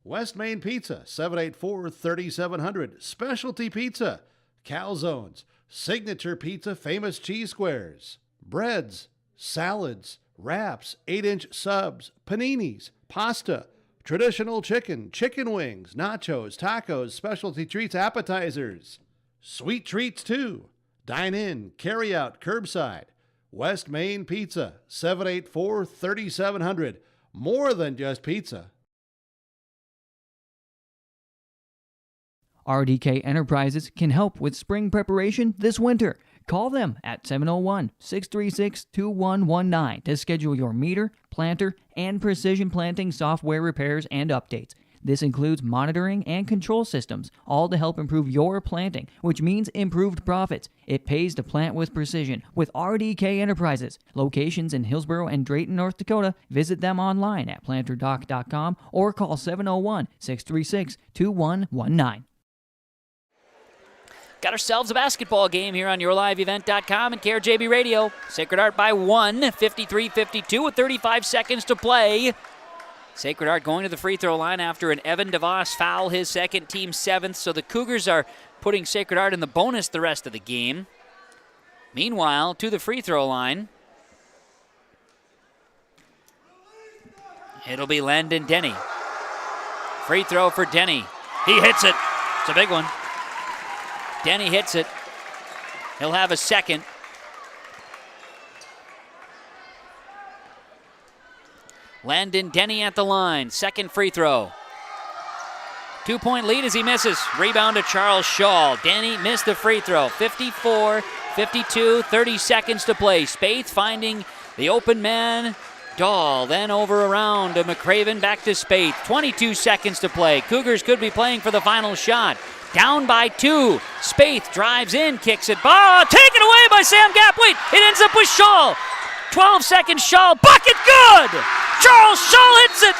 West Main Pizza, 784-3700. Specialty Pizza, calzones, signature pizza, famous cheese squares, breads, salads, wraps, 8-inch subs, paninis, pasta, traditional chicken, chicken wings, nachos, tacos, specialty treats, appetizers, sweet treats too. Dine in, carry out, curbside. West Main Pizza, 784-3700. More than just pizza. RDK Enterprises can help with spring preparation this winter. Call them at 701-636-2119 to schedule your meter, planter, and precision planting software repairs and updates. This includes monitoring and control systems, all to help improve your planting, which means improved profits. It pays to plant with precision with RDK Enterprises. Locations in Hillsborough and Drayton, North Dakota. Visit them online at planterdoc.com or call 701-636-2119. Got ourselves a basketball game here on YourLiveEvent.com and KRJB Radio. Sacred Heart by 1, 53-52 with 35 seconds to play. Sacred Heart going to the free throw line after an Evan DeVos foul, his second, team 7th. So the Cougars are putting Sacred Heart in the bonus the rest of the game. Meanwhile, to the free throw line, it'll be Landon Denny. Free throw for Denny. He hits it. It's a big one. Denny hits it. He'll have a second. Landon Denny at the line. Second free throw. 2-point lead as he misses. Rebound to Charles Shaw. Denny missed the free throw. 54-52, 30 seconds to play. Spaeth finding the open man. Dahl then over around to McCraven, back to Spaeth. 22 seconds to play. Cougars could be playing for the final shot. Down by 2. Spaeth drives in, kicks it. Ball taken away by Sam Gapp. Wait, it ends up with Shaw. 12 seconds, Shaw. Bucket good! Charles Shaw hits it!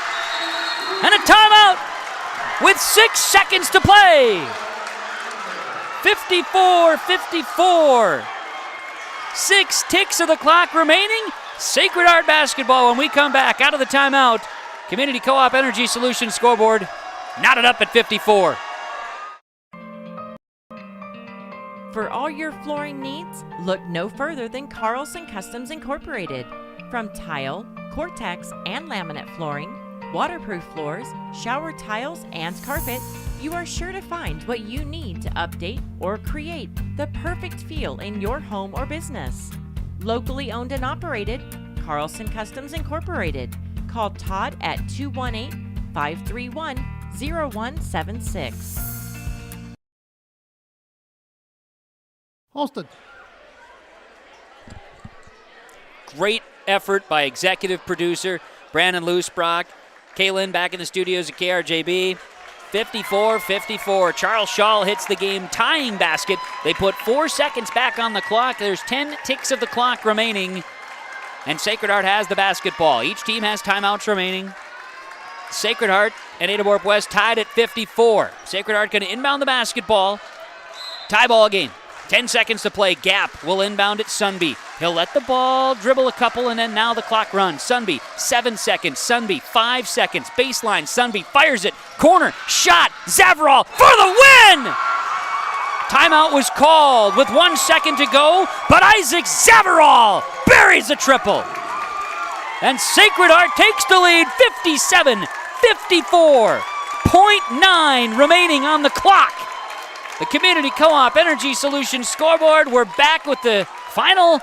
And a timeout with 6 seconds to play. 54-54. 6 ticks of the clock remaining. Sacred Heart basketball when we come back out of the timeout. Community Co-op Energy Solutions scoreboard knotted up at 54. For all your flooring needs, look no further than Carlson Customs Incorporated. From tile, Cortex, and laminate flooring, waterproof floors, shower tiles, and carpet, you are sure to find what you need to update or create the perfect feel in your home or business. Locally owned and operated, Carlson Customs Incorporated. Call Todd at 218-531-0176. Halsted. Great effort by executive producer Brandon Loosbrock. Kaylin back in the studios at KRJB. 54-54. Charles Shaw hits the game-tying basket. They put 4 seconds back on the clock. There's 10 ticks of the clock remaining. And Sacred Heart has the basketball. Each team has timeouts remaining. Sacred Heart and Ada-Borup-West tied at 54. Sacred Heart going to inbound the basketball. Tie ball game. 10 seconds to play. Gap will inbound at Sunby. He'll let the ball dribble a couple, and then now the clock runs. Sunby, 7 seconds. Sunby, 5 seconds. Baseline. Sunby fires it. Corner. Shot. Zavarol for the win! Timeout was called with 1 second to go, but Isaac Zavarol buries a triple. And Sacred Heart takes the lead, 57-54. 0.9 remaining on the clock. The Community Co-op Energy Solutions scoreboard. We're back with the final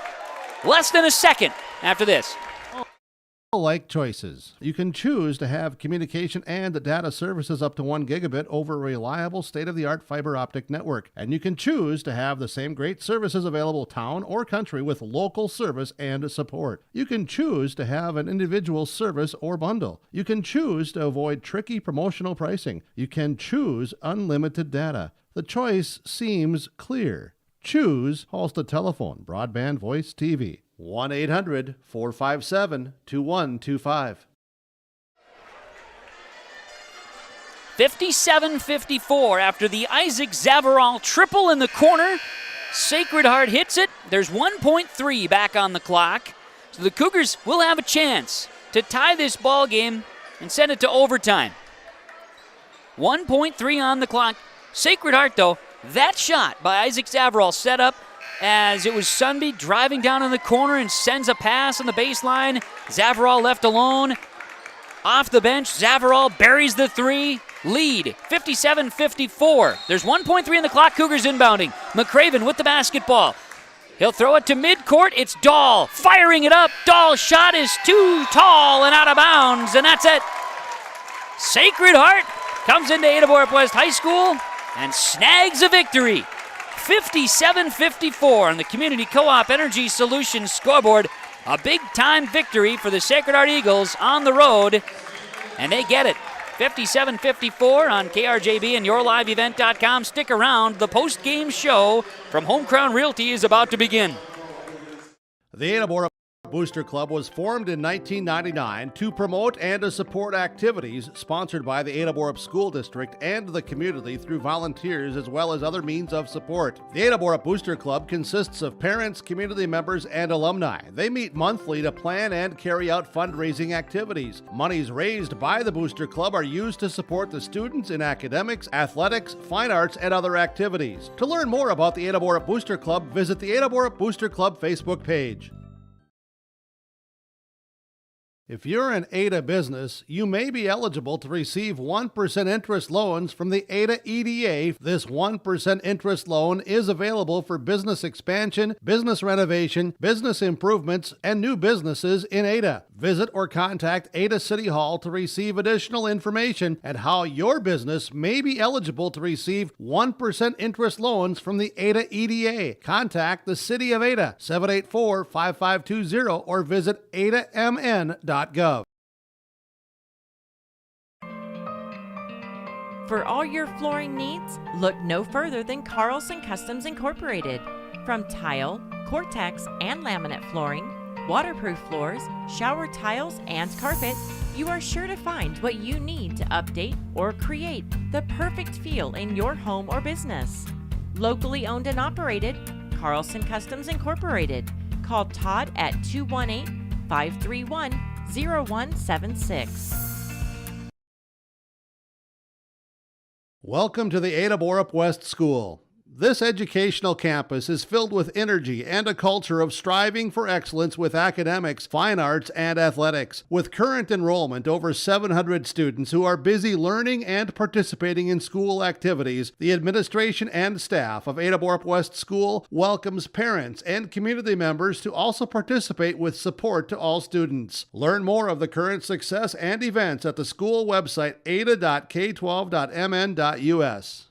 less than a second after this. Like choices. You can choose to have communication and data services up to 1 gigabit over a reliable state-of-the-art fiber optic network. And you can choose to have the same great services available town or country with local service and support. You can choose to have an individual service or bundle. You can choose to avoid tricky promotional pricing. You can choose unlimited data. The choice seems clear. Choose Halsted Telephone, Broadband Voice TV. 1-800-457-2125. 57-54 after the Isaac Zavarol triple in the corner. Sacred Heart hits it. There's 1.3 back on the clock. So the Cougars will have a chance to tie this ball game and send it to overtime. 1.3 on the clock. Sacred Heart, though, that shot by Isaac Zavarol set up as it was Sunby driving down in the corner and sends a pass on the baseline. Zavarol left alone. Off the bench, Zavarol buries the three. Lead, 57-54. There's 1.3 on the clock. Cougars inbounding. McCraven with the basketball. He'll throw it to midcourt. It's Dahl firing it up. Dahl's shot is too tall and out of bounds, and that's it. Sacred Heart comes into Ada-Borup-West High School and snags a victory. 57-54 on the Community Co-op Energy Solutions scoreboard. A big-time victory for the Sacred Heart Eagles on the road, and they get it. 57-54 on KRJB and YourLiveEvent.com. Stick around. The post-game show from Home Crown Realty is about to begin. The Ada-Borup Booster Club was formed in 1999 to promote and to support activities sponsored by the Ada-Borup School District and the community through volunteers as well as other means of support. The Ada-Borup Booster Club consists of parents, community members, and alumni. They meet monthly to plan and carry out fundraising activities. Monies raised by the Booster Club are used to support the students in academics, athletics, fine arts, and other activities. To learn more about the Ada-Borup Booster Club, visit the Ada-Borup Booster Club Facebook page. If you're an Ada business, you may be eligible to receive 1% interest loans from the Ada EDA. This 1% interest loan is available for business expansion, business renovation, business improvements, and new businesses in Ada. Visit or contact Ada City Hall to receive additional information and how your business may be eligible to receive 1% interest loans from the Ada EDA. Contact the City of Ada, 784-5520, or visit adamn.gov. For all your flooring needs, look no further than Carlson Customs Incorporated. From tile, Cortex, and laminate flooring, waterproof floors, shower tiles, and carpet, you are sure to find what you need to update or create the perfect feel in your home or business. Locally owned and operated, Carlson Customs Incorporated. Call Todd at 218-531-0176. Welcome to the Ada-Borup West School. This educational campus is filled with energy and a culture of striving for excellence with academics, fine arts, and athletics. With current enrollment over 700 students who are busy learning and participating in school activities, the administration and staff of Ada-Borup West School welcomes parents and community members to also participate with support to all students. Learn more of the current success and events at the school website ada.k12.mn.us.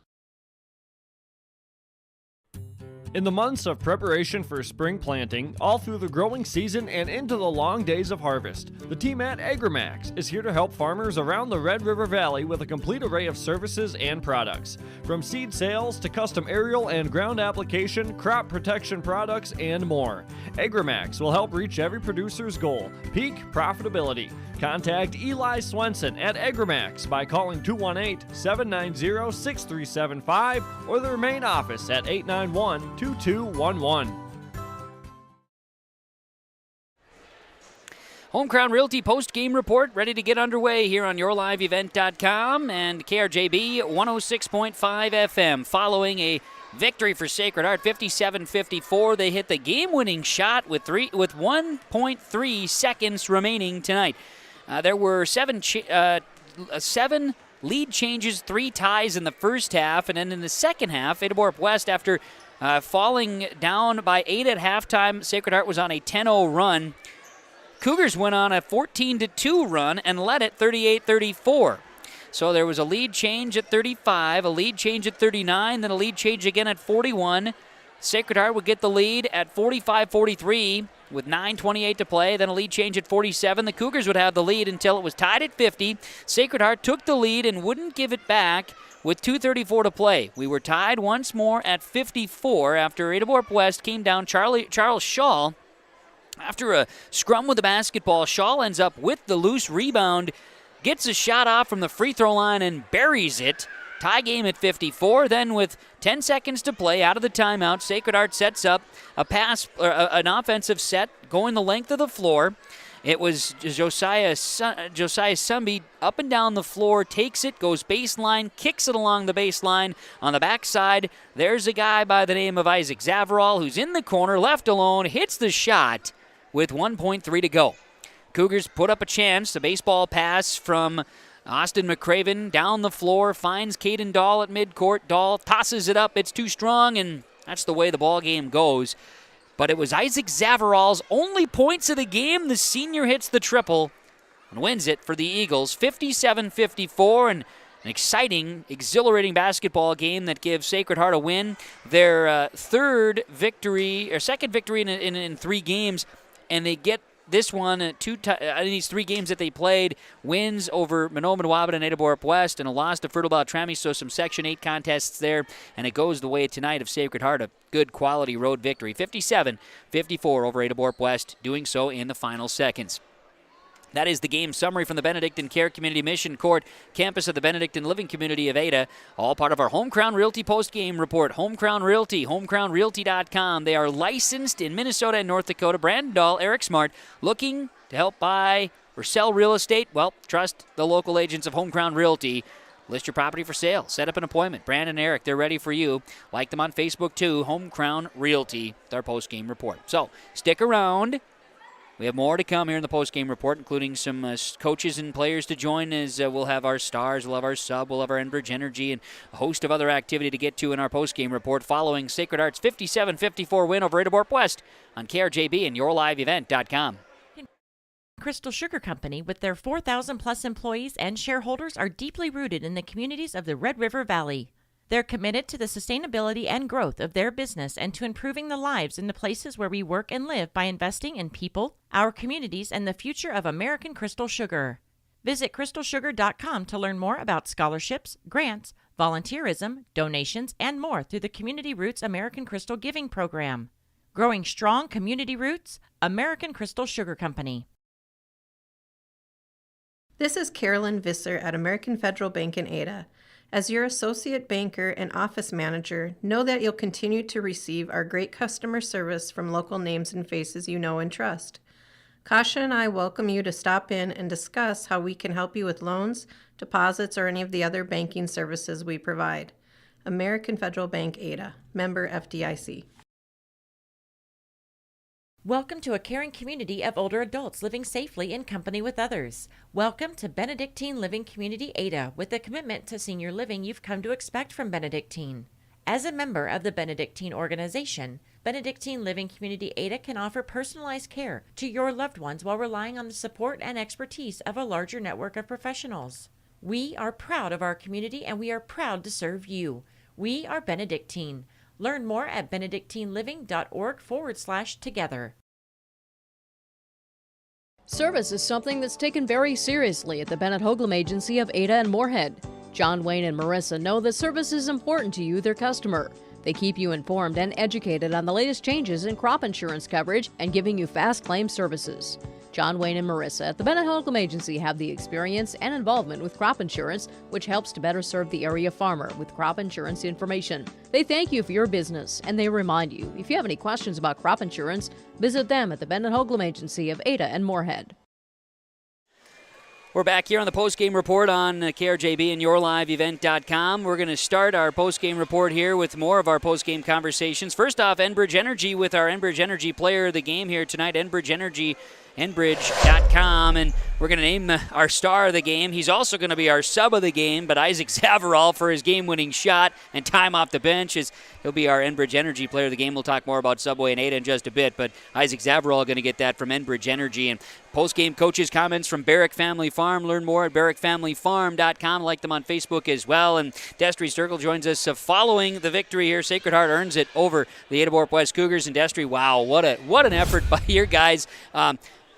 In the months of preparation for spring planting, all through the growing season and into the long days of harvest, the team at AgriMax is here to help farmers around the Red River Valley with a complete array of services and products. From seed sales to custom aerial and ground application, crop protection products, and more. AgriMax will help reach every producer's goal, peak profitability. Contact Eli Swenson at AgriMax by calling 218-790-6375 or their main office at 891-2211. Home Crown Realty post-game report ready to get underway here on YourLiveEvent.com and KRJB 106.5 FM. Following a victory for Sacred Heart, 57-54, they hit the game-winning shot with 1.3 seconds remaining tonight. There were seven lead changes, 3 ties in the first half, and then in the second half, Ada-Borup-West, after falling down by 8 at halftime, Sacred Heart was on a 10-0 run. Cougars went on a 14-2 run and led it 38-34. So there was a lead change at 35, a lead change at 39, then a lead change again at 41. Sacred Heart would get the lead at 45-43 with 9:28 to play, then a lead change at 47. The Cougars would have the lead until it was tied at 50. Sacred Heart took the lead and wouldn't give it back with 2:34 to play. We were tied once more at 54 after Ada-Borup-West came down. Charles Shaw, after a scrum with the basketball, Shaw ends up with the loose rebound, gets a shot off from the free throw line and buries it. Tie game at 54. Then with 10 seconds to play out of the timeout, Sacred Heart sets up a pass, or an offensive set going the length of the floor. It was Josiah Sumby up and down the floor, takes it, goes baseline, kicks it along the baseline. On the backside, there's a guy by the name of Isaac Zavarol who's in the corner, left alone, hits the shot with 1.3 to go. Cougars put up a chance. A baseball pass from Austin McCraven down the floor, finds Caden Dahl at midcourt. Dahl tosses it up. It's too strong, and that's the way the ball game goes. But it was Isaac Zavarol's only points of the game. The senior hits the triple and wins it for the Eagles, 57-54, and an exciting, exhilarating basketball game that gives Sacred Heart a win. Their second victory in 3 games, and they get this one in these 3 games that they played, wins over Monoman Wabat and Ada-Borup-West, and a loss to Fertile Beltrami, so some Section 8 contests there, and it goes the way tonight of Sacred Heart, a good quality road victory, 57-54 over Ada-Borup-West, doing so in the final seconds. That is the game summary from the Benedictine Care Community Mission Court, campus of the Benedictine Living Community of Ada. All part of our Home Crown Realty post-game report. Home Crown Realty, homecrownrealty.com. They are licensed in Minnesota and North Dakota. Brandon Dahl, Eric Smart, looking to help buy or sell real estate? Well, trust the local agents of Home Crown Realty. List your property for sale. Set up an appointment. Brandon and Eric, they're ready for you. Like them on Facebook, too. Home Crown Realty, our post-game report. So, stick around. We have more to come here in the post-game report, including some coaches and players to join, as we'll have our stars, we'll have our sub, we'll have our Enbridge Energy, and a host of other activity to get to in our post-game report following Sacred Heart's 57-54 win over Ada-Borup-West on KRJB and YourLiveEvent.com. Crystal Sugar Company, with their 4,000-plus employees and shareholders, are deeply rooted in the communities of the Red River Valley. They're committed to the sustainability and growth of their business and to improving the lives in the places where we work and live by investing in people, our communities, and the future of American Crystal Sugar. Visit crystalsugar.com to learn more about scholarships, grants, volunteerism, donations, and more through the Community Roots American Crystal Giving Program. Growing strong community roots, American Crystal Sugar Company. This is Carolyn Visser at American Federal Bank in Ada. As your associate banker and office manager, know that you'll continue to receive our great customer service from local names and faces you know and trust. Kasha and I welcome you to stop in and discuss how we can help you with loans, deposits, or any of the other banking services we provide. American Federal Bank Ada, member FDIC. Welcome to a caring community of older adults living safely in company with others. Welcome to Benedictine Living Community Ada, with the commitment to senior living you've come to expect from Benedictine. As a member of the Benedictine organization, Benedictine Living Community Ada can offer personalized care to your loved ones while relying on the support and expertise of a larger network of professionals. We are proud of our community and we are proud to serve you. We are Benedictine. Learn more at benedictineliving.org/together. Service is something that's taken very seriously at the Bennett Hoagland Agency of Ada and Moorhead. John Wayne and Marissa know that service is important to you, their customer. They keep you informed and educated on the latest changes in crop insurance coverage and giving you fast claim services. John Wayne and Marissa at the Bennett Hoagland Agency have the experience and involvement with crop insurance, which helps to better serve the area farmer with crop insurance information. They thank you for your business, and they remind you, if you have any questions about crop insurance, visit them at the Bennett Hoagland Agency of Ada and Moorhead. We're back here on the postgame report on KRJB and YourLiveEvent.com. We're going to start our postgame report here with more of our postgame conversations. First off, Enbridge Energy with our Enbridge Energy player of the game here tonight, Enbridge Energy, Enbridge.com, and we're going to name our star of the game. He's also going to be our sub of the game, but Isaac Zavarol for his game-winning shot and time off the bench he'll be our Enbridge Energy player of the game. We'll talk more about Subway and Ada in just a bit, but Isaac Zavarol going to get that from Enbridge Energy. And post-game coaches' comments from Barrick Family Farm. Learn more at barrickfamilyfarm.com. Like them on Facebook as well. And Destry Sturgill joins us following the victory here. Sacred Heart earns it over the Ada-Borup-West Cougars. And Destry, wow, what an effort by your guys.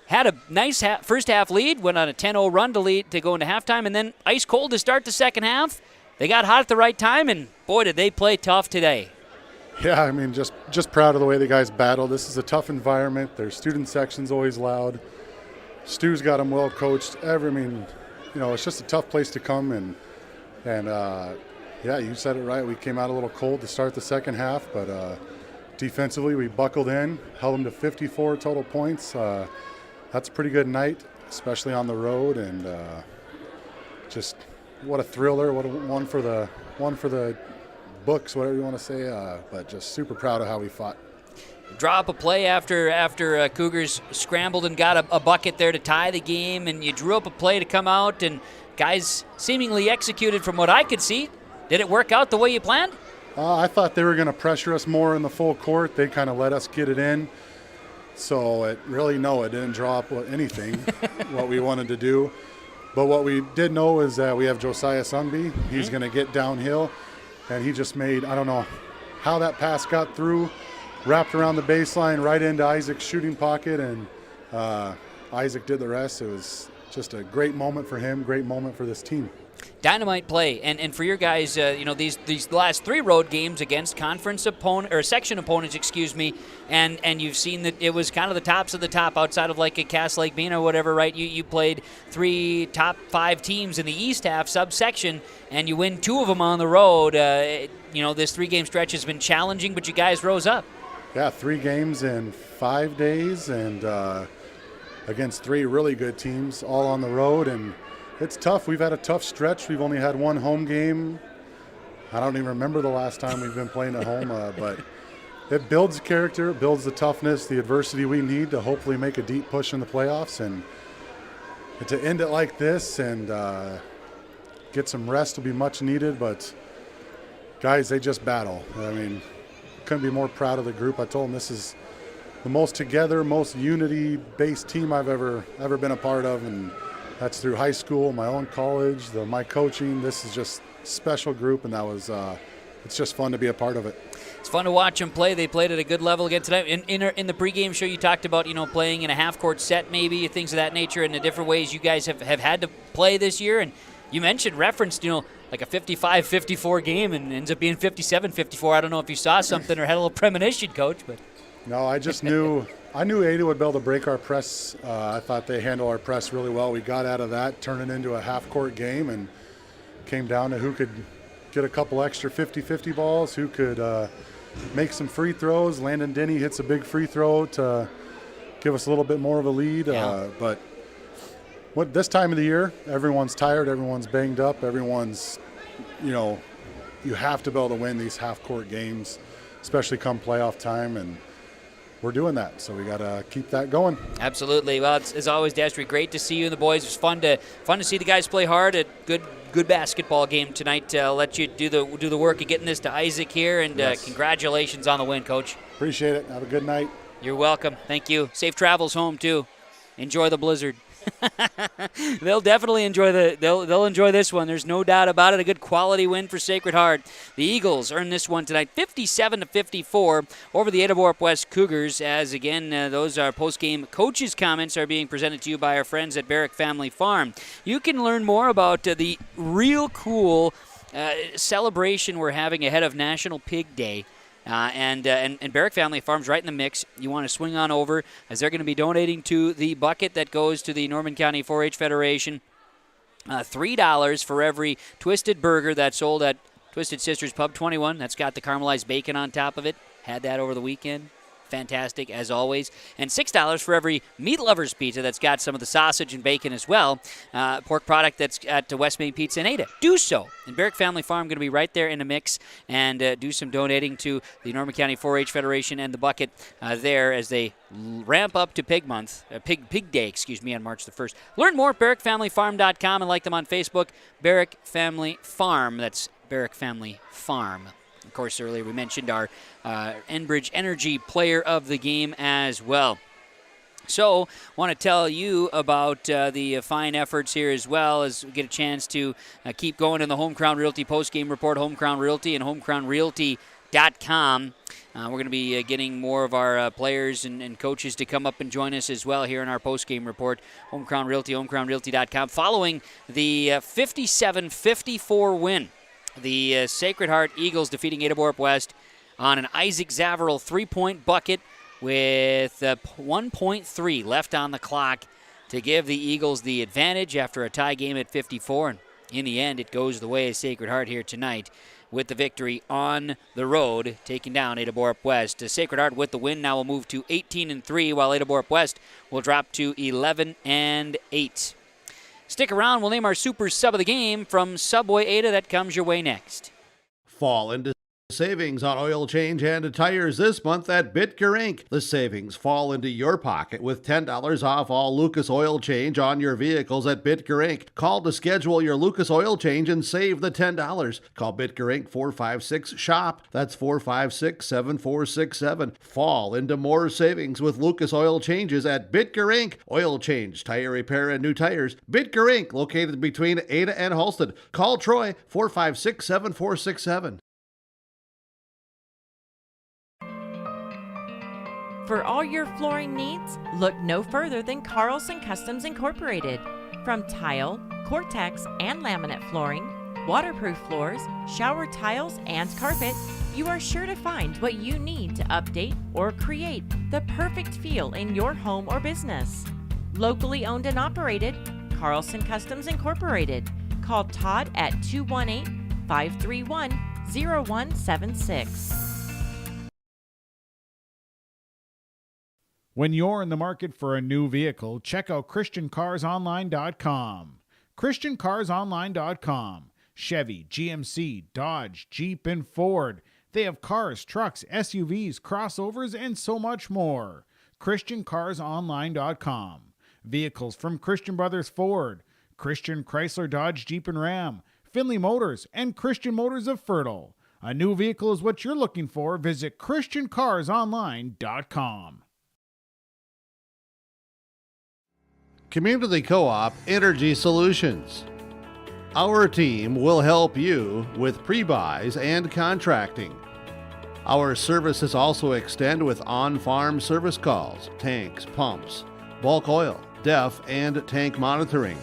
Had a nice first half lead, went on a 10-0 run to go into halftime, and then ice cold to start the second half. They got hot at the right time, and boy, did they play tough today. Yeah, I mean, just proud of the way the guys battled. This is a tough environment. Their student section's always loud. Stu's got them well coached. It's just a tough place to come, and Yeah, you said it right. We came out a little cold to start the second half, but defensively we buckled in, held them to 54 total points. That's a pretty good night, especially on the road, and just what a thriller, what a one for the books, whatever you want to say, but just super proud of how we fought. Draw up a play after Cougars scrambled and got a bucket there to tie the game, and you drew up a play to come out, and guys seemingly executed from what I could see. Did it work out the way you planned? I thought they were going to pressure us more in the full court. They kind of let us get it in. So it didn't draw up anything, what we wanted to do. But what we did know is that we have Josiah Sundby. He's going to get downhill, and he just made, I don't know how that pass got through, wrapped around the baseline, right into Isaac's shooting pocket, and Isaac did the rest. It was just a great moment for him, great moment for this team. Dynamite play, and for your guys, these last 3 road games against conference opponent or section opponents, and you've seen that it was kind of the tops of the top outside of like a Cass Lake Bean or whatever, right? You played 3 top 5 teams in the East half subsection, and you win 2 of them on the road. This 3-game stretch has been challenging, but you guys rose up. Yeah, 3 games in 5 days, and against 3 really good teams, all on the road, and it's tough. We've had a tough stretch. We've only had 1 home game. I don't even remember the last time we've been playing at home, but it builds character, it builds the toughness, the adversity we need to hopefully make a deep push in the playoffs. And to end it like this and get some rest will be much needed. But guys, they just battle. I mean, couldn't be more proud of the group. I told them this is the most together, most unity-based team I've ever been a part of, and that's through high school, my own college, my coaching. This is just a special group, and that was it's just fun to be a part of it. It's fun to watch them play. They played at a good level again tonight. In the pregame show, you talked about playing in a half-court set, maybe things of that nature, and the different ways you guys have had to play this year. And you referenced like a 55-54 game, and ends up being 57-54. I don't know if you saw something or had a little premonition, Coach, but no, I just knew. I knew Ada would be able to break our press. I thought they handled our press really well. We got out of that, turned it into a half-court game, and came down to who could get a couple extra 50-50 balls, who could make some free throws. Landon Denny hits a big free throw to give us a little bit more of a lead. Yeah. But this time of the year, everyone's tired, everyone's banged up, everyone's, you have to be able to win these half-court games, especially come playoff time, and we're doing that, so we got to keep that going. Absolutely. Well, it's, as always, Destry, great to see you and the boys. It was fun to see the guys play hard. A good basketball game tonight. I'll let you do the work of getting this to Isaac here, and yes. Congratulations on the win, Coach. Appreciate it. Have a good night. You're welcome. Thank you. Safe travels home too. Enjoy the blizzard. They'll definitely enjoy they'll enjoy this one. There's no doubt about it. A good quality win for Sacred Heart. The Eagles earned this one tonight, 57-54 over the Ada-Borup-West Cougars. As again, those are post-game coaches' comments are being presented to you by our friends at Barrick Family Farm. You can learn more about the real cool celebration we're having ahead of National Pig Day. And Barrick Family Farm's right in the mix. You want to swing on over as they're going to be donating to the bucket that goes to the Norman County 4-H Federation. $3 for every Twisted Burger that's sold at Twisted Sisters Pub 21. That's got the caramelized bacon on top of it. Had that over the weekend. Fantastic, as always. And $6 for every Meat Lovers Pizza that's got some of the sausage and bacon as well. Pork product that's at West Main Pizza and Ada. Do so. And Barrick Family Farm going to be right there in the mix and do some donating to the Norman County 4-H Federation and the bucket there as they ramp up to Pig Month, Pig Day, on March the 1st. Learn more at barrickfamilyfarm.com and like them on Facebook. Barrick Family Farm. That's Barrick Family Farm. Of course, earlier we mentioned our Enbridge Energy Player of the Game as well. So, want to tell you about the fine efforts here as well as we get a chance to keep going in the Home Crown Realty postgame report, Home Crown Realty and homecrownrealty.com. We're going to be getting more of our players and coaches to come up and join us as well here in our postgame report, Home Crown Realty, homecrownrealty.com, following the 57-54 win. The Sacred Heart Eagles defeating Ada-Borup-West on an Isaac Zavarel three-point bucket with 1.3 left on the clock to give the Eagles the advantage after a tie game at 54. And in the end, it goes the way of Sacred Heart here tonight with the victory on the road, taking down Ada-Borup-West. Sacred Heart with the win now will move to 18-3, while Ada-Borup-West will drop to 11-8. Stick around. We'll name our super sub of the game from Subway Ada. That comes your way next. Fall into savings on oil change and tires this month at Bitker Inc. The savings fall into your pocket with $10 off all Lucas Oil Change on your vehicles at Bitker Inc. Call to schedule your Lucas Oil Change and save the $10. Call Bitker Inc. 456-SHOP. That's 456-7467. Fall into more savings with Lucas Oil Changes at Bitker Inc. Oil change, tire repair, and new tires. Bitker Inc. Located between Ada and Halsted. Call Troy 456-7467. For all your flooring needs, look no further than Carlson Customs Incorporated. From tile, Cortex, and laminate flooring, waterproof floors, shower tiles, and carpet, you are sure to find what you need to update or create the perfect feel in your home or business. Locally owned and operated, Carlson Customs Incorporated. Call Todd at 218-531-0176. When you're in the market for a new vehicle, check out ChristianCarsOnline.com. ChristianCarsOnline.com. Chevy, GMC, Dodge, Jeep, and Ford. They have cars, trucks, SUVs, crossovers, and so much more. ChristianCarsOnline.com. Vehicles from Christian Brothers Ford, Christian Chrysler, Dodge, Jeep, and Ram, Finley Motors, and Christian Motors of Fertile. A new vehicle is what you're looking for. Visit ChristianCarsOnline.com. Community Co-op Energy Solutions. Our team will help you with pre-buys and contracting. Our services also extend with on-farm service calls, tanks, pumps, bulk oil, DEF and tank monitoring,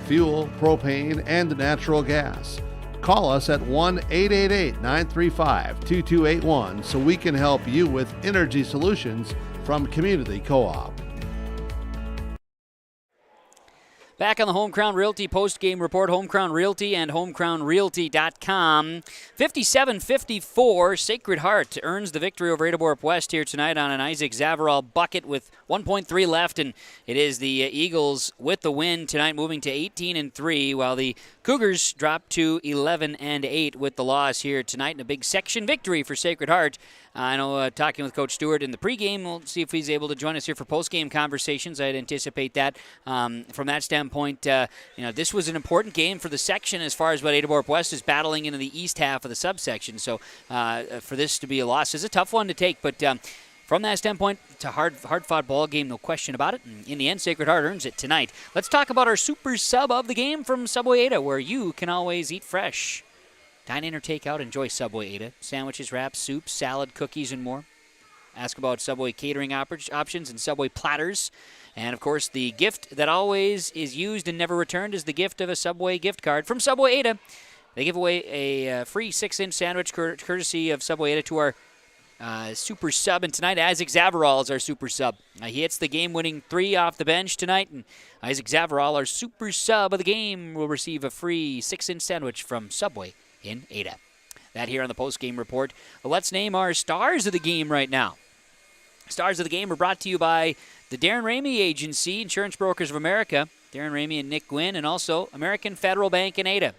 fuel, propane, and natural gas. Call us at 1-888-935-2281 so we can help you with energy solutions from Community Co-op. Back on the Home Crown Realty post-game report, Home Crown Realty and homecrownrealty.com. 57-54, Sacred Heart earns the victory over Ada-Borup-West here tonight on an Isaac Zavarol bucket with 1.3 left, and it is the Eagles with the win tonight, moving to 18-3, while the Cougars drop to 11-8 with the loss here tonight, and a big section victory for Sacred Heart. I know talking with Coach Stewart in the pregame, we'll see if he's able to join us here for postgame conversations. I'd anticipate that. From that standpoint, this was an important game for the section as far as what Ada-Borup-West is battling into the east half of the subsection. So for this to be a loss is a tough one to take, but from that standpoint, it's a hard-fought ball game, no question about it. And in the end, Sacred Heart earns it tonight. Let's talk about our super sub of the game from Subway Ada, where you can always eat fresh. Dine in or take out, enjoy Subway Ada. Sandwiches, wraps, soups, salad, cookies, and more. Ask about Subway catering options and Subway platters. And, of course, the gift that always is used and never returned is the gift of a Subway gift card from Subway Ada. They give away a free 6-inch sandwich courtesy of Subway Ada to our super sub. And tonight, Isaac Zavarol is our super sub. He hits the game-winning 3 off the bench tonight. And Isaac Zavarol, our super sub of the game, will receive a free 6-inch sandwich from Subway in Ada. That here on the post-game report. Let's name our stars of the game right now. Stars of the game are brought to you by the Darren Ramey Agency, Insurance Brokers of America, Darren Ramey and Nick Gwynn, and also American Federal Bank in Ada.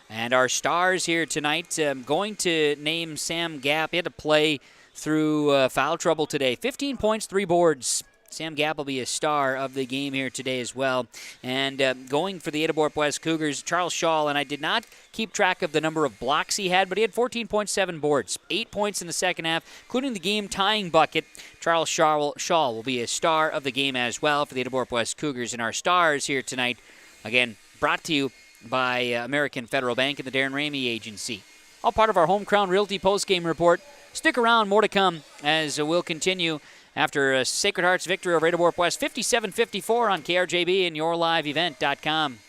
And our stars here tonight, I'm going to name Sam Gapp. He had to play through foul trouble today. 15 points, 3 boards. Sam Gapp will be a star of the game here today as well. And going for the Ada-Borup-West Cougars, Charles Shaw, and I did not keep track of the number of blocks he had, but he had 14.7 boards, 8 points in the second half, including the game-tying bucket. Charles Shaw will be a star of the game as well for the Ada-Borup-West Cougars. And our stars here tonight, again, brought to you by American Federal Bank and the Darren Ramey Agency. All part of our Home Crown Realty postgame report. Stick around, more to come as we'll continue after Sacred Heart's victory over Ada-Borup-West, 57-54 on KRJB and YourLiveEvent.com.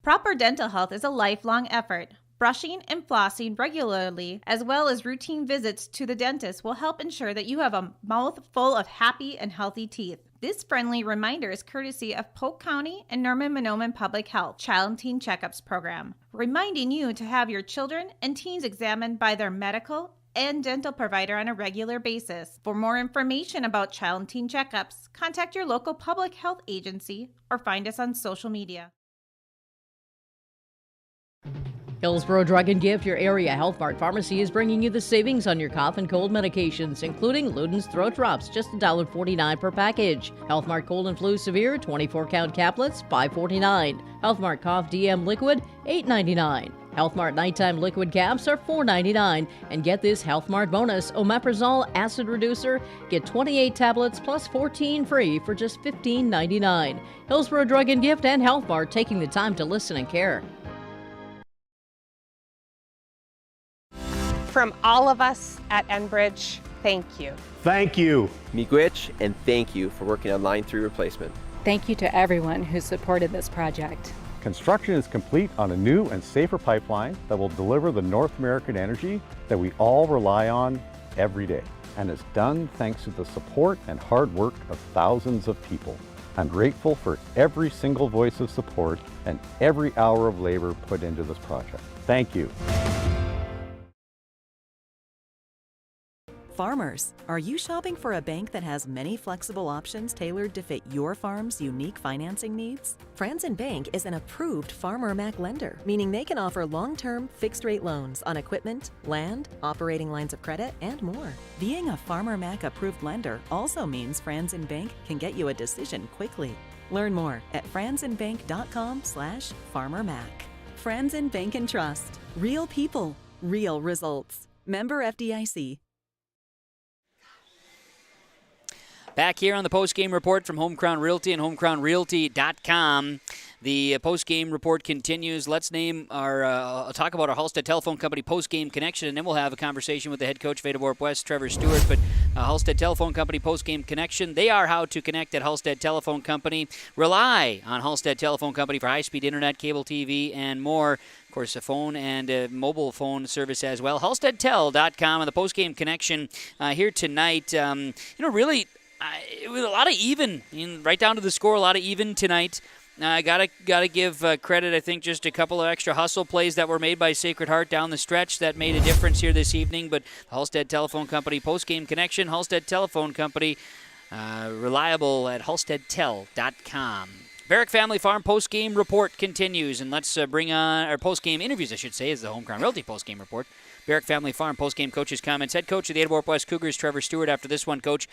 Proper dental health is a lifelong effort. Brushing and flossing regularly, as well as routine visits to the dentist, will help ensure that you have a mouth full of happy and healthy teeth. This friendly reminder is courtesy of Polk County and Norman-Monoman Public Health Child and Teen Checkups Program, reminding you to have your children and teens examined by their medical and dental provider on a regular basis. For more information about child and teen checkups, contact your local public health agency or find us on social media. Hillsborough Drug and Gift, your area Health Mart pharmacy, is bringing you the savings on your cough and cold medications, including Luden's Throat Drops, just $1.49 per package. Health Mart Cold and Flu Severe, 24-count caplets, $5.49. Health Mart Cough DM Liquid, $8.99. Health Mart Nighttime Liquid Caps are $4.99. And get this Health Mart bonus, Omeprazole Acid Reducer. Get 28 tablets plus 14 free for just $15.99. Hillsborough Drug and Gift and Health Mart, taking the time to listen and care. From all of us at Enbridge, thank you. Thank you. Miigwech, and thank you for working on Line 3 replacement. Thank you to everyone who supported this project. Construction is complete on a new and safer pipeline that will deliver the North American energy that we all rely on every day. And it's done thanks to the support and hard work of thousands of people. I'm grateful for every single voice of support and every hour of labor put into this project. Thank you. Farmers, are you shopping for a bank that has many flexible options tailored to fit your farm's unique financing needs? Franzen Bank is an approved Farmer Mac lender, meaning they can offer long-term, fixed-rate loans on equipment, land, operating lines of credit, and more. Being a Farmer Mac approved lender also means Franzen Bank can get you a decision quickly. Learn more at franzenbank.com/farmermac. Franzen Bank and Trust. Real people, real results. Member FDIC. Back here on the post-game report from Home Crown Realty and homecrownrealty.com. The post-game report continues. Let's talk about our Halstead Telephone Company post-game connection, and then we'll have a conversation with the head coach of Ada-Borup-West, Trevor Stewart. But Halstead Telephone Company post-game connection, they are how to connect at Halstead Telephone Company. Rely on Halstead Telephone Company for high-speed internet, cable TV, and more. Of course, a phone and a mobile phone service as well. HalsteadTel.com and the post-game connection here tonight. Really, it was a lot of even, right down to the score, a lot of even tonight. Gotta give credit, I think, just a couple of extra hustle plays that were made by Sacred Heart down the stretch that made a difference here this evening. But Halstead Telephone Company post-game connection, Halstead Telephone Company, reliable at halsteadtel.com. Barrick Family Farm post-game report continues, and let's bring on our post-game interviews, I should say, is the Home Crown Realty post-game report. Barrick Family Farm post-game coaches' comments. Head coach of the Ada-Borup-West Cougars, Trevor Stewart, after this one, Coach.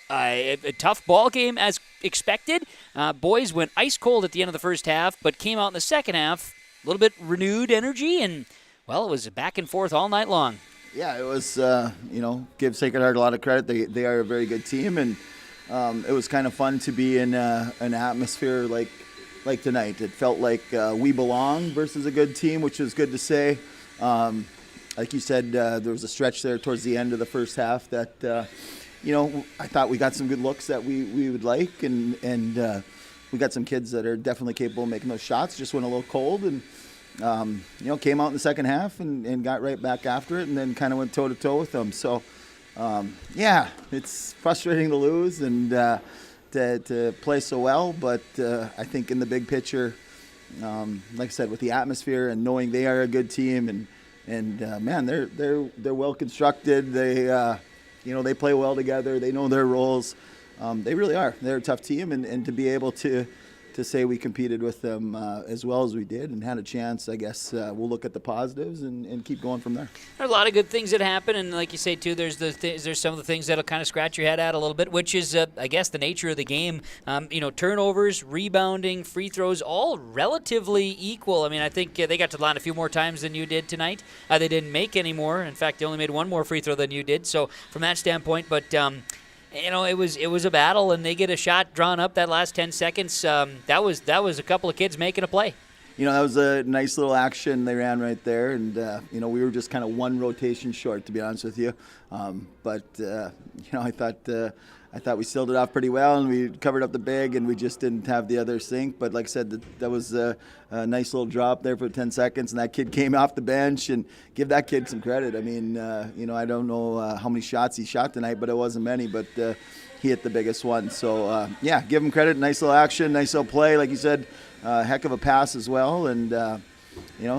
A tough ball game as expected. Boys went ice cold at the end of the first half, but came out in the second half a little bit renewed energy, and, well, it was back and forth all night long. Yeah, it was, give Sacred Heart a lot of credit. They are a very good team, and it was kind of fun to be in an atmosphere like tonight. It felt like we belong versus a good team, which is good to say. Like you said, there was a stretch there towards the end of the first half that, I thought we got some good looks that we would like, and we got some kids that are definitely capable of making those shots. Just went a little cold, and came out in the second half and got right back after it, and then kind of went toe-to-toe with them. So, it's frustrating to lose and to play so well, but I think in the big picture, like I said, with the atmosphere and knowing they are a good team, and man, they're well constructed. They they play well together. They know their roles. They really are. They're a tough team, and to be able to say we competed with them as well as we did and had a chance, I guess we'll look at the positives and keep going from there. There are a lot of good things that happen, and like you say, too, there's some of the things that'll kind of scratch your head at a little bit, which is, I guess, the nature of the game. Turnovers, rebounding, free throws, all relatively equal. I mean, I think they got to the line a few more times than you did tonight. They didn't make any more. In fact, they only made one more free throw than you did. So from that standpoint, but it was a battle, and they get a shot drawn up that last 10 seconds. That was a couple of kids making a play. That was a nice little action they ran right there, and we were just kind of one rotation short, to be honest with you. But I thought we sealed it off pretty well, and we covered up the big, and we just didn't have the other sink. But like I said, that was a nice little drop there for 10 seconds, and that kid came off the bench, and give that kid some credit. I mean, I don't know how many shots he shot tonight, but it wasn't many, but he hit the biggest one. So, give him credit. Nice little action, nice little play. Like you said, heck of a pass as well. And,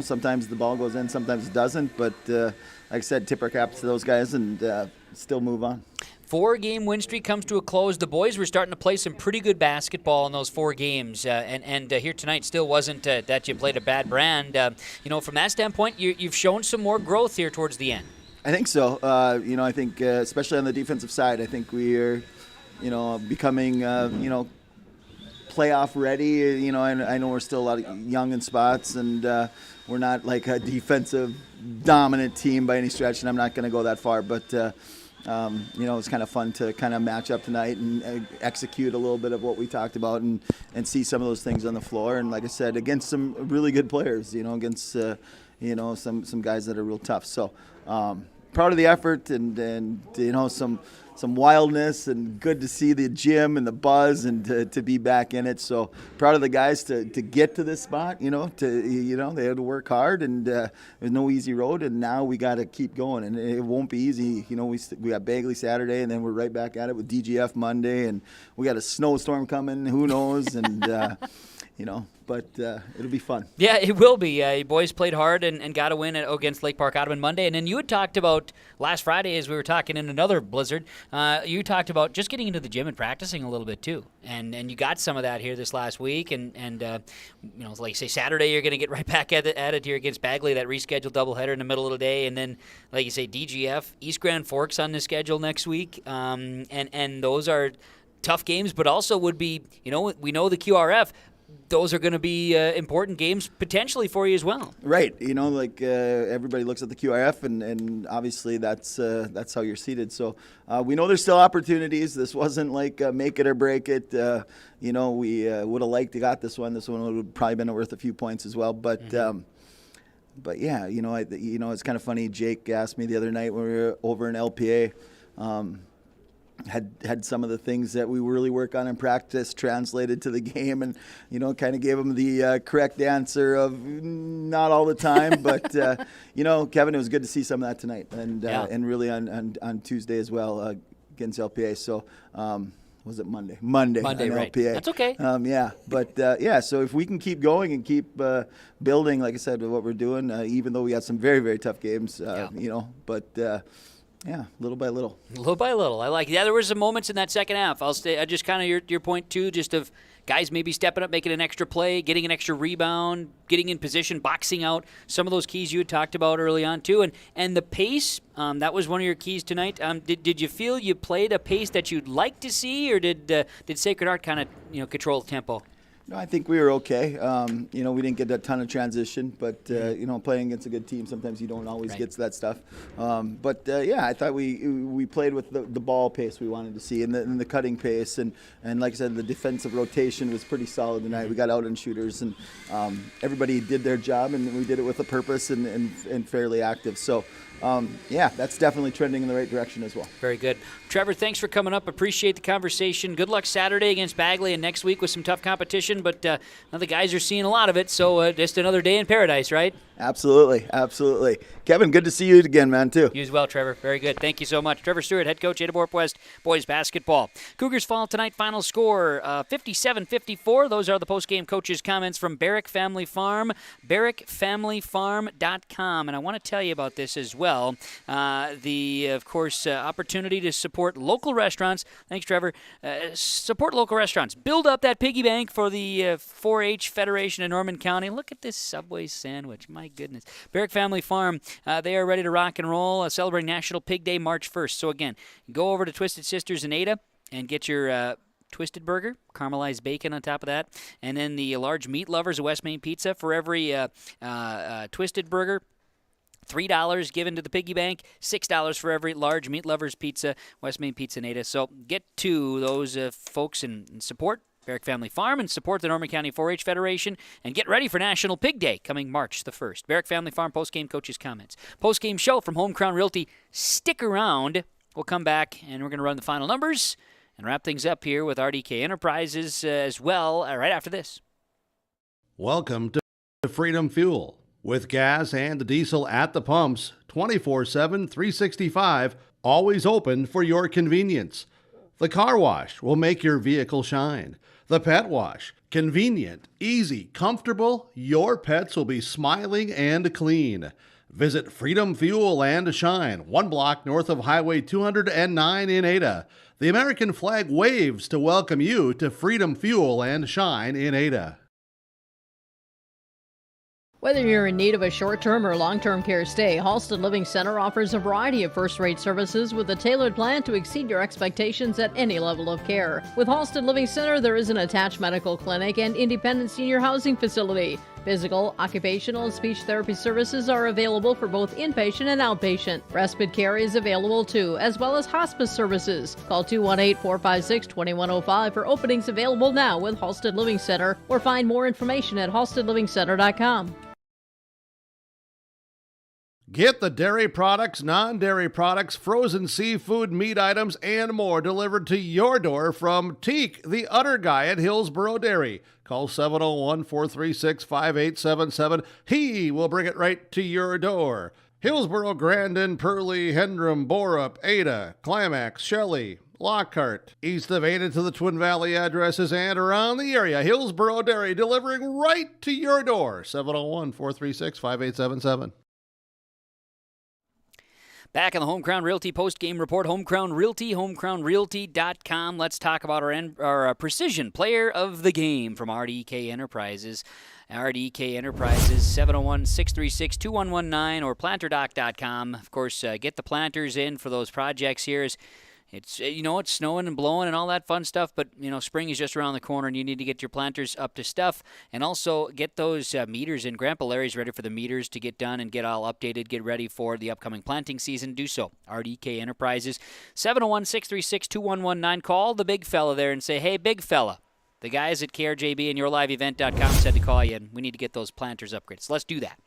sometimes the ball goes in, sometimes it doesn't. But like I said, tip our caps to those guys and still move on. 4-game win streak comes to a close. The boys were starting to play some pretty good basketball in those 4 games, and here tonight still wasn't that you played a bad brand. From that standpoint, you've shown some more growth here towards the end. I think so. I think especially on the defensive side, I think we are, becoming, playoff ready. I know we're still a lot of young in spots, and we're not like a defensive dominant team by any stretch, and I'm not going to go that far, but it's kind of fun to kind of match up tonight and execute a little bit of what we talked about and see some of those things on the floor. And like I said, against some really good players, against, some guys that are real tough. So proud of the effort and some wildness, and good to see the gym and the buzz and to be back in it. So proud of the guys to get to this spot, they had to work hard, and there's no easy road, and now we got to keep going, and it won't be easy. We got Bagley Saturday, and then we're right back at it with DGF Monday, and we got a snowstorm coming, who knows, and but it'll be fun. Yeah, it will be. You boys played hard and got a win against Lake Park Audubon Monday. And then you had talked about last Friday, as we were talking in another blizzard, you talked about just getting into the gym and practicing a little bit too. And you got some of that here this last week. And like you say, Saturday you're going to get right back at it here against Bagley, that rescheduled doubleheader in the middle of the day. And then, like you say, DGF, East Grand Forks on the schedule next week. And those are tough games, but also would be, we know the QRF, those are going to be important games potentially for you as well. Right. Everybody looks at the QRF, and obviously that's how you're seated. So we know there's still opportunities. This wasn't like make it or break it. We would have liked to got this one. This one would have probably been worth a few points as well. But yeah, it's kind of funny. Jake asked me the other night when we were over in LPA. Had some of the things that we really work on in practice translated to the game, and kind of gave him the correct answer of not all the time, but Kevin, it was good to see some of that tonight, and really on Tuesday as well against LPA. So was it Monday? Monday, right? LPA. That's okay. So if we can keep going and keep building, like I said, what we're doing, even though we had some very, very tough games, little by little. Little by little. I like it. Yeah, there were some moments in that second half. I'll just kind of your point, too, just of guys maybe stepping up, making an extra play, getting an extra rebound, getting in position, boxing out. Some of those keys you had talked about early on, too. And the pace, that was one of your keys tonight. Did you feel you played a pace that you'd like to see, or did Sacred Heart kind of control the tempo? No, I think we were okay. We didn't get a ton of transition, but playing against a good team, sometimes you don't always get to that stuff. I thought we played with the ball pace we wanted to see, and the cutting pace, and like I said, the defensive rotation was pretty solid tonight. We got out and shooters, and everybody did their job, and we did it with a purpose and fairly active. So. That's definitely trending in the right direction as well. Very good. Trevor, thanks for coming up. Appreciate the conversation. Good luck Saturday against Bagley and next week with some tough competition, but the guys are seeing a lot of it, so just another day in paradise, right? Absolutely. Kevin, good to see you again, man, too. You as well, Trevor. Very good. Thank you so much. Trevor Stewart, head coach, Ada-Borup-West boys basketball. Cougars fall tonight. Final score, 57-54. Those are the postgame coaches' comments from Barrick Family Farm, barrickfamilyfarm.com. And I want to tell you about this as well. Of course, opportunity to support local restaurants. Thanks, Trevor. Support local restaurants. Build up that piggy bank for the 4-H Federation in Norman County. Look at this Subway sandwich. My goodness. Barrick Family Farm, they are ready to rock and roll, celebrating National Pig Day March 1st. So again, go over to Twisted Sisters in Ada and get your Twisted Burger, caramelized bacon on top of that, and then the large meat lovers of West Main Pizza. For every Twisted Burger, $3 given to the piggy bank, $6 for every large meat lovers pizza, West Main Pizza in Ada. So get to those folks and support Barrick Family Farm and support the Norman County 4-H Federation and get ready for National Pig Day coming March the 1st. Barrick Family Farm postgame coaches' comments. Postgame show from Home Crown Realty. Stick around. We'll come back and we're going to run the final numbers and wrap things up here with RDK Enterprises as well right after this. Welcome to Freedom Fuel. With gas and diesel at the pumps, 24/7, 365, always open for your convenience. The car wash will make your vehicle shine. The pet wash, convenient, easy, comfortable. Your pets will be smiling and clean. Visit Freedom Fuel and Shine, 1 block north of Highway 209 in Ada. The American flag waves to welcome you to Freedom Fuel and Shine in Ada. Whether you're in need of a short-term or long-term care stay, Halsted Living Center offers a variety of first-rate services with a tailored plan to exceed your expectations at any level of care. With Halsted Living Center, there is an attached medical clinic and independent senior housing facility. Physical, occupational, and speech therapy services are available for both inpatient and outpatient. Respite care is available too, as well as hospice services. Call 218-456-2105 for openings available now with Halsted Living Center, or find more information at halstedlivingcenter.com. Get the dairy products, non-dairy products, frozen seafood, meat items, and more delivered to your door from Teak, the Udder Guy at Hillsboro Dairy. Call 701-436-5877. He will bring it right to your door. Hillsboro, Grandin, Purley, Hendrum, Borup, Ada, Climax, Shelley, Lockhart. East of Ada to the Twin Valley addresses and around the area. Hillsboro Dairy delivering right to your door. 701-436-5877. Back in the Home Crown Realty post-game report, Home Crown Realty, homecrownrealty.com. Let's talk about our precision player of the game from RDK Enterprises. RDK Enterprises, 701-636-2119 or planterdoc.com. Of course, get the planters in for those projects here. It's it's snowing and blowing and all that fun stuff, but spring is just around the corner and you need to get your planters up to stuff, and also get those meters in. Grandpa Larry's ready for the meters to get done and get all updated, get ready for the upcoming planting season. Do so. RDK Enterprises, 701-636-2119. Call the big fella there and say, hey, big fella, the guys at KRJB and YourLiveEvent.com said to call you, and we need to get those planters upgraded. So let's do that.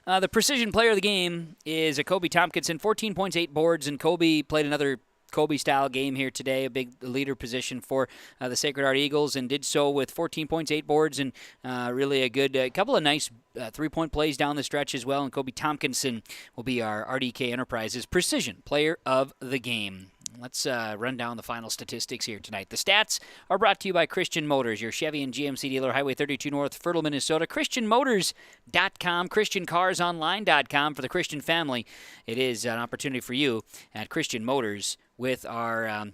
The precision player of the game is a Kobe Tompkinson, 14 points, 8 boards, and Kobe played another Kobe-style game here today, a big leader position for the Sacred Heart Eagles, and did so with 14 points, 8 boards, and really a good couple of nice three-point plays down the stretch as well, and Kobe Tompkinson will be our RDK Enterprises precision player of the game. Let's run down the final statistics here tonight. The stats are brought to you by Christian Motors, your Chevy and GMC dealer, Highway 32 North, Fertile, Minnesota. ChristianMotors.com, ChristianCarsOnline.com for the Christian family. It is an opportunity for you at Christian Motors with our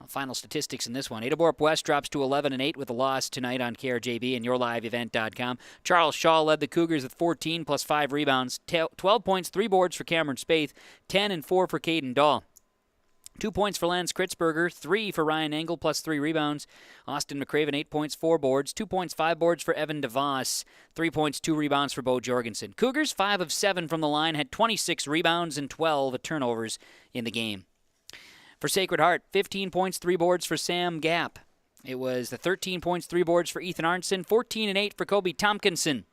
final statistics in this one. Ada-Borup-West drops to 11-8 with a loss tonight on KRJB and YourLiveEvent.com. Charles Shaw led the Cougars with 14 plus 5 rebounds, 12 points, 3 boards for Cameron Spaeth, 10 and 4 for Caden Dahl. 2 points for Lance Kritzberger, 3 for Ryan Engel, plus 3 rebounds. Austin McCraven, 8 points, 4 boards. 2 points, 5 boards for Evan DeVos. 3 points, 2 rebounds for Bo Jorgensen. Cougars, 5 of 7 from the line, had 26 rebounds and 12 turnovers in the game. For Sacred Heart, 15 points, 3 boards for Sam Gapp. It was the 13 points, 3 boards for Ethan Arnson, 14 and 8 for Kobe Tompkinson.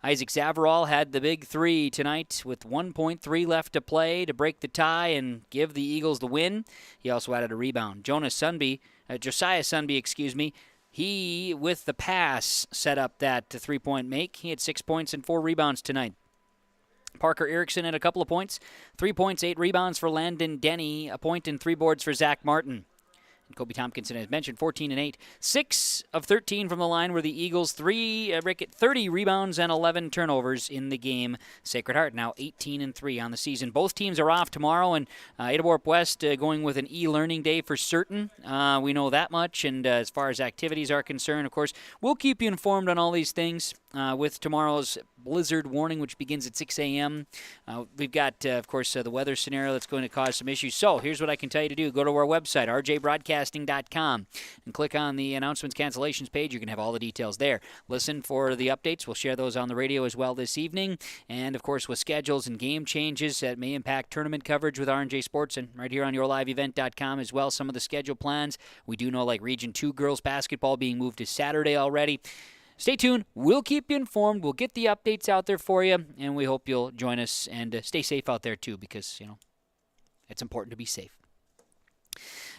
Isaac Zavarol had the big 3 tonight with 1.3 left to play to break the tie and give the Eagles the win. He also added a rebound. Josiah Sunby, he, with the pass, set up that 3-point make. He had 6 points and 4 rebounds tonight. Parker Erickson had a couple of points. 3 points, 8 rebounds for Landon Denny. A point and 3 boards for Zach Martin. And Kobe Tompkinson, as mentioned, 14 and 8. 6 of 13 from the line were the Eagles. 30 rebounds and 11 turnovers in the game. Sacred Heart now 18 and 3 on the season. Both teams are off tomorrow, and Ada-Borup-West going with an e-learning day for certain. We know that much, and as far as activities are concerned, of course, we'll keep you informed on all these things with tomorrow's blizzard warning, which begins at 6 a.m. We've got, of course, the weather scenario that's going to cause some issues. So here's what I can tell you to do. Go to our website, rjbroadcasting.com, and click on the announcements cancellations page. You can have all the details there. Listen for the updates. We'll share those on the radio as well this evening. And, of course, with schedules and game changes that may impact tournament coverage with R&J Sports, and right here on yourliveevent.com as well, some of the schedule plans. We do know, like Region 2 girls basketball being moved to Saturday already. Stay tuned. We'll keep you informed. We'll get the updates out there for you, and we hope you'll join us and stay safe out there too, because, it's important to be safe.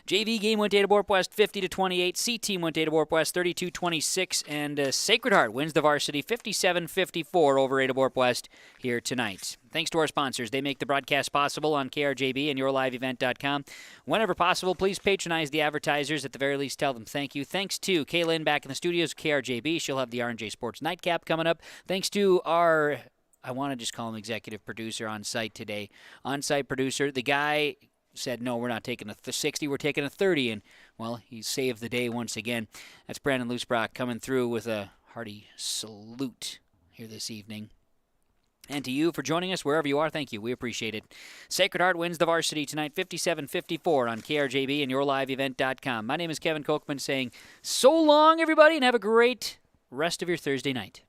JV game went Ada-Borup-West 50-28. C team went Ada-Borup-West 32-26, and Sacred Heart wins the varsity 57-54 over Ada-Borup-West here tonight. Thanks to our sponsors. They make the broadcast possible on KRJB and yourliveevent.com. Whenever possible, please patronize the advertisers. At the very least, tell them thank you. Thanks to Kaylin back in the studios, KRJB. She'll have the R&J Sports Nightcap coming up. Thanks to our, I want to just call him executive producer on site today. On-site producer, the guy said, no, we're not taking a 60, we're taking a 30, and, well, he saved the day once again. That's Brandon Loosbrock coming through with a hearty salute here this evening. And to you for joining us wherever you are, thank you. We appreciate it. Sacred Heart wins the varsity tonight 57-54 on KRJB and yourliveevent.com. My name is Kevin Kochman saying so long, everybody, and have a great rest of your Thursday night.